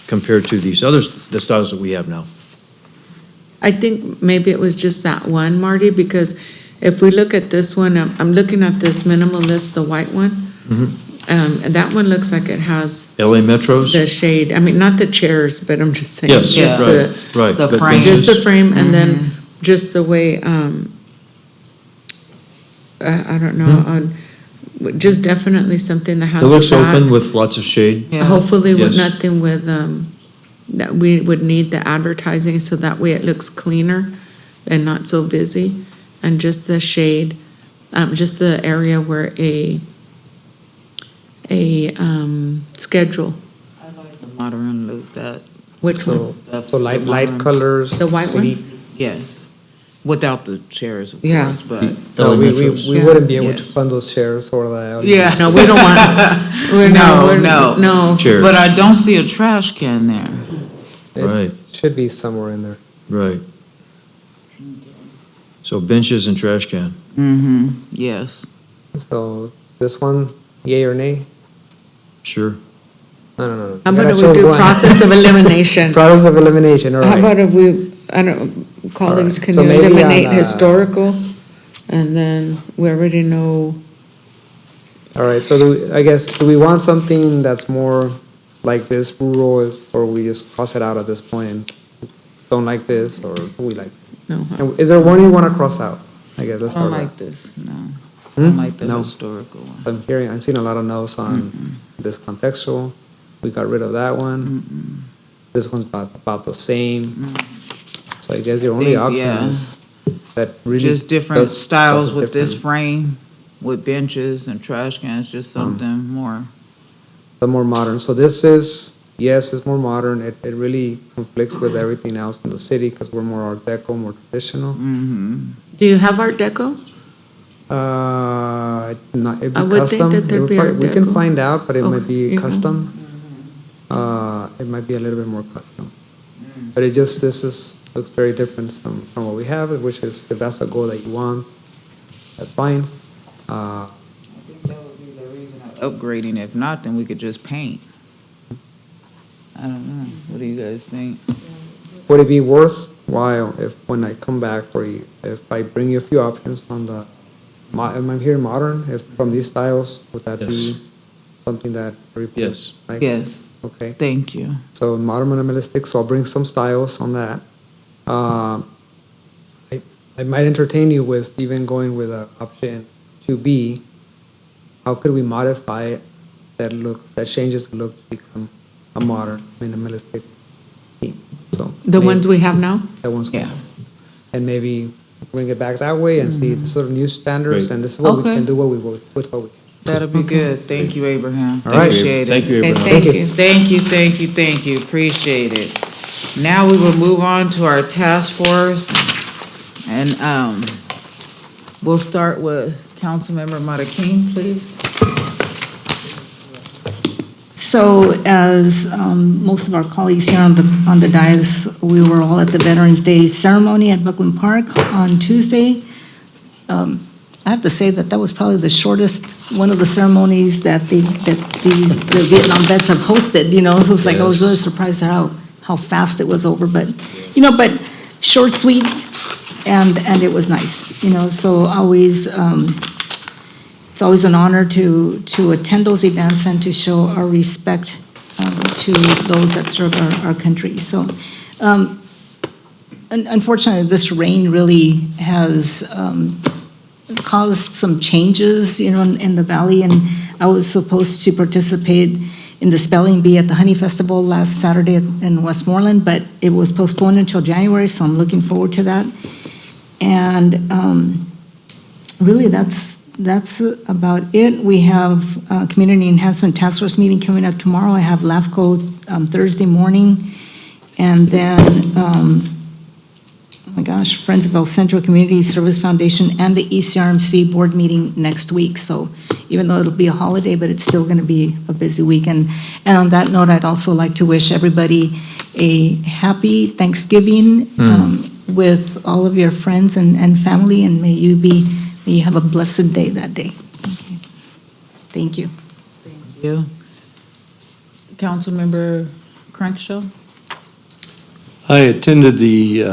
compared to the styles that we have now. I think maybe it was just that one, Marty, because if we look at this one, I'm looking at this minimalist, the white one. And that one looks like it has LA Metros? the shade, I mean, not the chairs, but I'm just saying. Yes, just right, right. the But frame. Just the benches- frame, and then just the way, I don't know, just definitely something that has It the looks open back. with lots of shade. Yeah. Hopefully with Yes. nothing with, that we would need the advertising, so that way it looks cleaner and not so busy. And just the shade, just the area where a schedule, I like the modern look, that, which one? So light modern- colors. The white one? city- yes, without the chairs, of Yeah. course, but. No, LA we Metros. wouldn't be able to Yes. fund those chairs or the. Yeah. No, we don't want, No. no. Chairs. But I don't see a trash can there. Right. Should be somewhere in there. Right. So benches and trash can. Yes. So this one, yay or nay? Sure. No. How You about gotta if we choose do one. process of elimination? Process of elimination, all How right. about if we, I don't, colleagues, Alright, can so you maybe on, eliminate historical? And then we already know, All right, so I guess, do we want something that's more like this rural is, or we just cross it out at this point and don't like this, or we like? no, And is there one you want to cross out? I guess, let's I don't start like there. this, no. I don't like the No. historical one. I'm seeing a lot of no's on this contextual. We got rid of that one. This one's about the same. So I guess your only think, option yeah. is that really. Just different does styles a with this different- frame, with benches and trash cans, just something more. Some more modern. So this is, yes, it's more modern. It really conflicts with everything else in the city because we're more Art Deco, more traditional. do you have Art Deco? It'd I be would think custom. that there'd It would be probably- Art We can Deco. find out, but it might Okay, be you know. custom. It might be a little bit more custom. But it just, looks very different from what we have, which is, if that's the goal that you want, that's fine. I think that would be the reason of upgrading. If not, then we could just paint. I don't know. What do you guys think? Would it be worthwhile if, when I come back for you, if I bring you a few options on the, am I hearing modern, if from these styles, would that Yes. be something that? people Yes. like? Yes, Okay. thank you. So modern minimalistic, so I'll bring some styles on that. I might entertain you with even going with option 2B. How could we modify it that changes the look to become a modern minimalistic theme? So The maybe- ones we have now? The ones we Yeah. have. And maybe bring it back that way and see the sort of new standards, Great. and this is what we Okay. can do with what we. That'll be good. Thank you, Abraham. All right. Appreciate it. Thank you, Okay, Abraham. thank you. you. Thank you, thank you, thank you. Appreciate it. Now we will move on to our task force. And we'll start with Councilmember Matakin, please. So as most of our colleagues here on the dais, we were all at the Veterans Day ceremony at Buckland Park on Tuesday. I have to say that was probably the shortest, one of the ceremonies that the Vietnam vets have hosted, you know, so it's like I was Yes. really surprised at how fast it was over, but short, sweet, and it was nice, so always, it's always an honor to attend those events and to show our respect to those that serve our country. So unfortunately, this rain really has caused some changes, in the valley, and I was supposed to participate in the spelling bee at the Honey Festival last Saturday in Westmoreland, but it was postponed until January, so I'm looking forward to that. And really, that's about it. We have a Community Enhancement Task Force meeting coming up tomorrow. I have LAFCO Thursday morning, and then, oh my gosh, Friends of El Centro Community Service Foundation and the ECRMC board meeting next week. So even though it'll be a holiday, but it's still going to be a busy week. And on that note, I'd also like to wish everybody a happy Thanksgiving with all of your friends and family, and may you have a blessed day that day. Okay. Thank you. Thank you. Councilmember Crankshaw? I attended the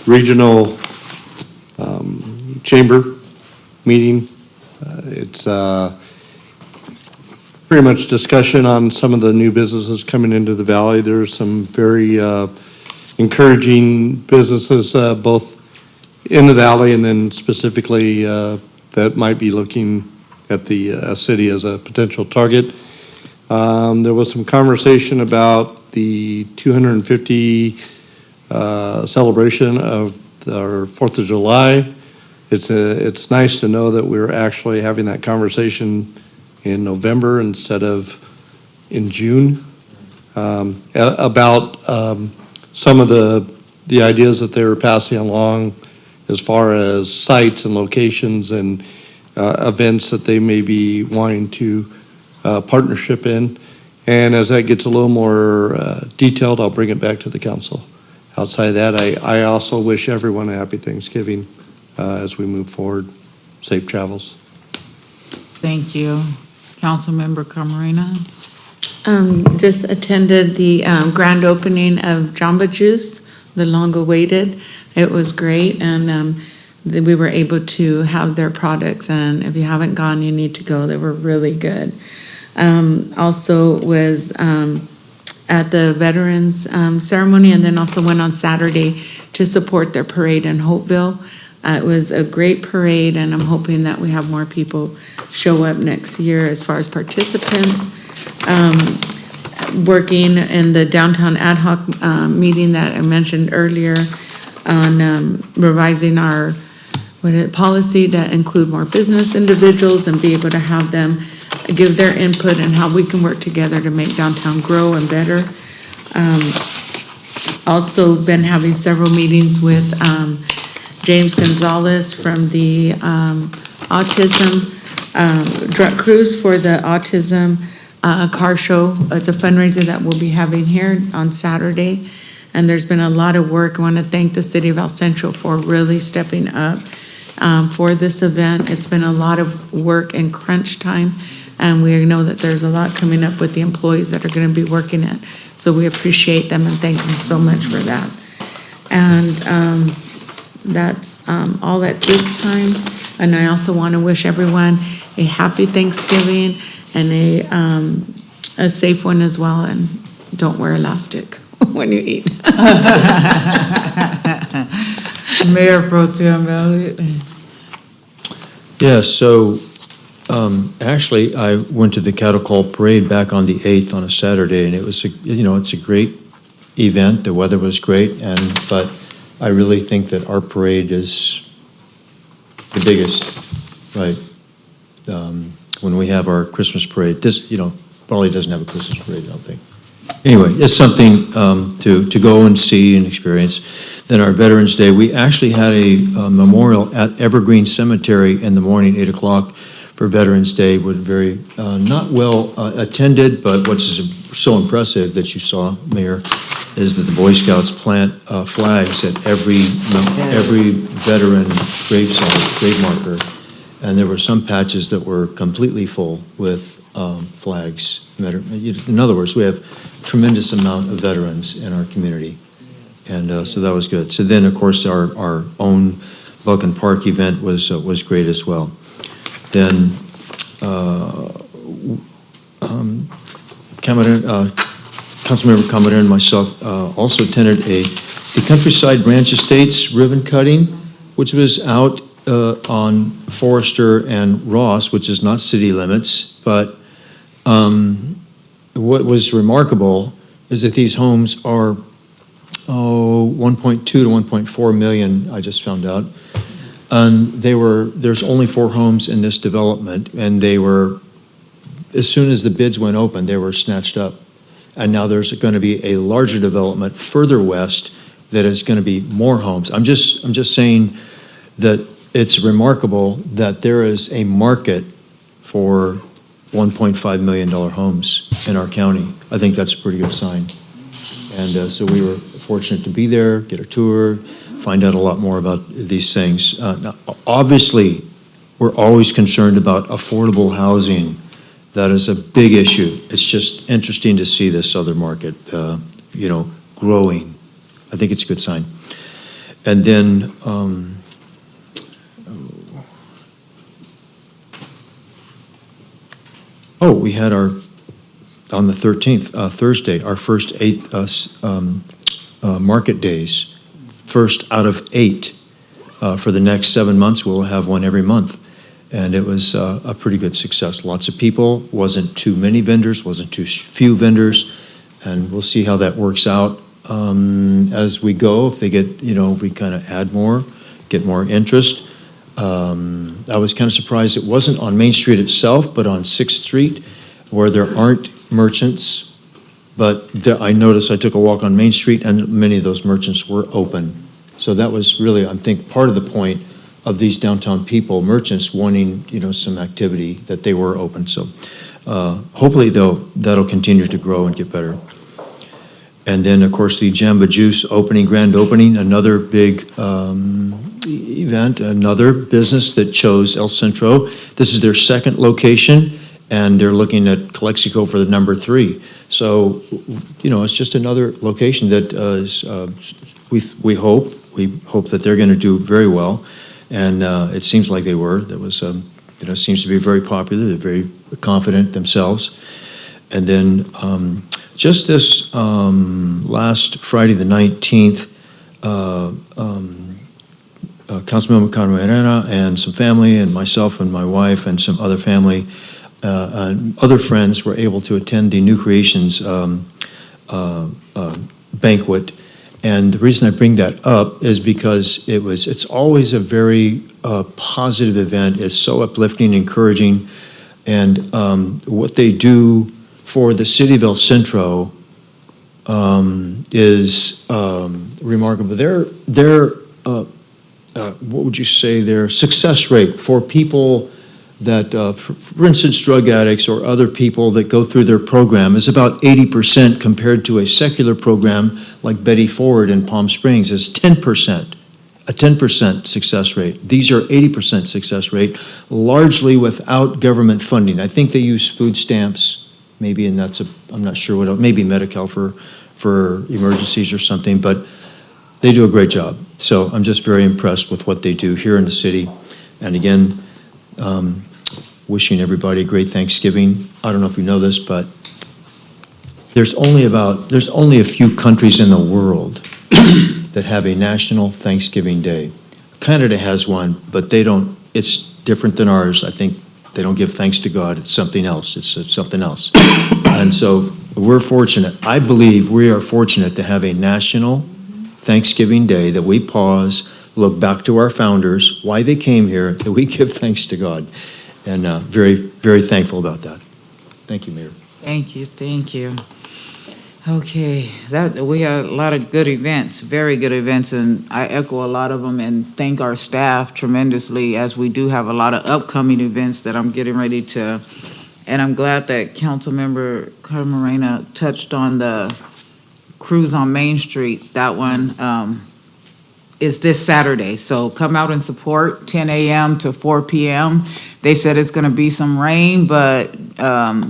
regional chamber meeting. It's pretty much discussion on some of the new businesses coming into the valley. There's some very encouraging businesses, both in the valley and then specifically that might be looking at the city as a potential target. There was some conversation about the 250 celebration of our 4th of July. It's nice to know that we're actually having that conversation in November instead of in June about some of the ideas that they were passing along as far as sites and locations and events that they may be wanting to partnership in. And as that gets a little more detailed, I'll bring it back to the council. Outside of that, I also wish everyone a happy Thanksgiving as we move forward. Safe travels. Thank you. Councilmember Camarena? Just attended the grand opening of Jamba Juice, the long-awaited. It was great, and we were able to have their products, and if you haven't gone, you need to go. They were really good. Also was at the Veterans Ceremony, and then also went on Saturday to support their parade in Hopeville. It was a great parade, and I'm hoping that we have more people show up next year as far as participants. Working in the downtown ad hoc meeting that I mentioned earlier on revising our policy to include more business individuals and be able to have them give their input and how we can work together to make downtown grow and better. Also been having several meetings with James Gonzalez from the Autism Drug Cruise for the Autism car show. It's a fundraiser that we'll be having here on Saturday. And there's been a lot of work. I want to thank the city of El Centro for really stepping up for this event. It's been a lot of work and crunch time. And we know that there's a lot coming up with the employees that are going to be working it. So we appreciate them and thank them so much for that. And that's all at this time. And I also want to wish everyone a happy Thanksgiving and a safe one as well. And don't wear elastic when you eat. Mayor Pro Tem Elliott. Yeah, so actually, I went to the Cattle Call Parade back on the 8th on a Saturday, and it was, it's a great event. The weather was great, but I really think that our parade is the biggest, right? When we have our Christmas parade, this, probably doesn't have a Christmas parade, I don't think. Anyway, it's something to go and see and experience. Then our Veterans Day, we actually had a memorial at Evergreen Cemetery in the morning, 8 o'clock for Veterans Day. Would very not well attended, but what's so impressive that you saw, Mayor, is that the Boy Scouts plant flags at every veteran gravesite, grave marker, and there were some patches that were completely full with flags. In other words, we have a tremendous amount of veterans in our community. And so that was good. So then, of course, our own Vulcan Park event was great as well. Then Councilmember Camarena and myself also attended the Countryside Ranch Estates ribbon cutting, which was out on Forester and Ross, which is not city limits. But what was remarkable is that these homes are 1.2 to 1.4 million, I just found out. And there's only 4 homes in this development, and they were, as soon as the bids went open, they were snatched up. And now there's going to be a larger development further west that is going to be more homes. I'm just saying that it's remarkable that there is a market for $1.5 million homes in our county. I think that's a pretty good sign. And so we were fortunate to be there, get a tour, find out a lot more about these things. Now, obviously, we're always concerned about affordable housing. That is a big issue. It's just interesting to see this other market, growing. I think it's a good sign. And then, we had on the 13th, Thursday, our first 8 market days. First out of 8. For the next 7 months, we'll have one every month. And it was a pretty good success. Lots of people, wasn't too many vendors, wasn't too few vendors, and we'll see how that works out as we go. If they get, if we kind of add more, get more interest. I was kind of surprised it wasn't on Main Street itself, but on 6th Street, where there aren't merchants. But I noticed, I took a walk on Main Street, and many of those merchants were open. So that was really, I think, part of the point of these downtown merchants wanting, some activity, that they were open. So hopefully that'll continue to grow and get better. And then, of course, the Jamba Juice grand opening, another big event, another business that chose El Centro. This is their second location, and they're looking at Calexico for the number 3. So, it's just another location that we hope that they're going to do very well. And it seems like they were. That was, seems to be very popular. They're very confident themselves. And then just this last Friday, the 19th, Councilmember Camarena and some family, and myself and my wife and some other family and other friends were able to attend the New Creations banquet. And the reason I bring that up is because it's always a very positive event. It's so uplifting, encouraging, and what they do for the city of El Centro is remarkable. Their what would you say, their success rate for people that, for instance, drug addicts or other people that go through their program is about 80% compared to a secular program like Betty Ford in Palm Springs is 10%, a 10% success rate. These are 80% success rate, largely without government funding. I think they use food stamps, maybe, and I'm not sure what else, maybe Medi-Cal for emergencies or something, but they do a great job. So I'm just very impressed with what they do here in the city. And again, wishing everybody a great Thanksgiving. I don't know if you know this, but there's only a few countries in the world that have a national Thanksgiving Day. Canada has one, but it's different than ours. I think they don't give thanks to God. It's something else. It's something else. And so we're fortunate. I believe we are fortunate to have a national Thanksgiving Day that we pause, look back to our founders, why they came here, that we give thanks to God. And very, very thankful about that. Thank you, Mayor. Thank you. Okay, we had a lot of good events, very good events, and I echo a lot of them and thank our staff tremendously, as we do have a lot of upcoming events that I'm getting ready to, and I'm glad that Councilmember Camarena touched on the cruise on Main Street. That one is this Saturday, so come out and support, 10 a.m. to 4 p.m. They said it's going to be some rain, but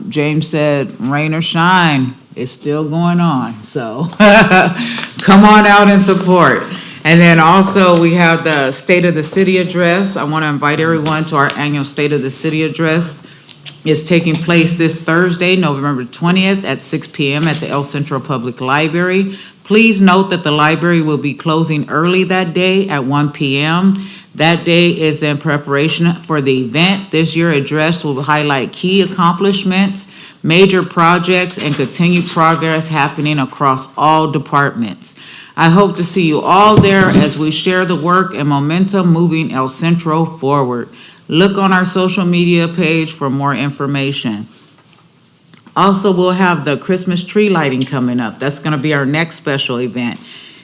James said, rain or shine, It's still going on, so come on out and support. And then also, we have the State of the City Address. I want to invite everyone to our annual State of the City Address. It's taking place this Thursday, November 20th at 6 p.m. at the El Centro Public Library. Please note that the library will be closing early that day at 1 p.m. That day is in preparation for the event. This year's address will highlight key accomplishments, major projects, and continued progress happening across all departments. I hope to see you all there as we share the work and momentum moving El Centro forward. Look on our social media page for more information. Also, we'll have the Christmas tree lighting coming up. That's going to be our next special event.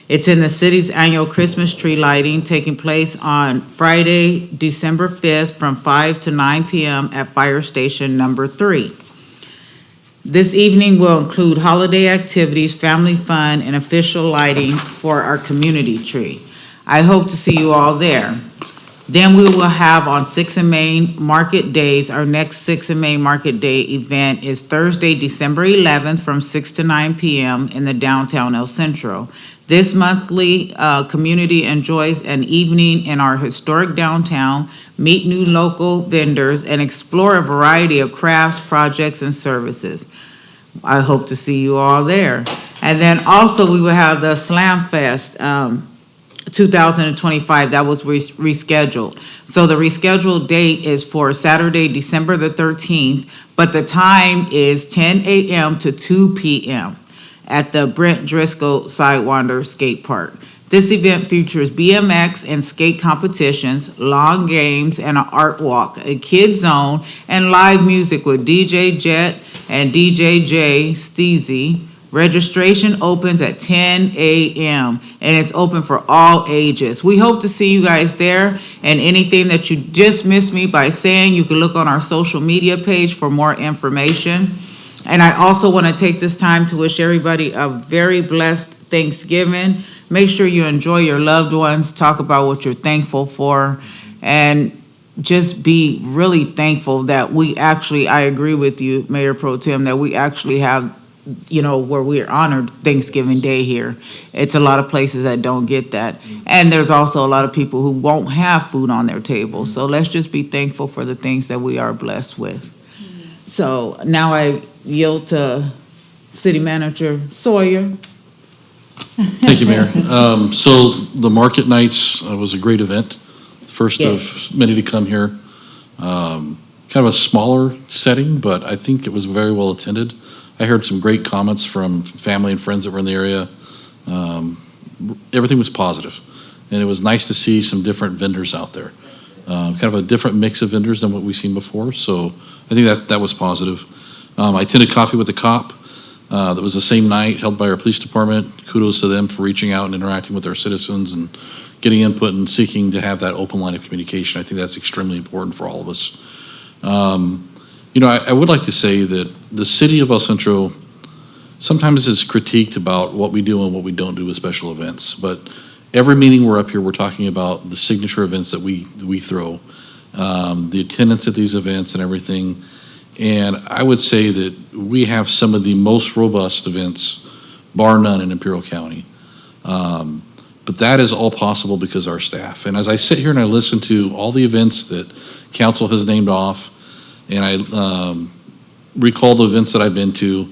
It's in the city's annual Christmas tree lighting taking place on Friday, December 5th from 5 to 9 p.m. at Fire Station Number 3. This evening will include holiday activities, family fun, and official lighting for our community tree. I hope to see you all there. Then we will have on 6 and Main Market Days, our next 6 and Main Market Day event is Thursday, December 11th from 6 to 9 p.m. in the downtown El Centro. This monthly community enjoys an evening in our historic downtown, meet new local vendors, and explore a variety of crafts, projects, and services. I hope to see you all there. And then also we will have the Slam Fest 2025. That was rescheduled. So the rescheduled date is for Saturday, December the 13th, but the time is 10 a.m. to 2 p.m. at the Brent Driscoll Sidewinder Skate Park. This event features BMX and skate competitions, lawn games, and an art walk, a kid zone, and live music with DJ Jet and DJ J Steezy. Registration opens at 10 a.m. and it's open for all ages. We hope to see you guys there, and anything that you just missed me by saying, you can look on our social media page for more information. And I also want to take this time to wish everybody a very blessed Thanksgiving. Make sure you enjoy your loved ones, talk about what you're thankful for, and just be really thankful that we actually, I agree with you, Mayor Pro Tem, that we actually have, where we're honored Thanksgiving Day here. It's a lot of places that don't get that. And there's also a lot of people who won't have food on their table. So let's just be thankful for the things that we are blessed with. So now I yield to City Manager Sawyer. Thank you, Mayor. So the market nights was a great event, first Yes. of many to come here. Kind of a smaller setting, but I think it was very well attended. I heard some great comments from family and friends that were in the area. Everything was positive, and it was nice to see some different vendors out there. Kind of a different mix of vendors than what we've seen before, so I think that was positive. I attended Coffee with the Cop. That was the same night, held by our police department. Kudos to them for reaching out and interacting with our citizens and getting input and seeking to have that open line of communication. I think that's extremely important for all of us. I would like to say that the city of El Centro sometimes is critiqued about what we do and what we don't do with special events. But every meeting we're up here, we're talking about the signature events that we throw, the attendance at these events and everything. And I would say that we have some of the most robust events, bar none, in Imperial County. But that is all possible because of our staff. And as I sit here and I listen to all the events that council has named off, and I recall the events that I've been to,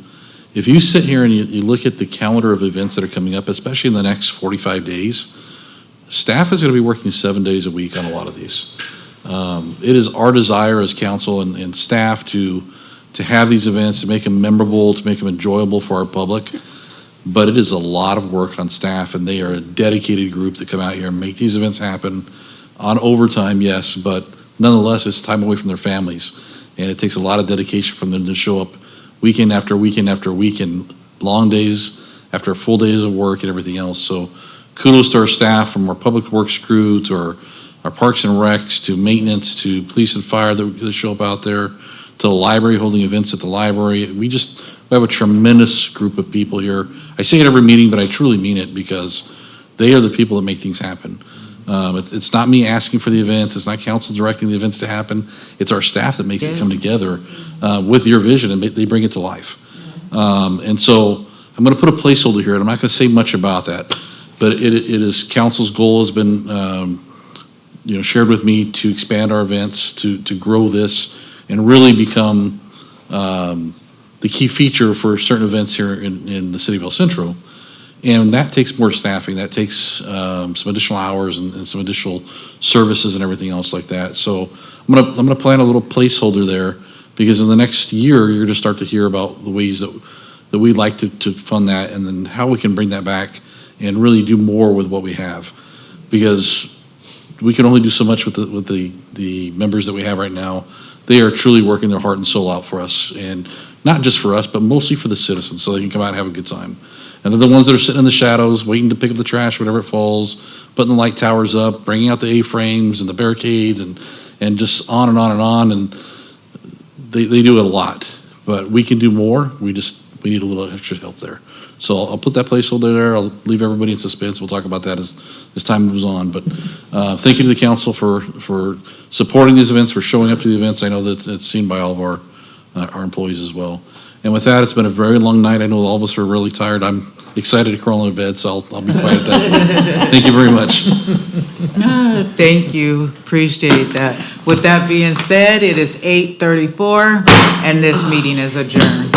if you sit here and you look at the calendar of events that are coming up, especially in the next 45 days, staff is going to be working 7 days a week on a lot of these. It is our desire as council and staff to have these events, to make them memorable, to make them enjoyable for our public. But it is a lot of work on staff, and they are a dedicated group that come out here and make these events happen on overtime, yes, but nonetheless, it's time away from their families. And it takes a lot of dedication from them to show up weekend after weekend after weekend, long days after full days of work and everything else. So kudos to our staff, from our public works crew to our parks and recs to maintenance to police and fire that show up out there, to the library holding events at the library. We have a tremendous group of people here. I say it every meeting, but I truly mean it, because they are the people that make things happen. It's not me asking for the events. It's not council directing the events to happen. It's our staff that makes it come together with your vision, and they bring it to life. And so I'm going to put a placeholder here, and I'm not going to say much about that, but it is council's goal has been, shared with me to expand our events, to grow this, and really become the key feature for certain events here in the city of El Centro. And that takes more staffing. That takes some additional hours and some additional services and everything else like that. So I'm gonna plan a little placeholder there, because in the next year, you're gonna start to hear about the ways that we'd like to fund that, and then how we can bring that back and really do more with what we have. Because we can only do so much with the members that we have right now. They are truly working their heart and soul out for us, and not just for us, but mostly for the citizens, so they can come out and have a good time. And they're the ones that are sitting in the shadows, waiting to pick up the trash whenever it falls, putting the light towers up, bringing out the A-frames and the barricades, and just on and on and on. And they do a lot, but we can do more. We need a little extra help there. So I'll put that placeholder there. I'll leave everybody in suspense. We'll talk about that as time moves on. But thank you to the council for supporting these events, for showing up to the events. I know that it's seen by all of our employees as well. And with that, it's been a very long night. I know all of us are really tired. I'm excited to crawl into bed, so I'll be quiet at that. Thank you very much. Thank you. Appreciate that. With that being said, it is 8:34, and this meeting is adjourned.